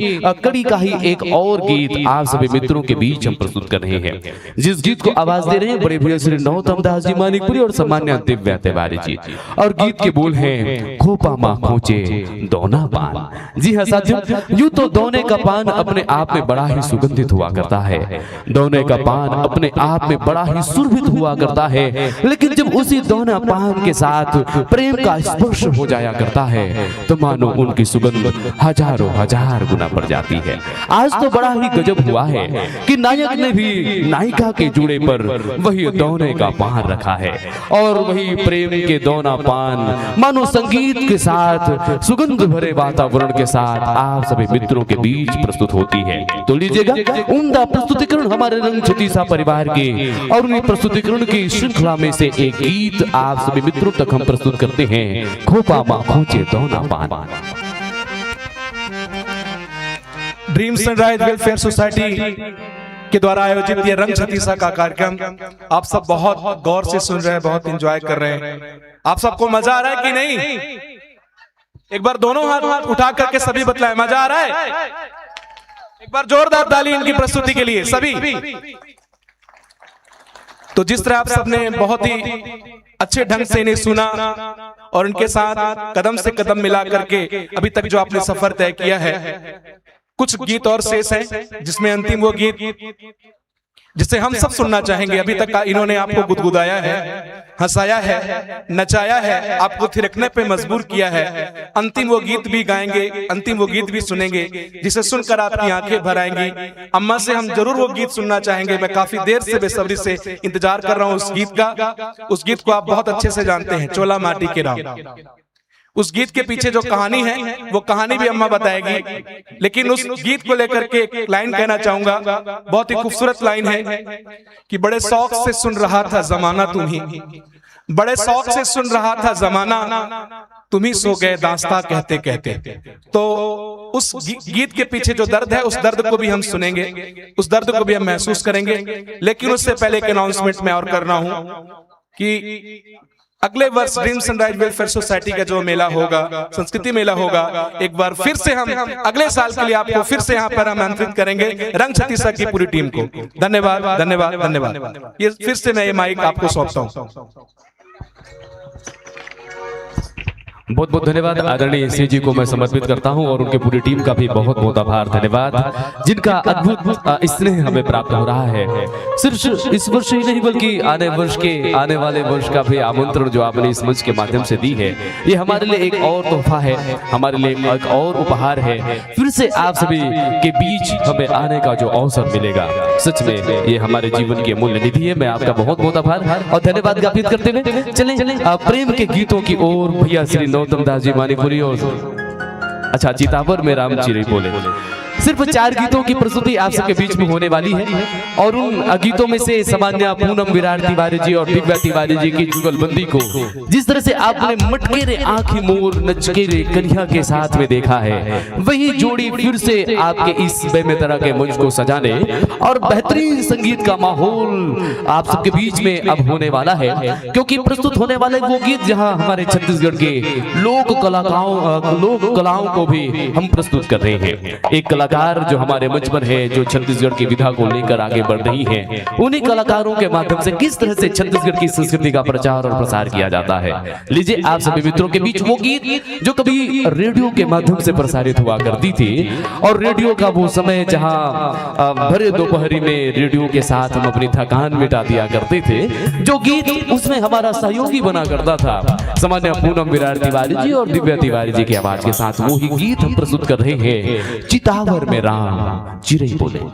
कड़ी का ही एक और गीत आप सभी मित्रों के बीच हम प्रस्तुत कर रहे हैं। जिस गीत को आवाज दे रहे हैं बड़े भैया श्री नौतम दास जी मानिकपुरी और सामान्य दिव्या तिवारी जी, और गीत के बोल हैं खोपा माँ खोचे दोना पान। जी हाँ साथियों, यूं तो दोने का पान अपने आप में बड़ा ही सुगंधित हुआ करता है, दोने का पान अपने आप में बड़ा ही सुरभित हुआ करता है, लेकिन जब उसी दोना पान के साथ प्रेम का स्पर्श हो जाया करता है तो मानो उनकी सुगंध हजारों हजार गुना बढ़ जाती है। आज तो बड़ा ही गजब हुआ है कि नायक ने भी नायिका के जुड़े पर वही दोने का पान रखा है, और वही प्रेम के दोना पान मानो संगीत के साथ सुगंध भरे वातावरण के साथ आप सभी मित्रों के बीच प्रस्तुत होती है। तो लीजिएगा उम्दा प्रस्तुतिकरण हमारे रंग छत्तीसा परिवार के, और उन्हीं प्रस्तुतिकरण की श्रृंखला में से एक गीत आप सभी मित्रों तक हम प्रस्तुत करते हैं, खोपा माँ खोचे दोना पान। ड्रीम सनराइज वेलफेयर सोसाइटी के द्वारा आयोजित ये रंग छत्तीसा का कार्यक्रम आप सब बहुत गौर से सुन रहे हैं, बहुत एंजॉय कर रहे हैं। आप सबको मजा आ रहा है कि नहीं? एक बार दोनों हाथ उठा करके सभी बतलाएं, मजा आ रहा है? एक बार जोरदार ताली इनकी प्रस्तुति के लिए सभी। तो जिस तरह आप सबने बहुत ही अच्छे ढंग से इन्हें सुना और इनके साथ कदम से कदम मिला करके अभी तक जो आपने सफर तय किया है, कुछ गीत और शेष हैं जिसमें अंतिम वो गीत जिसे हम सब सुनना चाहेंगे। अभी तक इन्होंने आपको गुदगुदाया है, हंसाया है, नचाया है, आपको थिरकने पे मजबूर किया है। अंतिम वो गीत भी गाएंगे, अंतिम वो गीत भी सुनेंगे जिसे सुनकर आपकी आंखें भर आएंगी। अम्मा से हम जरूर वो गीत सुनना चाहेंगे। मैं काफी देर से बेसब्री से इंतजार कर रहा हूँ उस गीत का। उस गीत को आप बहुत अच्छे से जानते हैं, चोला माटी के राम। उस गीत के पीछे जो कहानी है वो कहानी भी अम्मा बताएगी, लेकिन उस गीत को लेकर के एक लाइन कहना चाहूंगा, बहुत ही खूबसूरत लाइन है कि बड़े शौक से सुन रहा था जमाना तुम्ही, बड़े शौक से सुन रहा था जमाना तुम्ही सो गए दास्ता कहते कहते। तो उस गीत के पीछे जो दर्द है उस दर्द को भी हम सुनेंगे, उस दर्द को भी हम महसूस करेंगे। लेकिन उससे पहले एक अनाउंसमेंट मैं और करना हूं कि अगले वर्ष ड्रीम सनराइज वेलफेयर सोसाइटी का जो मेला होगा, संस्कृति मेला होगा, एक बार फिर से हम अगले साल के लिए आपको फिर से यहाँ पर आमंत्रित करेंगे रंग छत्तीसा की पूरी टीम को। धन्यवाद धन्यवाद धन्यवाद। ये फिर से मैं ये माइक आपको सौंपता हूँ। बहुत बहुत धन्यवाद आदरणीय श्री जी को मैं समर्पित करता हूं, और उनके पूरी टीम का भी बहुत बहुत आभार धन्यवाद, जिनका अद्भुत स्नेह हमें प्राप्त हो रहा है। सिर्फ इस वर्ष ही नहीं बल्कि आने वाले वर्ष का भी आमंत्रण जो आपने इस मंच के माध्यम से दी है, ये हमारे लिए एक और तोहफा है, हमारे लिए एक और उपहार है। फिर से आप सभी के बीच हमें आने का जो अवसर मिलेगा, सच में ये हमारे जीवन की अमूल्य निधि है। मैं आपका बहुत बहुत आभार और धन्यवाद ज्ञापित करते हुए चलें प्रेम के गीतों की ओर। भैया श्री नौतम दास जी मानिकपुरी और अच्छा चितावर में राम चिरी बोले। सिर्फ 4 गीतों की प्रस्तुति आप सबके बीच में होने वाली है, और उन गीतों में से सामान्य पूनम विराट तिवारी जी और दिव्या तिवारी जी की जुगलबंदी को जिस तरह से आपने मटकेरे आंखी मोर नचकेरे कन्या के साथ में देखा है, वही जोड़ी फिर से आपके इस बेमेतरा के मंच को सजाने और बेहतरीन संगीत का माहौल आप सबके बीच में अब होने वाला है। क्योंकि प्रस्तुत होने वाले वो गीत जहां हमारे छत्तीसगढ़ के लोक कलाओं को भी हम प्रस्तुत कर रहे हैं। एक कलाकार जो हमारे मंच पर है, जो छत्तीसगढ़ की विधा को लेकर आगे बढ़ रही है, उन्हीं कलाकारों के माध्यम से किस तरह से छत्तीसगढ़ की संस्कृति का प्रचार और प्रसार किया जाता है। लीजिए आप सभी मित्रों के बीच वो गीत जो कभी रेडियो के माध्यम से प्रसारित हुआ करती थी, और रेडियो का वो समय जहां भरे दोपहरी में रेडियो के साथ हम अपनी थकान मिटा दिया करते थे। जो गीत उसमें हमारा सहयोगी बना करता था, सामान्य पूनम विराट तिवारी जी और दिव्या तिवारी जी की आवाज के साथ वो ही गीत हम प्रस्तुत कर रहे हैं, चितावर में राम चिरई बोले।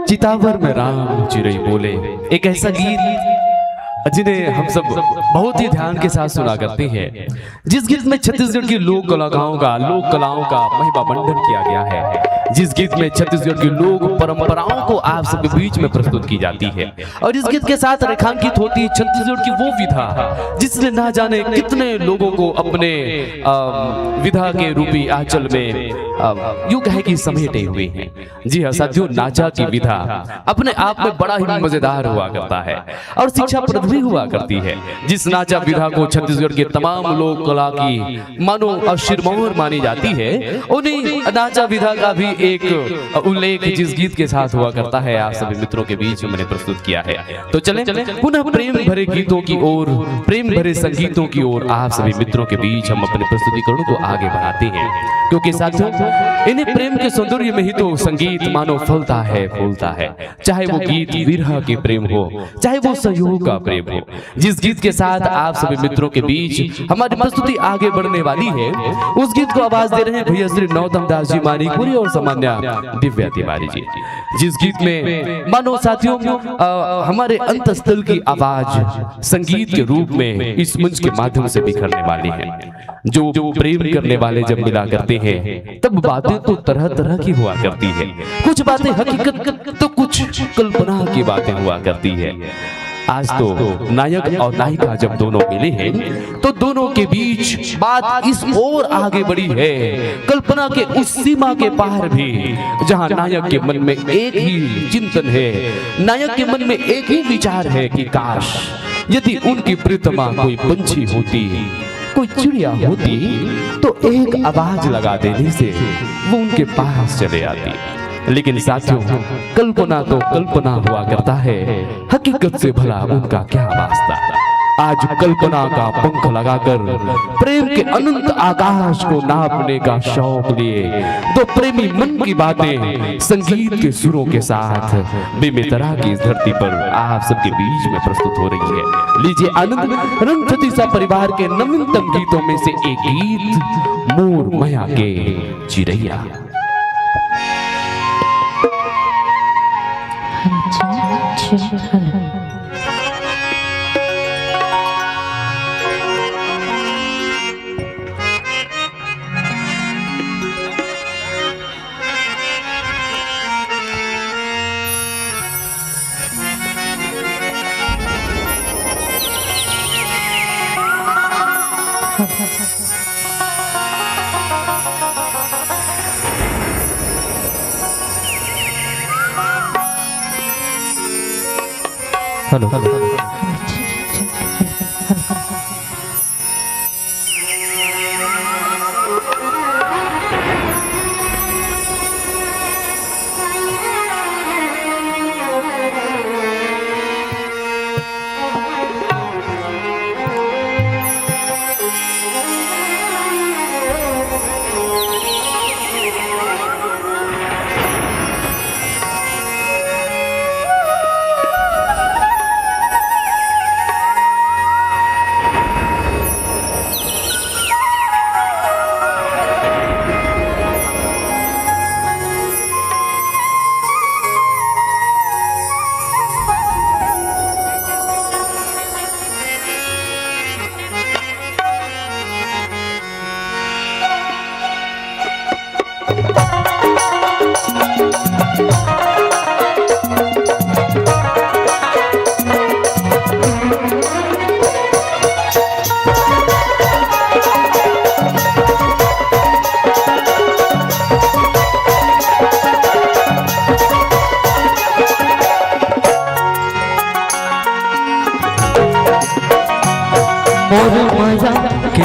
चितावर में राम चिरई बोले, एक ऐसा गीत जिन्हें हम सब बहुत ही ध्यान के साथ सुना करते हैं, जिस गीत में छत्तीसगढ़ की लोक कलाओं का महिमा मंडन किया गया है, जिस गीत में छत्तीसगढ़ की लोक परंपराओं को आप सबके बीच में प्रस्तुत की जाती है। और इस गीत के साथ रेखांकित होती है छत्तीसगढ़ की वो विधा जिसने ना जाने कितने लोगों को अपने विधा के रूपी आंचल में यूं कहे कि समेटे हुए हैं। जी हाँ साथियों, नाचा की विधा अपने आप में बड़ा ही मजेदार हुआ करता है और शिक्षाप्रद भी हुआ करती है। जिस नाचा विधा को छत्तीसगढ़ के तमाम लोक कला की मानो शिरमौर मानी जाती है, उन्हीं नाचा विधा का भी एक उल्लेख जिस गीत के साथ हुआ करता है आप सभी मित्रों के बीच मैंने प्रस्तुत किया है। तो चलें पुनः प्रेम भरे गीतों की ओर, प्रेम भरे संगीतों की ओर आप सभी मित्रों के बीच हम अपने प्रस्तुतिकरण को आगे बढ़ाते हैं, क्योंकि साथियों इन्हें प्रेम के सौंदर्य में ही तो संगीत मानो फलता है फूलता है। चाहे वो गीत विरह के प्रेम हो, चाहे वो सहयोग का प्रेम हो। जिस गीत के साथ आप सभी मित्रों के बीच हमारी प्रस्तुति आगे बढ़ने वाली है, उस गीत को आवाज दे रहे हैं भैया श्री नौतम दास जी मानिकपुरी और सामान्य दिव्या तिवारी जी। जिस गीत में मानो साथियों हमारे अंतस्थल की आवाज संगीत के रूप में इस मंच के माध्यम से बिखरने वाली है। जो प्रेम करने वाले जब मिला करते हैं तब बातें तो तरह तरह की हुआ करती है। कुछ बातें हकीकत तो कुछ कल्पना की बातें हुआ करती है। आज तो नायक और नायिका जब दोनों मिले हैं तो दोनों के बीच बात इस ओर आगे बढ़ी है, कल्पना के उस सीमा के पार भी, जहां नायक के मन में एक ही चिंतन है, नायक के मन में एक ही विचार है कि काश यदि उनकी प्रीतमा कोई पंछी होती, कोई चिड़िया होती तो एक आवाज लगा देने से वो उनके पास चले आती। लेकिन साथियों कल्पना तो कल्पना हुआ करता है, हकीकत से भला उनका क्या वास्ता। आज कल्पना का पंख लगाकर प्रेम के अनंत आकाश को नापने का शौक लिए दो प्रेमी मन की बातें संगीत के सुरों के साथ बेमितरा की इस धरती पर आप सबके बीच में प्रस्तुत हो रही है। लीजिए आनंद रंगछतीसा परिवार के नवीनतम गीतों में से एक गीत मोर माया के चिड़ैया। हेलो हेलो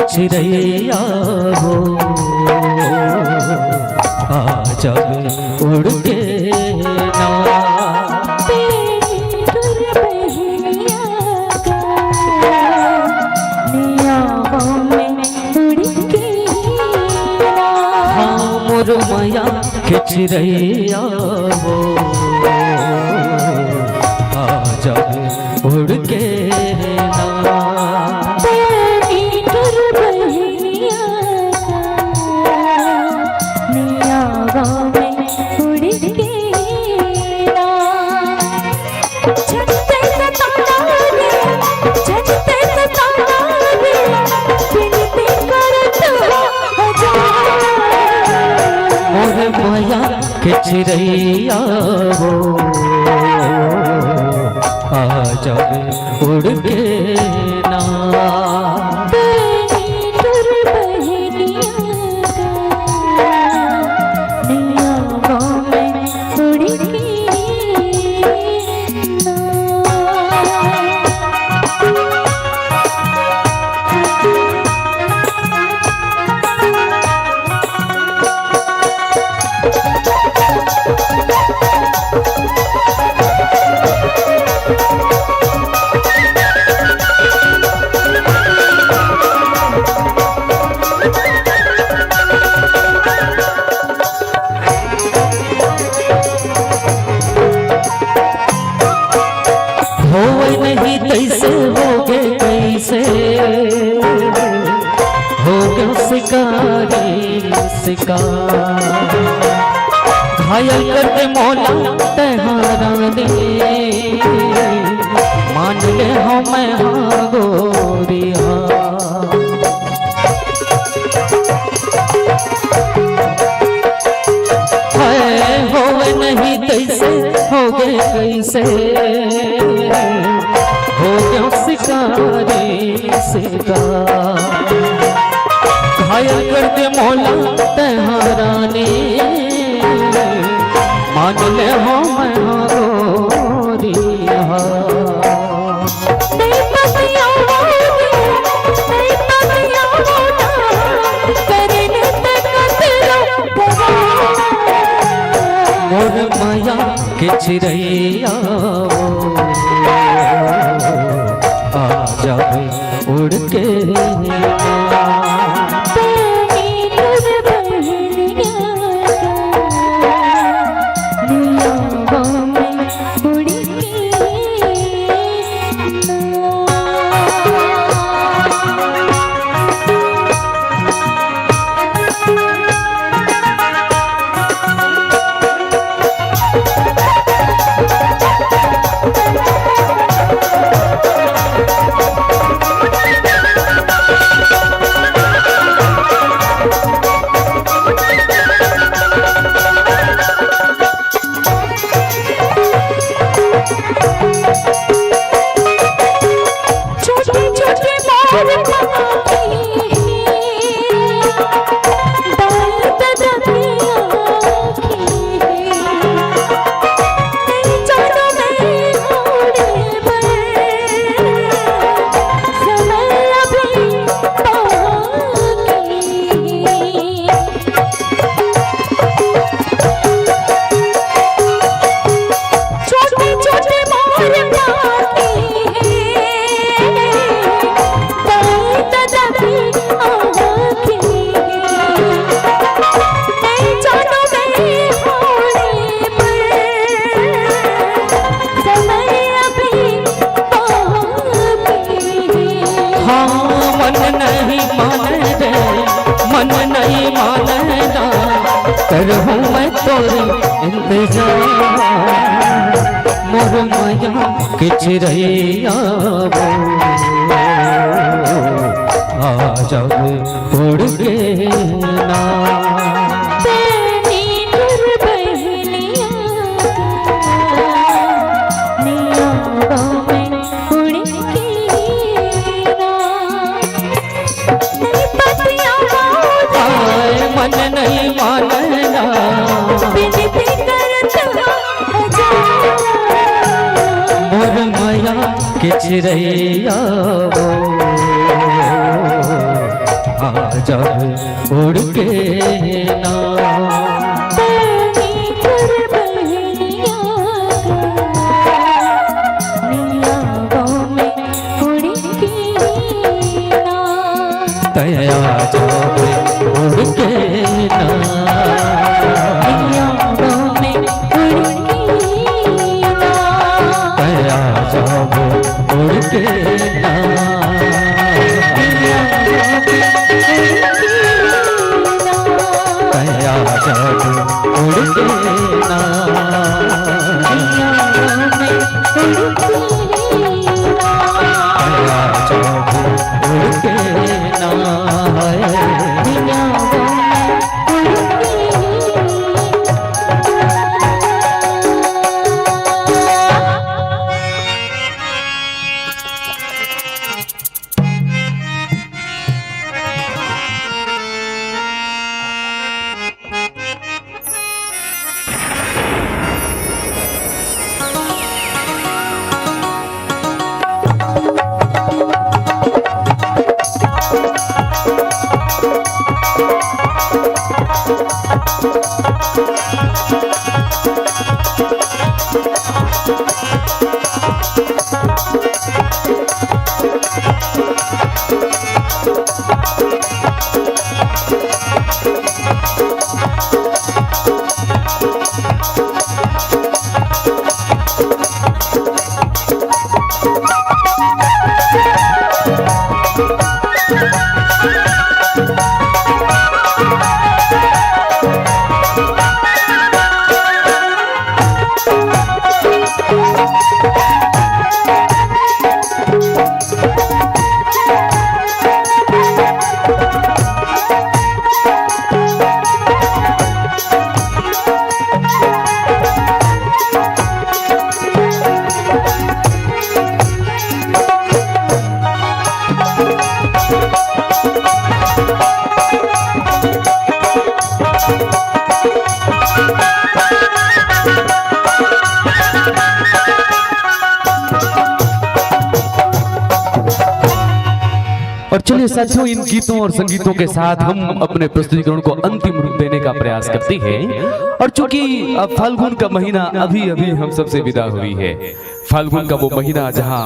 चिड़ैया हो आ जब उड़ के ना मोर माया के चिड़ैया हो आ जब उड़ के ना चिड़ैया वो आ जावे उड़ के ना कैसे होगे कैसे हो गया शिकारी शिकार घायल करके मौला तहारा दे मान ले हमें हाँ गोरिया होवे नहीं कैसे होगे कैसे हो गया शिकारी शिकार घायल कर दे मौला तहारा ने मान ले हो मैं गोरिया मोर माया के चिड़ैया आ जावे उड़ के करहूँ मैं तोरी इंतजार मोर माया के चिड़ैया आ जावे उड़ के ना मन नहीं मानना मोर माया के चिड़ैया आ जावे उड़ के ना तया जावे उड़ के ना तया जावे उड़ के ना तया जावे उड़ के ना तया जावे उड़ के ना है और चलिए साथियों, इन गीतों और संगीतों के साथ हम अपने प्रस्तुतिकरण को अंतिम रूप देने का प्रयास करते हैं। और चूंकि अब फाल्गुन का महीना अभी अभी हम सबसे विदा हुई है, फाल्गुन का वो महीना जहां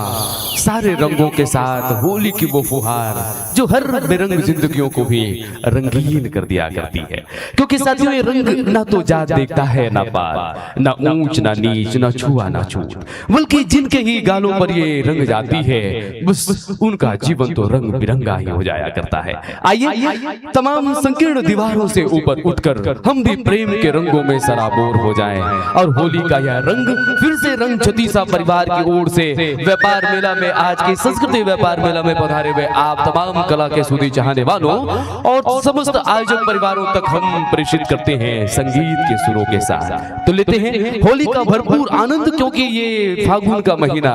सारे रंगों के साथ होली की वो फुहार जो हर बेरंग जिंदगियों को भी रंगीन कर दिया करती है। क्योंकि साथियों, ये रंग ना तो जात देखता है ना पात, ना ऊंच ना नीच, ना छुआ ना छूट, बल्कि जिनके ही गालों पर ये रंग जाती है बस उनका जीवन तो रंग बिरंगा ही हो जाया करता है। आइए तमाम संकीर्ण दीवारों से ऊपर उठकर हम भी प्रेम के रंगों में सराबोर हो जाएं और होली का यह रंग फिर से रंग छतीसा परिवार की ओर से व्यापार मेला में, आज के संस्कृति व्यापार मेला में पधारे हुए आप तमाम कला के सुधी चाहने वालों और समस्त आयोजक परिवारों तक हम प्रेषित करते हैं संगीत के सुरों के साथ। तो लेते हैं होली का भरपूर आनंद, क्योंकि ये फागुन का महीना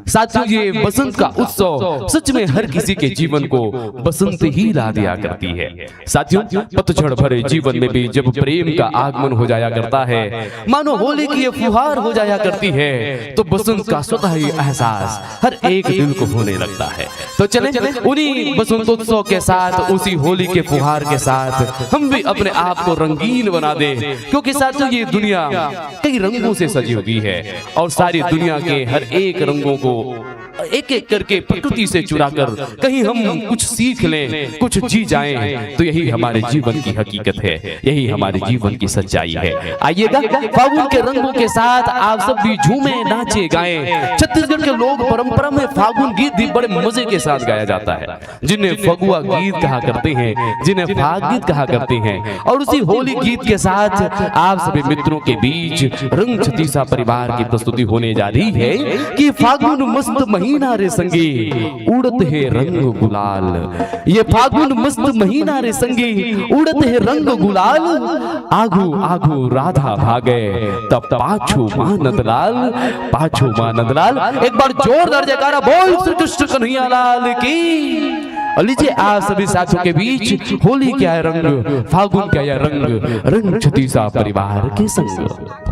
साथियों, ये बसंत का उत्सव सच में हर किसी के जीवन को बसंत ही ला दिया करती है। साथियों, पतझड़ भरे जीवन में भी जब प्रेम का आगमन हो जाया करता है, मानो होली की ये फुहार हो जाया करती है, तो बसंत का स्वतः ही एहसास हर एक दिल को होने लगता है। तो चले उन्हीं बसंतोत्सव के साथ, उसी होली के फुहार के साथ हम भी अपने आप को रंगीन बना दे, क्योंकि साथियों ये दुनिया कई रंगों से सजी हुई है और सारी दुनिया के हर एक रंगों को एक एक करके प्रकृति से चुराकर कहीं हम कुछ सीख लें, कुछ जी जाएं, तो यही हमारे जीवन की हकीकत है, यही हमारे जीवन की सच्चाई है। आइएगा फागुन के रंगों के साथ आप सब भी झूमे नाचे गाएं। छत्तीसगढ़ के लोग परंपरा में फागुन गीत भी बड़े मजे के साथ गाया जाता है, जिन्हें फगुआ गीत कहा करते हैं, जिन्हें फाग गीत कहा करते हैं। और उसी होली गीत के साथ आप सभी मित्रों के बीच रंग छतीसा परिवार की प्रस्तुति होने जा रही है कि फागुन मस्त महीना रे संगी उड़त है रंग गुलाल। ये फागुन मस्त महीना रे संगी उड़त है रंग गुलाल। आगू आगू राधा भागे तब पाछू मां नंदलाल, पाछू मां नंदलाल। एक बार जोरदार जयकारा बोल श्री कृष्ण कन्हैया लाल की। और लीजिए आप सभी साथियों के बीच होली क्या है रंग, फागुन क्या है रंग, रंग छतीसा परिवार के संग।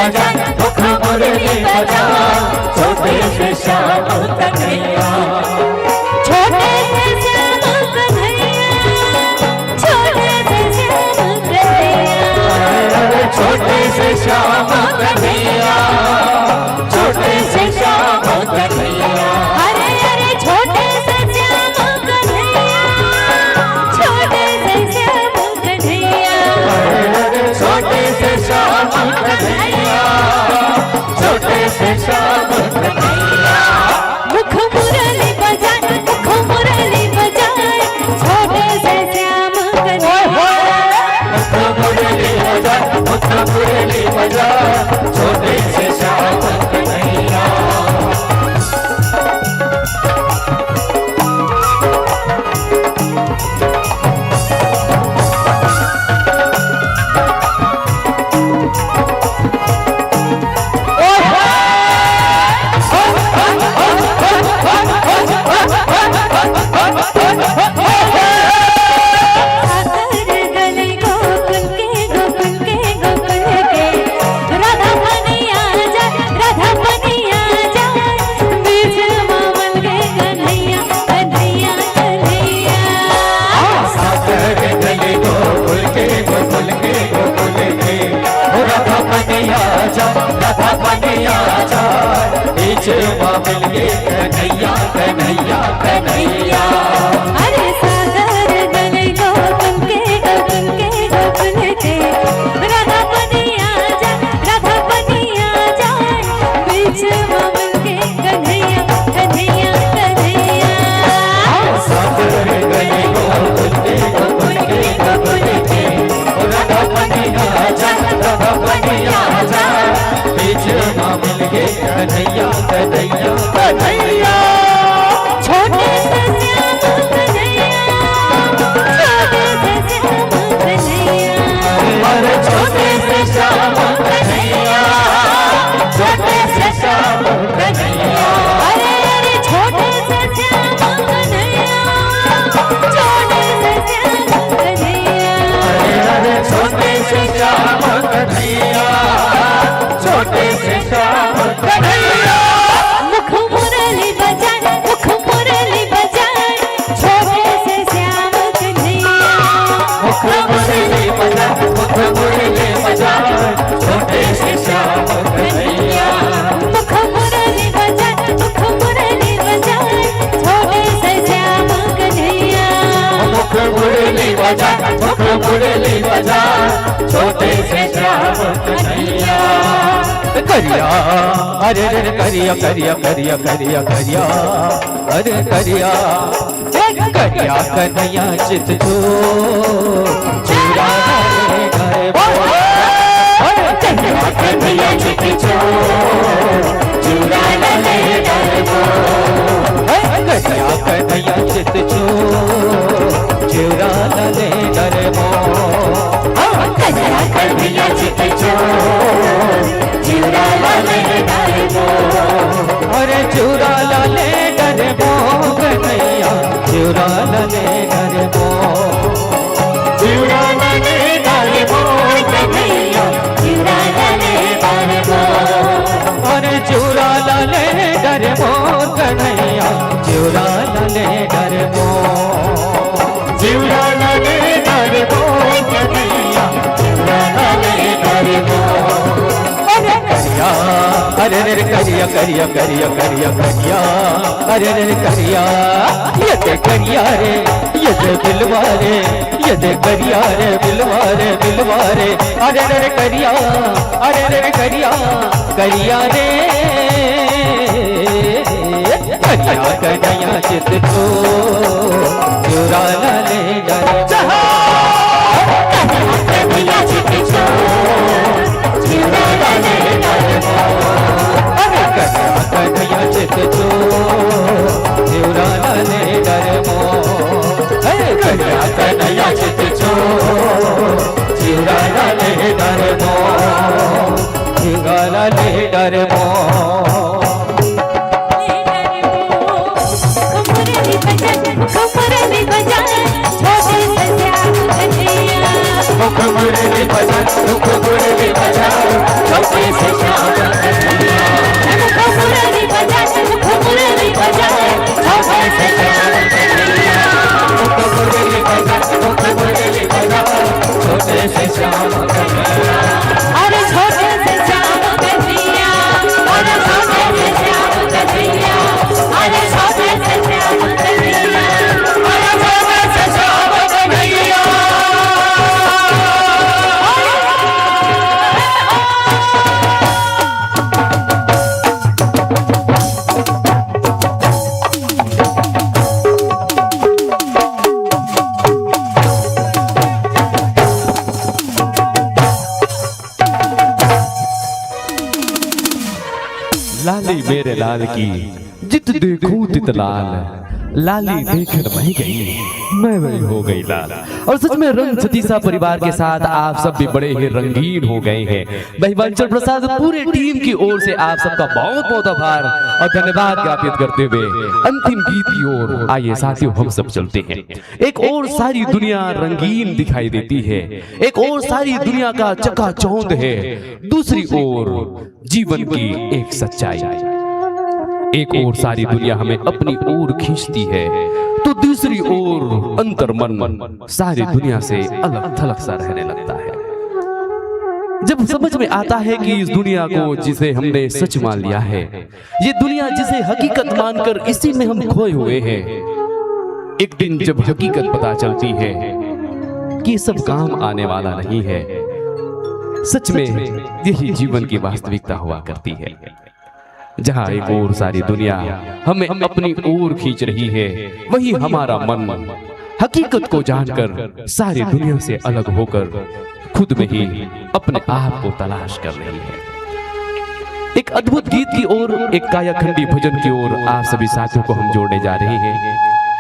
बजाए मुख मुरली बजाए छोटे से श्याम कन्हैया छोटे से श्याम कन्हैया छोटे से श्याम कन्हैया छोटे से श्याम कन्हैया छोटे से श्याम कन्हैया अरे अरे छोटे से श्याम कन्हैया छोटे से श्याम कन्हैया छोटे से श्याम कन्हैया छोटे से श्याम कन्हैया मुख मुरली बजाए मुख मुरली बजाए छोटे से श्याम कन्हैया मुख मुरली बजाए मुख मुरली बजाए छोटे से श्याम कन्हैया सागर गले गोकुल के गोकुल के गोकुल के राधा बनिया जा राधा बनिया जा बीच मामल के कन्हैया कन्हैया कन्हैया सागर गले गोकुल के गोकुल के गोकुल के राधा बनिया जा राधा बनिया जा बीच मामल के कन्हैया कन्हैया कन्हैया अरे सागर गले गोकुल के गोकुल के गोकुल के राधा बनिया जा राधा बनिया जा बीच मामल के कन्हैया कन्हैया कन्हैया सागर गले गोकुल के गोकुल के गोकुल के राधा बनिया जा राधा बनिया जा बीच मामल के कन्हैया कन्हैया कन्हैया छोटे से श्याम कन्हैया छोटे से श्याम कन्हैया अरे छोटे से श्याम कन्हैया छोटे से श्याम कन्हैया अरे अरे छोटे से श्याम कन्हैया छोटे से श्याम कन्हैया अरे छोटे से श्याम कन्हैया छोटे से श्याम कन्हैया मुख मुरली बजाए मुख मुरली बजाए छोटे से श्याम कन्हैया मुख मुरली बजा मुख मुरली बजा छोटे से श्याम कन्हैया मुख मुरली बजाए मुख मुरली बजाए छोटे से श्याम कन्हैया मुख मुरली बजा मुख मुरली बजा छोटे से श्याम कन्हैया करिया अरे रे करिया करिया करिया करिया करिया अरे करिया करिया कन्हैया चित जो चूड़ा रे गए अरे करिया कन्हैया चित जो चूड़ा रे गए करिया कन्हैया चित जो चूड़ा रे गए करिया कन्हैया चित जो चूड़ा लाले डरे मो अरे चूड़ा लाले डरे मो कन्हैया चूड़ा लाले डरे मो चूड़ा लाले डरे मो कन्हैया चूड़ा लाले डरे मो अरे चूड़ा लाले डरे मो कन्हैया चूड़ा लाले डरे मो चूड़ा लाले डरे मो कन्हैया चूड़ा लाले डरे मो करिया अरे रे करिया करिया करिया करिया करिया अरे रे करिया ये दे करिया रे ये दे बिलवा रे ये दे करिया रे बिलवा रे बिलवा रे अरे रे करिया अरे रे करिया करिया रे करिया करिया चित को चुरा ले जाए करिया चित को चुरा ले कन्हैया चित जो चूड़ा लाले डरे मो कन्हैया कन्हैया चित जो चूड़ा लाले डरे मो चूड़ा लाले डरे मो लाली मेरे लाल की जित देखूं तित लाल, लाली देखकर वही गई मैं वही हो गई लाल। और सच में रंग छतीसा परिवार के साथ आप सब भी बड़े ही रंगीन हो गए हैं। महिमांचल प्रसाद पूरे टीम की ओर से आप सबका बहुत बहुत आभार और धन्यवाद ज्ञापित करते हुए अंतिम गीत की ओर आइए साथियों हम सब चलते हैं। एक और सारी दुनिया रंगीन दिखाई देती है, एक और सारी दुनिया का चकाचौंध है, दूसरी ओर जीवन की एक सच्चाई, एक और सारी दुनिया हमें अपनी ओर खींचती है तो दूसरी ओर अंतर्मन सारी दुनिया से अलग थलग सा रहने लगता है। जब समझ में आता है कि इस दुनिया को जिसे हमने सच मान लिया है, ये दुनिया जिसे हकीकत मानकर इसी में हम खोए हुए हैं, एक दिन जब हकीकत पता चलती है कि सब काम आने वाला नहीं है, सच में यही जीवन की वास्तविकता हुआ करती है। जहां एक और सारी दुनिया हमें अपनी ओर खींच रही है, वही हमारा मन हकीकत को जानकर सारी दुनिया से अलग होकर खुद में ही अपने आप को तलाश कर रही है। एक अद्भुत गीत की ओर, एक कायाखंडी भजन की ओर आप सभी साथियों को हम जोड़ने जा रहे हैं,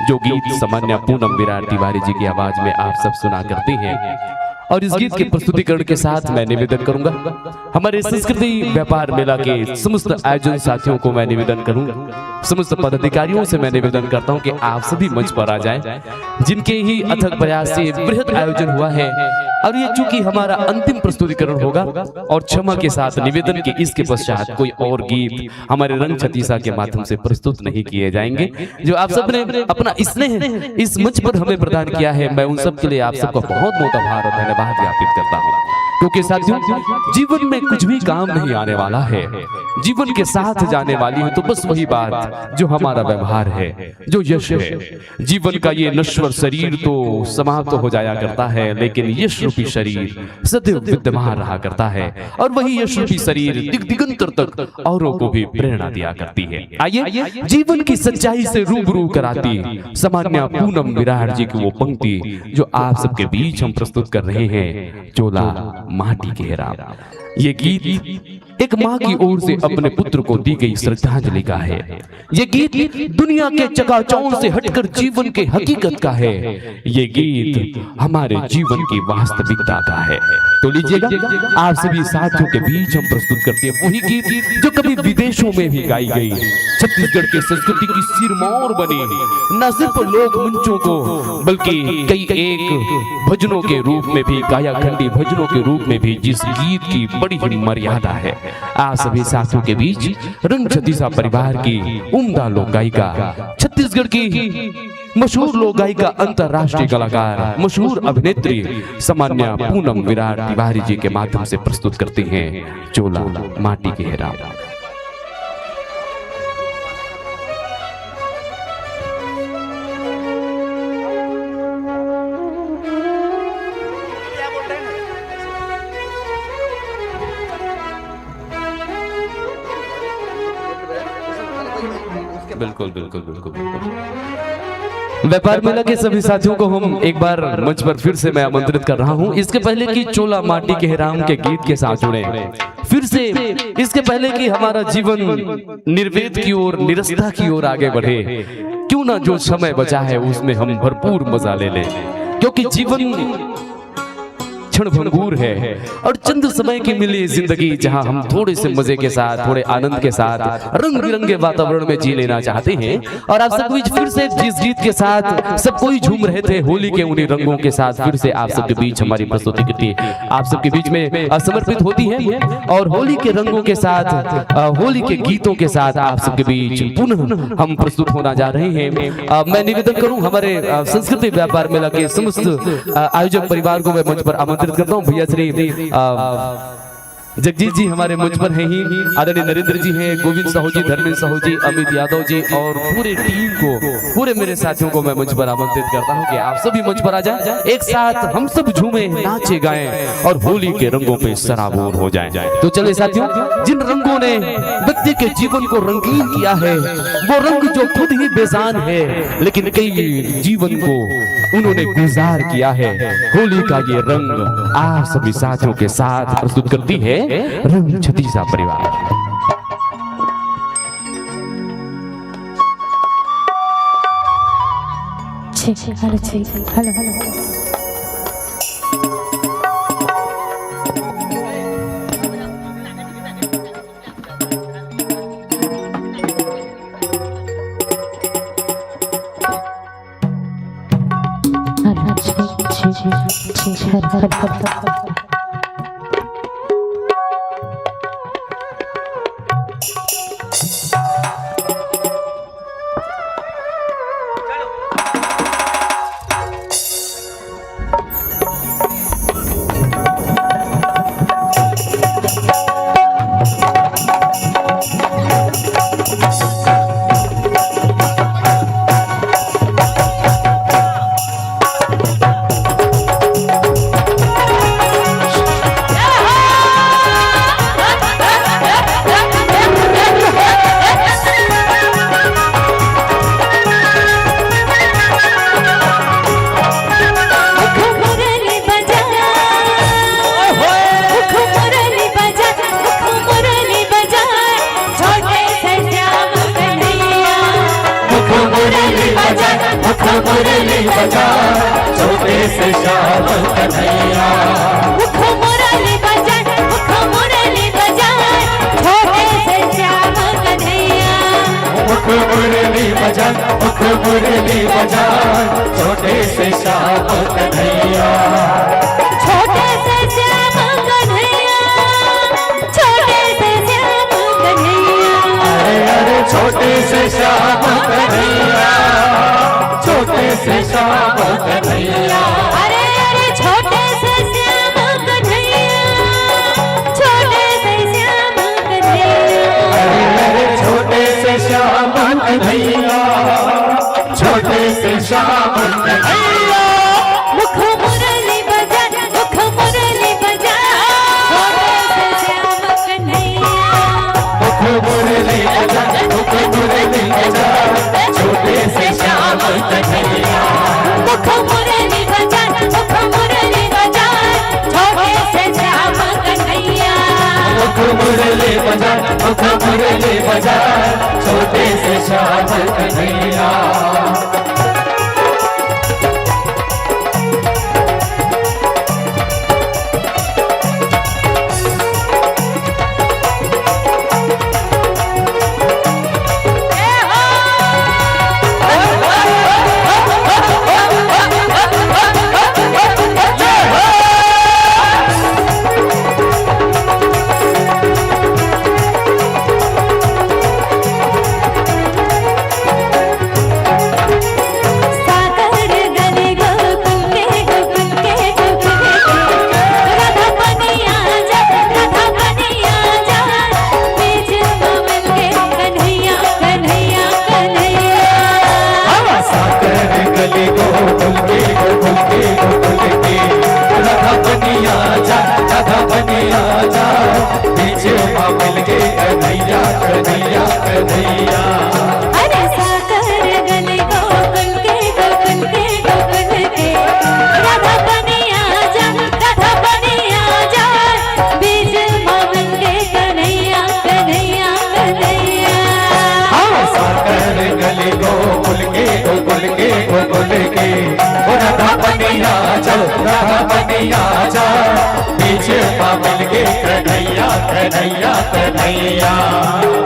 जो गीत सामान्य पूनम विराट तिवारी जी की आवाज में आप सब सुना करते हैं। और इस गीत के प्रस्तुतिकरण के साथ मैं निवेदन करूंगा हमारे संस्कृति व्यापार मेला के समस्त आयोजन साथियों को मैं निवेदन करूंगा, समस्त पदाधिकारियों से मैं निवेदन करता हूं कि आप सभी मंच पर आ जाएं, जिनके ही अथक प्रयास से बृहद आयोजन हुआ है। और ये चूंकि हमारा अंतिम प्रस्तुतिकरण होगा और क्षमा के साथ निवेदन के इसके पश्चात कोई और गीत हमारे रंग छतीसा के माध्यम से प्रस्तुत नहीं किए जाएंगे। जो आप सबने अपना स्नेह इस मंच पर हमें प्रदान किया है, मैं उन सब के लिए आप सबका बहुत बहुत आभार और धन्यवाद ज्ञापित करता हूँ। क्योंकि साथियों, जीवन में कुछ भी काम नहीं आने वाला है, जीवन के साथ जाने वाली है तो बस वही बात जो हमारा व्यवहार है, जो यश है। जीवन का ये नश्वर शरीर तो समाप्त हो जाया करता है, लेकिन यश रूपी शरीर सदैव विद्यमान रहा करता है। और वही यश रूपी शरीर दिगंतर तक औरों को भी प्रेरणा दिया करती है। आइए जीवन की सच्चाई से रूबरू कराती सामान्य पूनम विराट जी की वो पंक्ति जो आप सबके बीच हम प्रस्तुत कर रहे हैं, चोला माटी के राम। ये गीत एक माँ की ओर से अपने पुत्र को दी गई श्रद्धांजलि का है। ये गीत दुनिया के चकाचौंध से हटकर जीवन के हकीकत का है। ये गीत हमारे जीवन की वास्तविकता का है। तो लीजिएगा, आप सभी साथियों के बीच हम प्रस्तुत करते हैं वही गीत जो कभी विदेशों में भी गाई गई, छत्तीसगढ़ की संस्कृति की सिरमौर बनी, न सिर्फ लोक मंचों को बल्कि कई एक भजनों के रूप में भी, कायाखंडी भजनों के रूप में भी, जिस गीत की बड़ी ही मर्यादा है। आप सभी साथियों के बीच रंग छतीसा परिवार की उम्दा लोक गायिका, छत्तीसगढ़ की मशहूर लोक गायिका, अंतरराष्ट्रीय कलाकार, मशहूर अभिनेत्री सामान्य पूनम विराट तिवारी जी के माध्यम से प्रस्तुत करते हैं चोला माटी के राम। बिल्कुल बिल्कुल बिल्कुल बिल्कुल। व्यापार मेला के सभी साथियों को हम एक बार मंच पर फिर से मैं आमंत्रित कर रहा हूं। इसके पहले कि चोला माटी के राम के गीत के साथ जुड़े, फिर से इसके पहले कि हमारा जीवन निर्वेद की ओर, निरस्ता की ओर आगे बढ़े, क्यों ना जो समय बचा है उसमें हम भरपूर मजा ले लें, क्योंकि जीवन क्षणभंगुर है और चंद समय की मिली जिंदगी जहां हम थोड़े से मजे के साथ, थोड़े आनंद के साथ, रंग बिरंगे वातावरण में जी लेना चाहते हैं। और आप सब बीच फिर से जिस गीत के साथ सब कोई झूम रहे थे, होली के उन्हीं रंगों के साथ फिर से आप सबके बीच हमारी प्रस्तुति कृति आप सबके बीच में समर्पित होती है। और होली के रंगों के साथ, होली के गीतों के साथ आप सबके बीच पुनः हम प्रस्तुत होना जा रहे हैं। मैं निवेदन करूं हमारे संस्कृति व्यापार मेला के समस्त आयोजक परिवार को मैं मंच पर आमंत्रित करता हूं। भैया श्री जगजीत जी हमारे मंच पर हैं ही, आदरणीय नरेंद्र जी हैं, गोविंद साहू जी, धर्मेंद्र साहू जी, अमित यादव जी और पूरे टीम को, पूरे मेरे साथियों को मैं मंच पर आमंत्रित करता हूं कि आप सभी मंच पर आ जाएं, एक साथ हम सब झूमें, नाचे गाएं और होली के रंगों पे सराबोर हो जाएं। तो चलिए साथियों, जिन रंगों ने व्यक्ति के जीवन को रंगीन किया है, वो रंग जो खुद ही बेजान है लेकिन कई जीवन को उन्होंने गुजार किया है, होली का ये रंग आप सभी साथियों के साथ प्रस्तुत करती है रंग छतीसा परिवार। हेलो हेलो हेलो छोटे से श्याम कन्हैया मुख मुरली बजा मुख मुरली बजा छोटे से श्याम कन्हैया मुख मुरली बजा मुख मुरली बजा छोटे से श्याम कन्हैया छोटे से श्याम कन्हैया छोटे से श्याम कन्हैया अरे अरे छोटे से श्याम कन्हैया छोटे से श्याम कन्हैया अरे अरे छोटे से श्याम कन्हैया छोटे से श्याम कन्हैया अरे अरे छोटे से श्याम कन्हैया छोटे से श्याम कन्हैया मुख मुरली बजा मुख मुरली बजा छोटे से श्याम कन्हैया मुख मुरली बजा मुख मुरली बजा छोटे से श्याम कन्हैया मुख मुरली बजा मुख मुरली बजा छोटे से श्याम कन्हैया मुख मुरली बजा मुख मुरली बजा छोटे से श्याम कन्हैया अरे साकर गले गोकुल के गोकुल के राधा बनिया जा राधा बनिया जा बीच मोहन के कन्हैया कन्हैया कन्हैया साकर गले गोकुल के राधा बनिया जा राधा बनिया जा बीच मिल के कन्हैया कन्हैया कन्हैया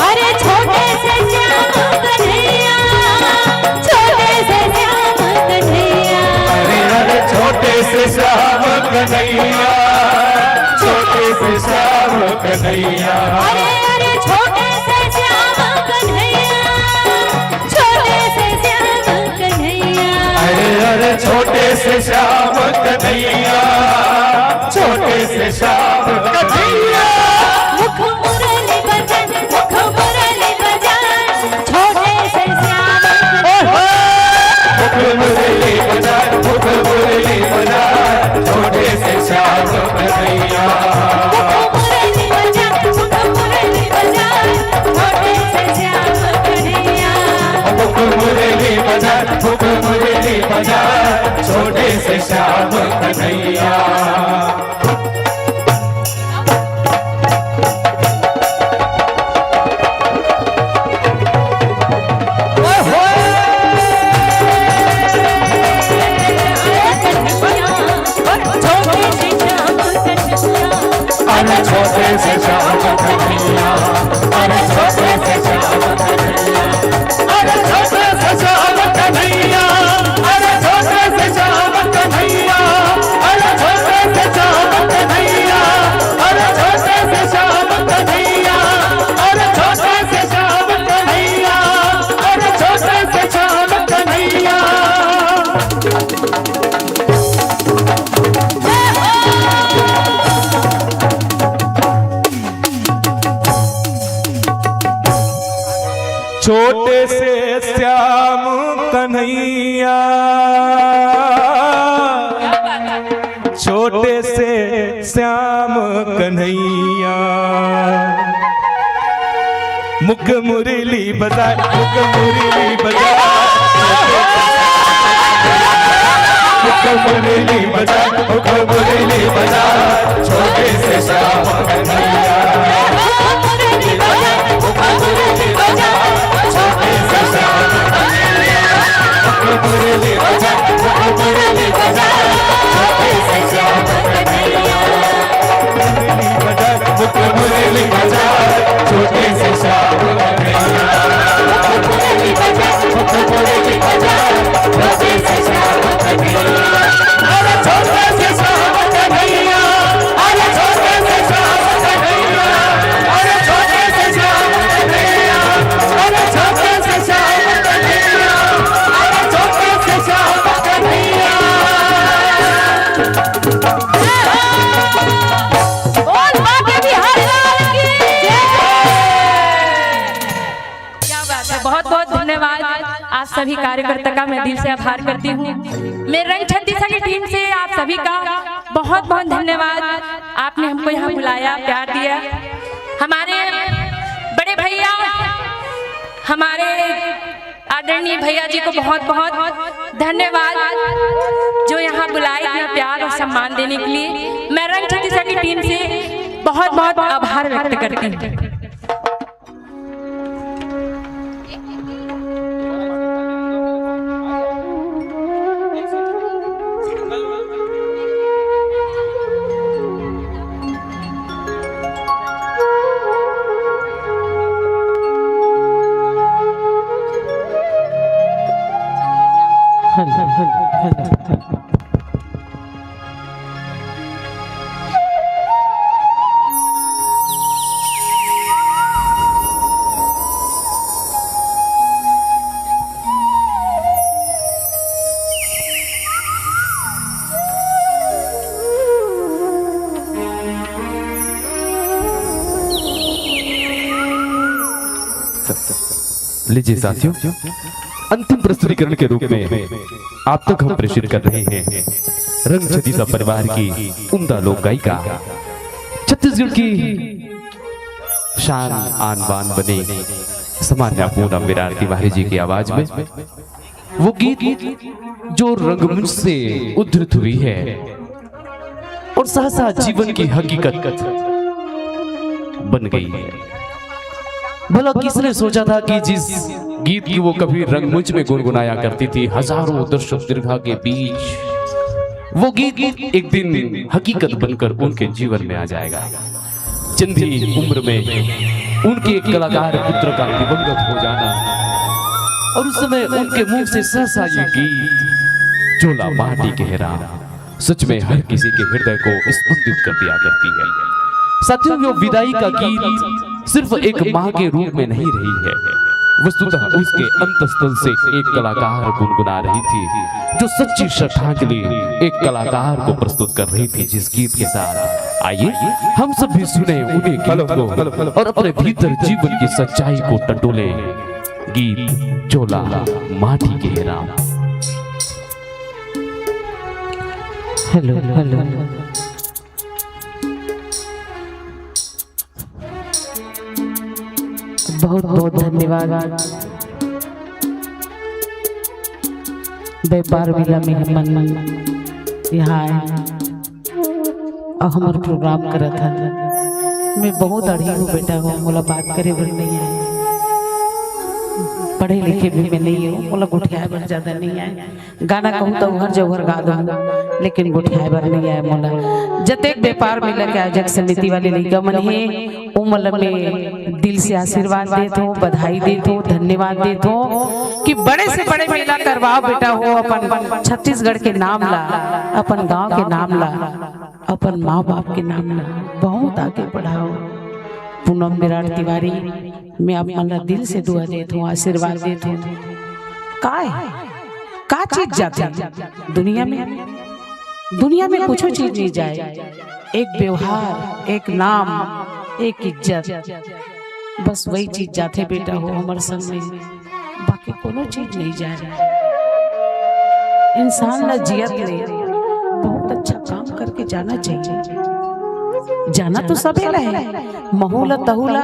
अरे छोटे से श्याम कन्हैया छोटे से श्याम कन्हैया अरे अरे छोटे से श्याम कन्हैया छोटे से श्याम कन्हैया अरे अरे छोटे से श्याम कन्हैया छोटे से श्याम कन्हैया अरे अरे छोटे से श्याम कन्हैया छोटे से श्याम कन्हैया मुख मुरली बजा मुख मुरली बजा छोटे से श्याम मुख मुरली बजा मुख मुरली बजा छोटे से श्याम कन्हैया मुख मुरली बजा मुख मुरली बजा छोटे से श्याम कन्हैया मुख मुरली बजा मुख मुरली बजा छोटे से श्याम कन्हैया छोटे से श्याम कन्हैया, छोटे से श्याम कन्हैया, मुख मुरली बजाए, मुख मुरली बजाए, मुख मुरली बजाए, मुख मुरली बजाए, छोटे से श्याम कन्हैया, मुख मुरली बजाए, छोटे से श्याम कन्हैया, मुख मुरली बजाए, मुख मुरली बजाए, छोटे से श्याम कन्हैया, मुख मुरली बजाए, छोटे से श्याम कन्हैया, मुख मुरली बजाए, मुख मुरली बजाए, छोटे से श्याम कन्हैया, अरे छोटे से श्याम कन्हैया, अरे छोटे से श्याम कन्हैया, अरे छोटे से श्याम कन्हैया, अरे छोटे से श्याम कन्हैया, अरे छोटे से श्याम कन्हैया। बोल बाबे बिहार लाल की जय। क्या बात है, बहुत बहुत धन्यवाद आप सभी कार्यकर्ता का मैं दिल से आभार करती हूँ। मेरे रंग छत्तीसा की टीम से आप सभी का बहुत बहुत धन्यवाद। आपने हमको यहाँ बुलाया, प्यार दिया। हमारे बड़े भैया, हमारे आदरणीय भैया जी को बहुत बहुत धन्यवाद जो यहाँ बुलाए इतना प्यार और सम्मान देने के लिए। मैं रंग छत्तीसा की टीम से बहुत बहुत आभार व्यक्त करती हूँ। लीजिए साथियों, अंतिम प्रस्तुतिकरण के रूप में आप तक हम प्रेषित कर रहे हैं रंग छत्तीसा परिवार की उम्दा लोक गायिका, छत्तीसगढ़ की शान आन बान बने सामान्य पूनम विराट तिवारी जी की आवाज में वो गीत जो रंगमंच से उद्धृत हुई है और सहसा जीवन की हकीकत बन गई है। भला किसने सोचा था कि जिस गीत की वो कभी रंगमंच में गुनगुनाया करती थी हजारों दर्शक दीर्घा के बीच, वो गीत एक दिन हकीकत बनकर उनके जीवन में आ जाएगा। चंद ही उम्र में उनके एक कलाकार पुत्र का दिवंगत हो जाना और उस समय उनके मुंह से सहसा ये गीत चोला माटी गहरा सच में हर किसी के हृदय को स्पंदित कर दिया करती है। साथियों, वो विदाई का गीत सिर्फ एक मां के रूप में नहीं रही है, वस्तुतः उसके अंतस्थल से एक कलाकार गुनगुना रही थी जो सच्ची श्रद्धांजलि एक कलाकार को प्रस्तुत कर रही थी जिस गीत के साथ। आइए हम सब भी सुने उन्हीं गीत को और अपने भीतर जीवन की सच्चाई को टटोले। गीत चोला माटी गहरा। हेलो हेलो बहुत बहुत धन्यवाद। व्यापार मेला में हम यहाँ आए और हमारे प्रोग्राम करा था। मैं बहुत अड़ी हूँ बेटा, वो मोला बात करे बन नहीं आए, पढ़े लिखे भी मैं नहीं हूँ, मोला गुठिया बर ज्यादा नहीं आए। गाना कहूँ तो हर जगह गा दूँ लेकिन गुठिया बर नहीं आए मोला। जतेक व्यापार मेला के आयोजक समिति वाले लड़का मन है वो मतलब में दिल से आशीर्वाद देते हो, बधाई देते हो, धन्यवाद देते हो कि बड़े से बड़े मेला करवाओ बेटा हो। अपन छत्तीसगढ़ के नाम ला, अपन गांव के नाम ला, अपन माँ बाप के नाम ला, बहुत आगे बढ़ाओ। पूनम विराट तिवारी मैं आप मन दिल से दुआ देता हूँ, आशीर्वाद देता हूँ। का चीज जाते दुनिया में कुछ चीज नहीं जाए, एक व्यवहार, एक नाम, एक इज्जत, बस वही चीज जाते बेटा हो हमारे संग में, बाकी कोनो चीज नहीं जा रहा। इंसान ना जियत ले बहुत अच्छा काम करके जाना चाहिए। जाना तो सबे है, महूला तहुला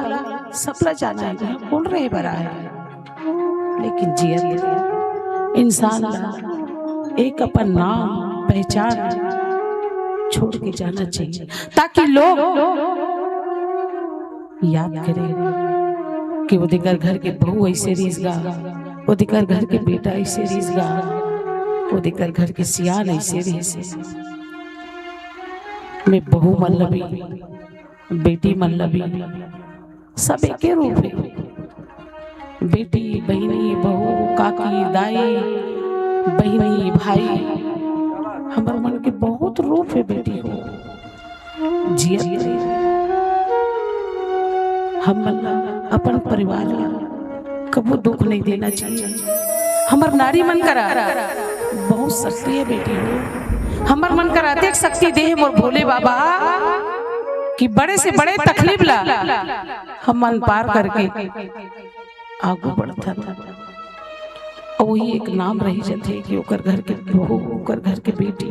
सबला जाना है, कौन रहे बरा है, लेकिन जियत इंसान ला एक अपन नाम पहचान छोड़ के जाना चाहिए, ताकि लोग याद करें कि वो दिकर घर के बहू ऐसे रीसगा, वो दिकर घर के बेटा ऐसे रीसगा, वो दिकर घर के सियान ऐसे रीसे। मैं बहू मल्लबी बेटी मल्लबी सब एक रूप है, बेटी बहनी बहू काकी दाई बहनी भाई, हमारे मन के बहुत रूप है बेटी हो। जियत हम अपन परिवार कबो दुख नहीं देना चाहिए। हमार नारी मन करा बहुत शक्ति है बेटी हो, हमार मन करा देख शक्ति दे मोर भोले बाबा कि बड़े से बड़े तकलीफ ला हम मन पार करके आगू बढ़ता था। और वही एक नाम रही जाते कि ओकर घर के बहू ओकर घर के बेटी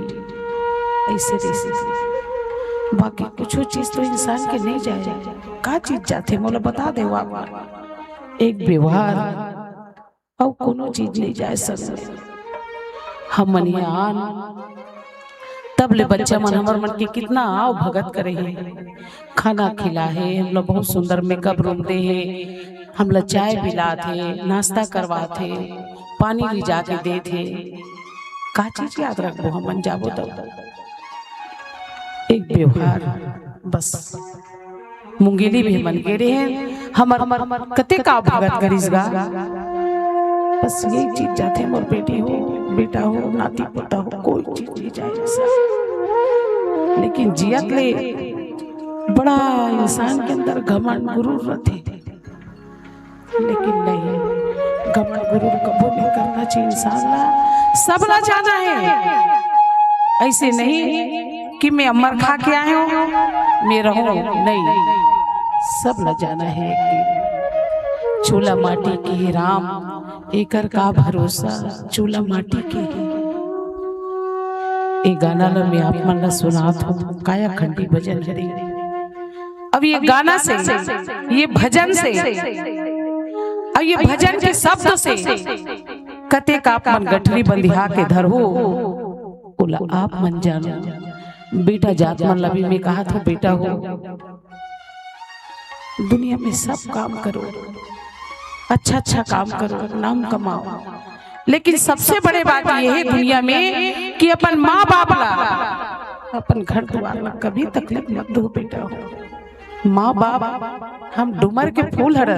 ऐसे ऐसे। बाकी कुछ चीज तो इंसान के नहीं जाए, का चीज जाते मोला बता दे एक व्यवहार और कोनो चीज नहीं जाए सब। हम मनियान तब ले बच्चा मन हमार मन के कितना आओ भगत करे है, खाना खिला है, हम लोग बहुत सुंदर मेकअप रूम दे है, हम लोग चाय पिलाते नाश्ता करवाते पानी ले जाके दे थे। का चीज याद रखो हम मन जाबो तो एक व्यवहार बस मुंगेली भी मन के रहे हमर कते का भगत करीसगा। बस यही चीज जाते मोर बेटी हो बेटा हो नाती पोता हो कोई चीज नहीं जाए, लेकिन जियत ले बड़ा इंसान के अंदर घमंड गुरूर रहते, लेकिन नहीं घमंड गुरूर कबो नहीं करना चाहिए। इंसान ला सब ला जाना है, ऐसे नहीं कि मैं अमर खा के आया हूँ मैं रहूं, नहीं सब ला जाना है। चूल्हा माटी के राम एकर का भरोसा चूल्हा माटी के। एक गाना ला मैं आप मन ला सुनात हूँ, काया खंडी भजन हरी। अब ये गाना से ये भजन से और ये भजन के शब्द से कते का आप मन गठरी बंधिया के धरहो बोला आप मन जानो। बेटा जात मन लभी में कहा था बेटा हो दुनिया में सब काम करो, अच्छा अच्छा काम करो, नाम कमाओ, लेकिन सबसे बड़े बात यह है दुनिया में कि अपन माँ बाप ला अपन घर द्वार ला कभी तकलीफ मत दो बेटा हो। माँ बाप हम डुमर के फूल हर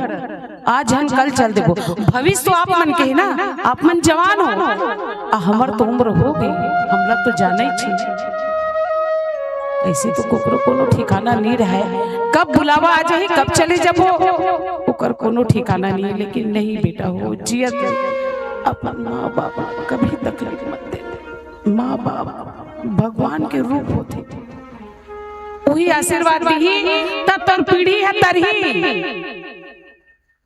आज हम कल चल देबो, भविष्य तो आप मन के ना, आप मन जवान हो हमर तो उम्र हो गई, हमला तो जाना ही चाहिए। ऐसे तो कोकरो कोनो ठिकाना नहीं रहा, कब बुलावा आ जाए कब चले जाबो ओकर कोनो ठिकाना नहीं। लेकिन नहीं बेटा हो जियत अपन माँ बाप कभी तकलीफ मत दे। माँ बाप भगवान के रूप होते, वही आशीर्वाद दी तब तर पीढ़ी है तरही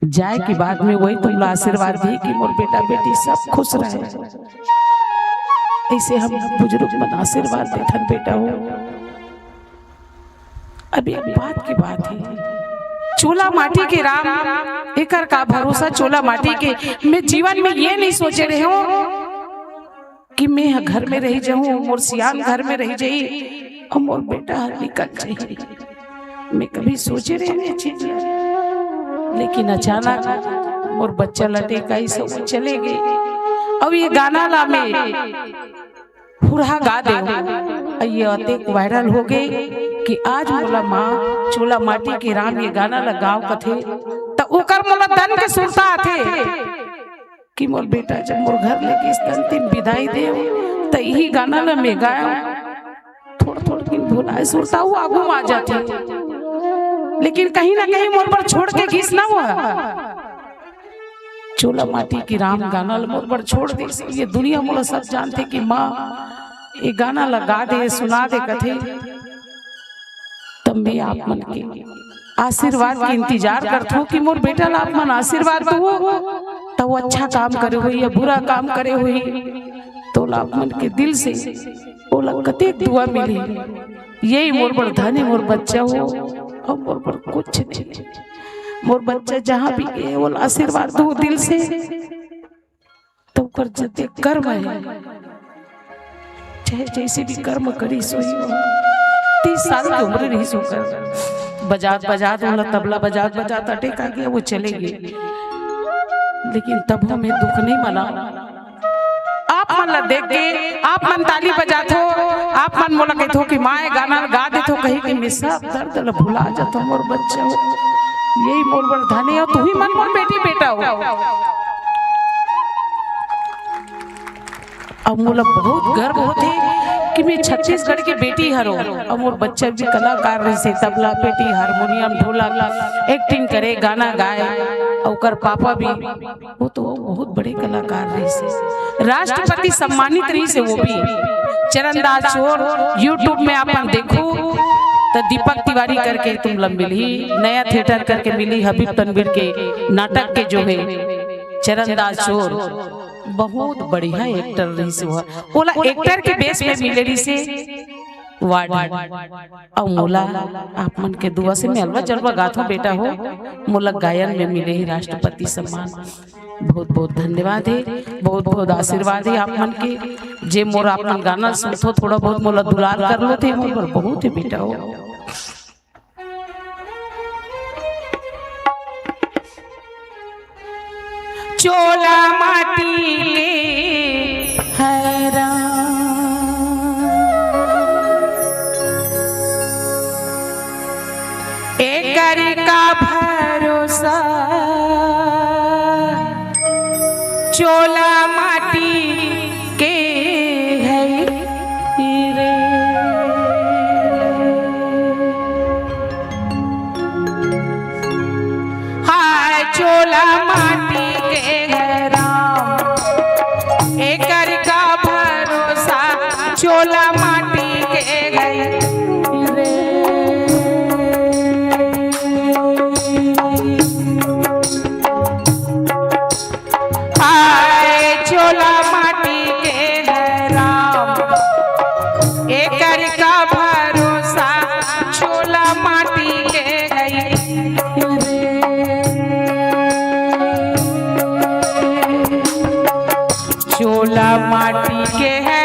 जाए की बाद में वही तुमला आशीर्वाद दी कि मोर बेटा बेटी सब खुश रहे। ऐसे हम बुजुर्ग मन आशीर्वाद देथन बेटा हो। अब एक बात की बात है, चूल्हा माटी के राम एकर का भरोसा चूल्हा माटी के। मैं जीवन में ये नहीं सोचे रहे हूँ कि मैं घर में रह जाऊं, मोर सियान घर में रह जाई और मोर बेटा निकल जाए, मैं कभी सोचे रहे नहीं चीज। लेकिन अचानक मोर बच्चा लटे कई सब चले गए। अब ये गाना ला में पूरा गा दे ये अतेक वायरल हो गए कि आज मोला माँ चूल्हा माटी के राम ये गाना लगाओ कथे तो ओकर मोला दन के सुनता आथे कि मोर बेटा जब मोर घर लेके स्तन तीन विदाई दे तो यही गाना ला में गाया थोड़ा थोड़ा दिन भुलाए सुनता हूँ आगू आ जाते, लेकिन कहीं ना कहीं मोर पर छोड़ के घिस ना हुआ। चूल्हा माटी की राम गाना मोर पर छोड़ दे, ये दुनिया मोला सब जानते कि माँ ये गाना लगा दे सुना दे कथे। तब मैं आप मन के आशीर्वाद के इंतजार करत हो कि मोर बेटा ला आप मन आशीर्वाद दो तो वो अच्छा काम करे हुई या बुरा काम करे हुई तो ला आप मन के दिल से ओला कते दुआ मिली। यही मोर पर धनी मोर बच्चा हो और मोर पर कुछ नहीं। मोर बच्चा जहाँ भी गए वो आशीर्वाद दो दिल से तो कर जते कर्म है चाहे जैसे भी कर्म करी सोई 30 साल की उम्र रही सोकर बजात बजात वाला तबला बजात बजात अटेक आ गया वो चले गए। लेकिन तब हमें दुख नहीं मना। आप मन ला देख के आप मन ताली बजात हो आप मन मोला कहते हो कि माए गाना गा दे तो कहीं कि मैं सब दर्द ला भुला जाता हूँ मोर बच्चा हो। यही मोर बरधाने हो तू ही मन मोर बेटी बेटा हो। अब मोला बहुत गर्व होते कि मैं छत्तीसगढ़ की बेटी हरो और मोर बच्चा भी कलाकार रही से तबला पेटी हारमोनियम ढोलक एक्टिंग करे गाना गाए और कर पापा भी वो तो बहुत बड़े कलाकार रही से राष्ट्रपति सम्मानित रही से वो भी चरणदास चोर यूट्यूब में आप देखो तो दीपक तिवारी करके तुम लम मिली नया थिएटर करके मिली हबीब तनवीर के नाटक के जो है चरणदास चोर बहुत बढ़िया एक्टर रही से बोला एक्टर के बेस पे मिले रही से वार्ड और मोला आप मन के दुआ से मैं अलवा जलवा गाथो बेटा हो मोला गायन में मिले ही राष्ट्रपति सम्मान। बहुत बहुत धन्यवाद है बहुत बहुत आशीर्वाद है आप मन के जे मोर आप मन गाना सुनथो थोड़ा बहुत मोला दुलार कर लो थे मोर बहुत है बेटा हो। चोला माटी के हैरान एकर का भरोसा चोला माटी के है रे। हाय चोला माटी एकर का भरोसा चोला माटी के गई रे। हाय चोला माटी के है राम एकर का भरोसा चोला माटी के गई रे। चोला माटी के है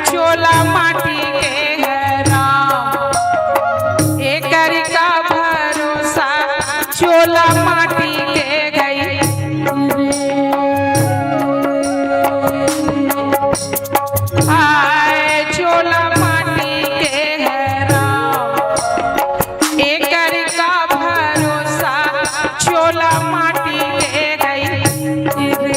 चोला माटी के है राम एकर का भरोसा चोला माटी के गई आए चोला माटी के है राम एकर का भरोसा चोला माटी के गई रे।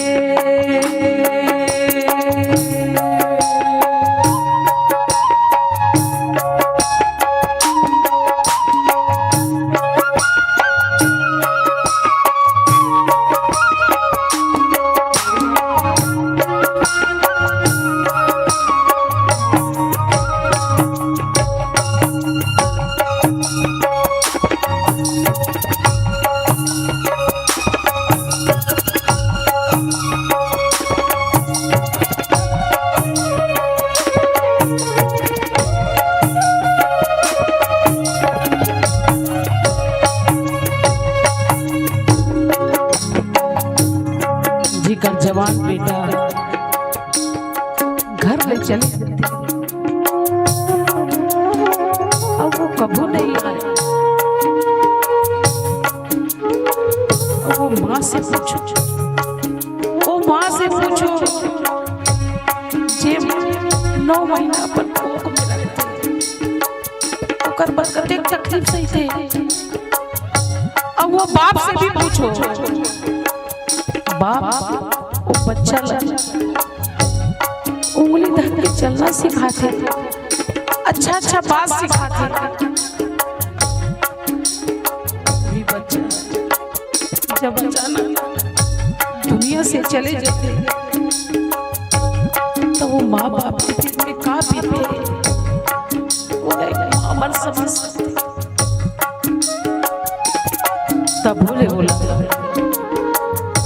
जिकर जवान बेटा घर में चले जाते और वो कबू नहीं आए और वो माँ से पूछो जे 9 महीना पर कोख में रखते ओकर बरकते तकलीफ सही थे और वो बाप से भी पूछो बाप वो बच्चा उंगली धर के चलना सिखाते अच्छा अच्छा बात सिखाते भी बच्चा जब अचानक दुनिया से चले जाते तो वो माँ बाप के दिल में का बीते तब बोले बोला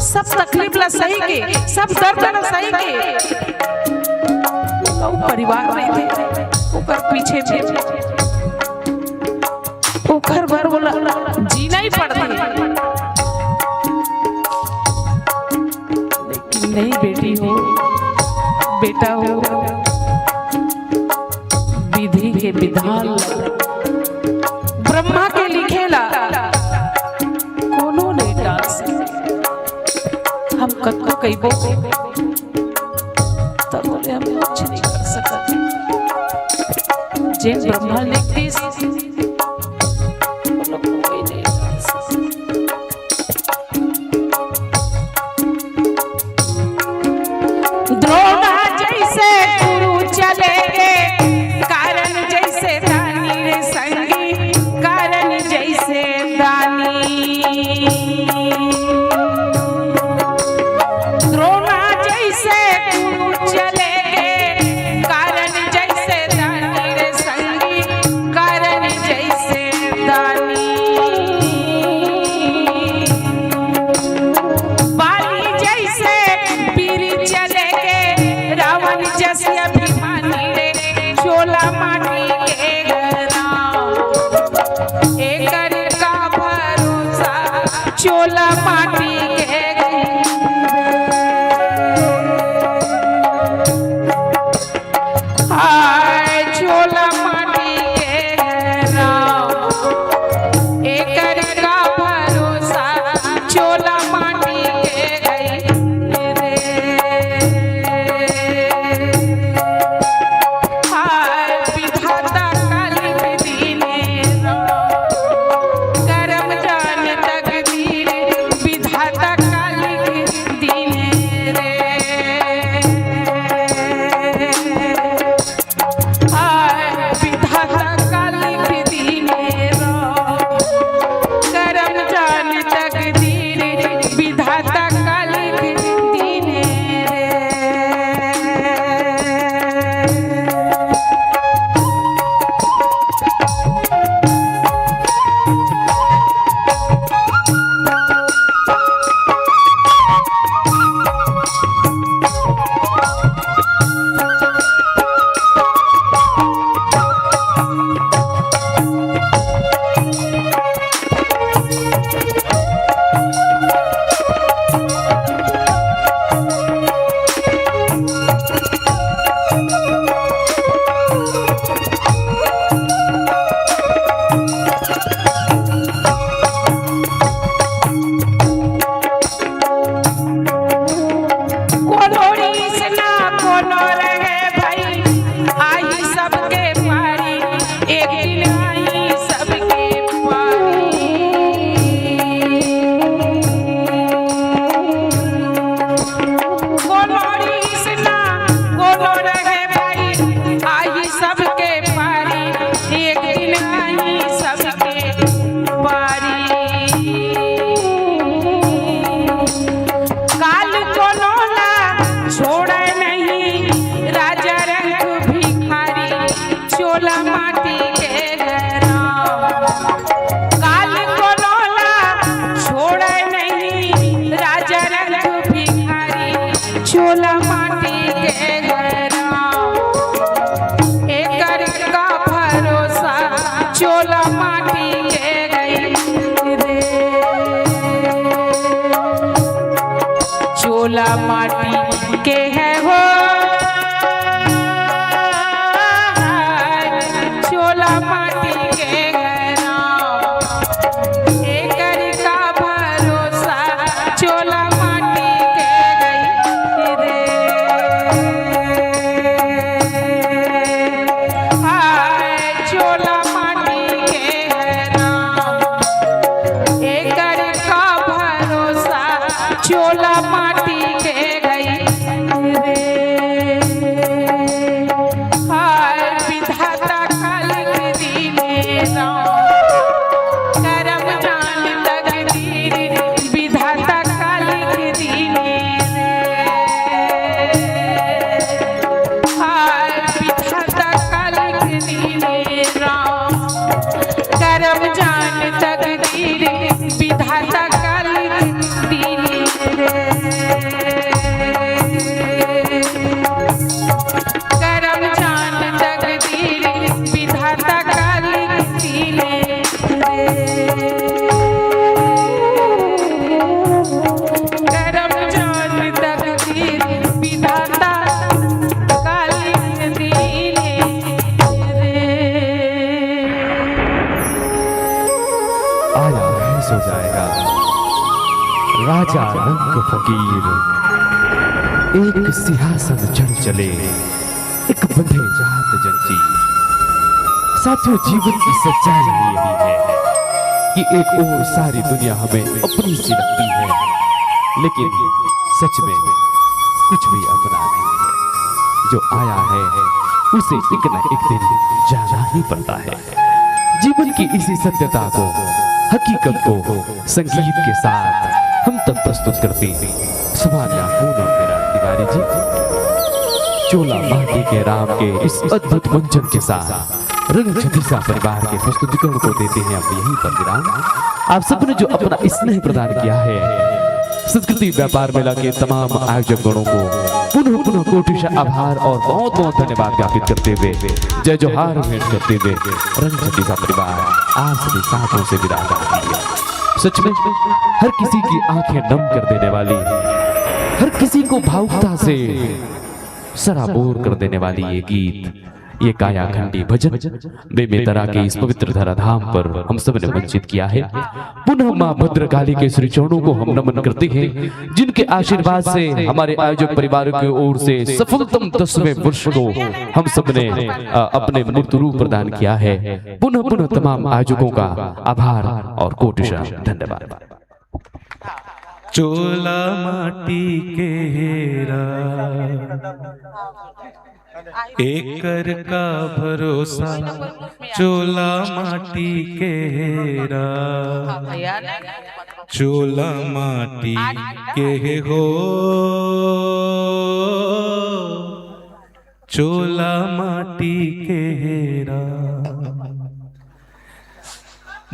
सब तकलीफ ला सही के, सब दर्द ला सही के, तो परिवार में थे ओकर पीछे ओकर भर बोला जीना ही पड़ता है। लेकिन नहीं बेटी हो बेटा हो, विधि के विधान ब्रह्मा के लिखेला कोनो नहीं डाल सकते। हम कतो कईबो तब बोले हम कुछ नहीं कर सकते। जिन ब्रह्मा लिखती कोई नहीं डाल सकते। द्रोणा जैसे गुरु चले गए, कारण जैसे दानी रे संगी, कारण जैसे दानी। द्रोणा जैसे गुरु चले गए, कारण जैसे दानी रे संगी, कारण जैसे दानी। बाली जैसे पीर चले गए, रावण जैसे अभिमानी रे, चोला माटी के घरा, एकर का भरोसा चोला माटी के हाय चोला माटी के घरा, एकर का भरोसा चोला माटी के गई रे। हाय विधाता काली विधि ने करम जान तकदीर, विधाता काली विधि ने रे। हाय विधाता काली विधि ने करम जान तकदीर, विधाता काली विधि ने रे। कोनो रीस ना कोनो रहे भाई, आई सबके पारी, एक दिन आई सबके पारी। कोनो रीस ना कोनो रहे भाई, आई सबके पारी, एक दिन आई सबके पारी। काल कोनो ला छोड़े नहीं, राजा रंग भिखारी, चोला माटी के घरा। काल कोनो ला छोड़े नहीं, राजा रंग भिखारी, चोला माटी के घरा। एकर का भरोसा चोला माटी के गई रे। चोला माटी के है हो, चोला माटी के घरा, एकर का भरोसा चोला माटी के गई रे। हाय चोला माटी के घरा, एकर का भरोसा चोला माटी के गई रे। विधाता काली दीनी रे करम चांद तकदीर विधाता काली दीनी रे करम चांद तकदीर विधाता काली दीनी रे आया है सो जाएगा राजा रंग फकीर, एक सिंहासन चढ़ चले एक बंधे जात जंजीर। साथियों, जीवन की सच्चाई यही है कि एक और सारी दुनिया हमें अपनी सी लगती है, लेकिन सच में कुछ भी अपना नहीं है। जो आया है उसे एक न एक दिन जाना ही पड़ता है। जीवन की इसी सत्यता को, हकीकत को संगीत के साथ हम तब प्रस्तुत करते हैं सुभानिया पूनम विराट तिवारी जी। चोला माटी के राम के इस अद्भुत मंचन के साथ रंग छतीसा परिवार के प्रस्तुतिकरण को देते हैं अब यहीं पर विराम। आप सबने जो अपना स्नेह प्रदान किया है, संस्कृति व्यापार मेला के तमाम आयोजक गणों को पुनः पुनः कोटिशा आभार और बहुत बहुत धन्यवाद ज्ञापित करते हुए जय जोहार भेंट करते हुए रंग छतीसा परिवार आप सभी साथों से विदा करती है। सच में हर किसी की आंखें नम कर देने वाली, हर किसी को भावुकता से सराबोर कर देने वाली ये गीत, ये कायाखंडी भजन बेमेतरा के इस पवित्र धराधाम पर हम सब ने वंचित किया है। पुनः मां भद्रकाली के श्री चरणों को हम नमन करते हैं, जिनके आशीर्वाद से हमारे आयोजक परिवार की ओर से सफलतम 10वें वर्ष को हम सब ने अपने मूर्त रूप प्रदान किया है। पुनः पुनः तमाम आयोजकों का आभार और कोटिशा धन्यवाद। चोला माटी के हेरा एकर का भरोसा, चोला माटी के हेरा चोला माटी के हो, चोला माटी के हेरा।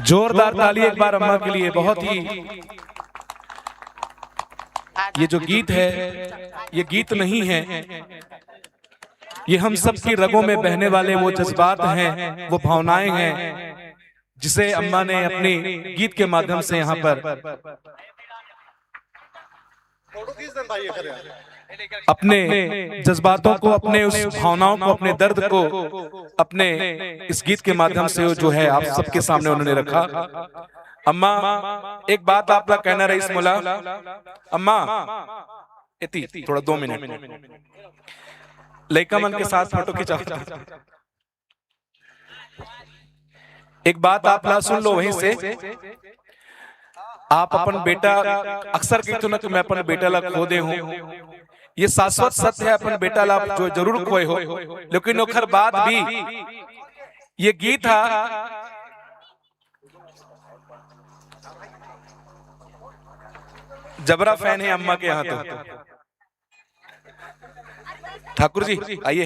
जोरदार ताली एक बार अम्मा के लिए। बहुत ही ये जो गीत है ये गीत नहीं है, ये हम सब की रगों में बहने वाले वो जज्बात हैं, वो भावनाएं हैं जिसे अम्मा ने अपने गीत के माध्यम से यहाँ पर अपने जज्बातों को, अपने उस भावनाओं को, अपने दर्द को अपने इस गीत के माध्यम से जो है आप सबके सामने उन्होंने रखा। अम्मा एक बात आप लोग कहना रईस मोला, अम्मा इतनी थोड़ा 2 मिनट लड़का मन के साथ फोटो खिंचा। एक बात आप ला सुन लो वहीं से। आप अपन बेटा अक्सर कहते हो ना कि मैं अपन बेटा ला खो दे हूं, ये शाश्वत सत्य है। अपन बेटा ला जो जरूर खोए हो, लेकिन ओखर बाद भी ये गीत है जबरा फैन है अम्मा के यहाँ। तो ठाकुर जी आइए,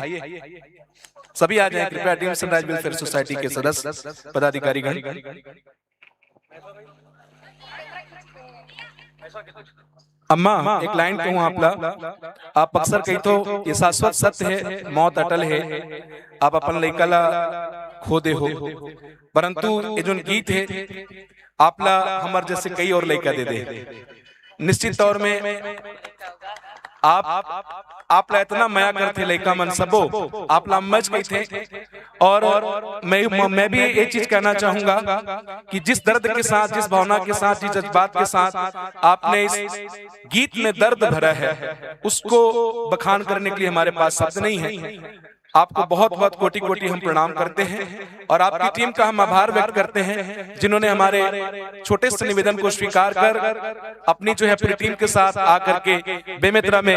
सभी आ जाएं कृपया। टीम सनराइज वेलफेयर सोसाइटी के सदस्य पदाधिकारी गण। अम्मा एक लाइन कहूँ आप अक्सर कही तो ये शाश्वत सत्य है, मौत अटल है। आप अपन लड़का ला खो दे हो, परंतु ये जो गीत है आप ला हमारे जैसे कई और लड़का दे दे। निश्चित तौर में आप ला इतना माया करते लड़का मन सबो, आप ला मज गई थे। और मैं भी ये चीज कहना चाहूंगा कि जिस दर्द के साथ, जिस भावना के साथ, जिस जज्बात के साथ आपने इस गीत में दर्द भरा है, उसको बखान करने के लिए हमारे पास शब्द नहीं है। आपको बहुत बहुत कोटि कोटि हम प्रणाम करते हैं और आपकी टीम का हम आभार व्यक्त करते हैं, जिन्होंने हमारे छोटे से निवेदन को स्वीकार कर अपनी जो है पूरी टीम के साथ आकर के बेमेतरा में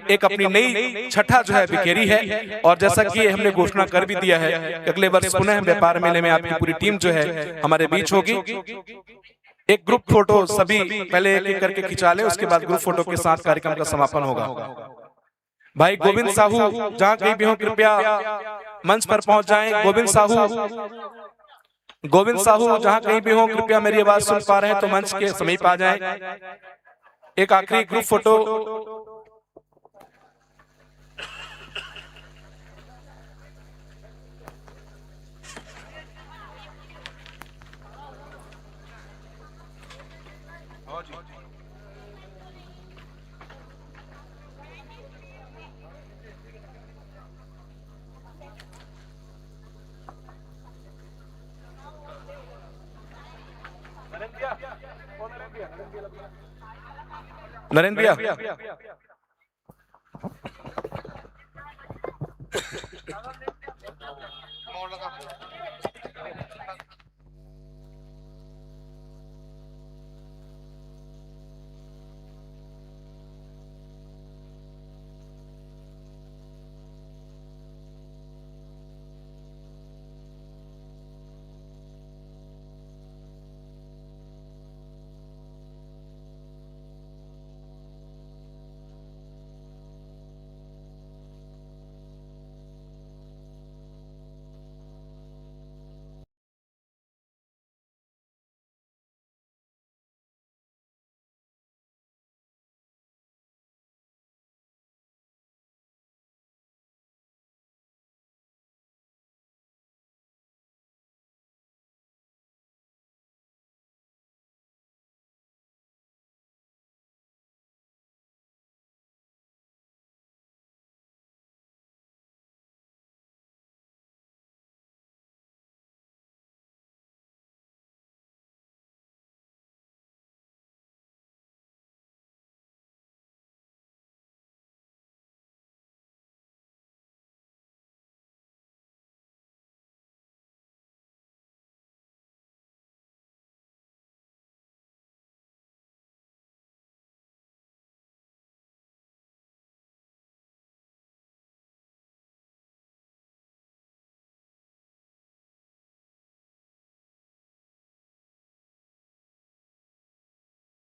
एक अपनी नई छठा जो है बिखेरी है। और जैसा कि हमने घोषणा कर भी दिया है कि अगले वर्ष पुनः व्यापार मेले में आपकी पूरी टीम जो है हमारे बीच होगी। एक ग्रुप फोटो सभी पहले एक करके खिंचा ले, उसके बाद ग्रुप फोटो के साथ कार्यक्रम का समापन होगा। भाई गोविंद साहू जहां कहीं भी हो कृपया मंच पर पहुंच जाएं। गोविंद साहू गोविंद साहू जहां कहीं भी हो, कृपया मेरी आवाज सुन पा रहे हैं तो मंच के समीप आ जाएं। एक आखिरी ग्रुप फोटो। नरेंद्र भैया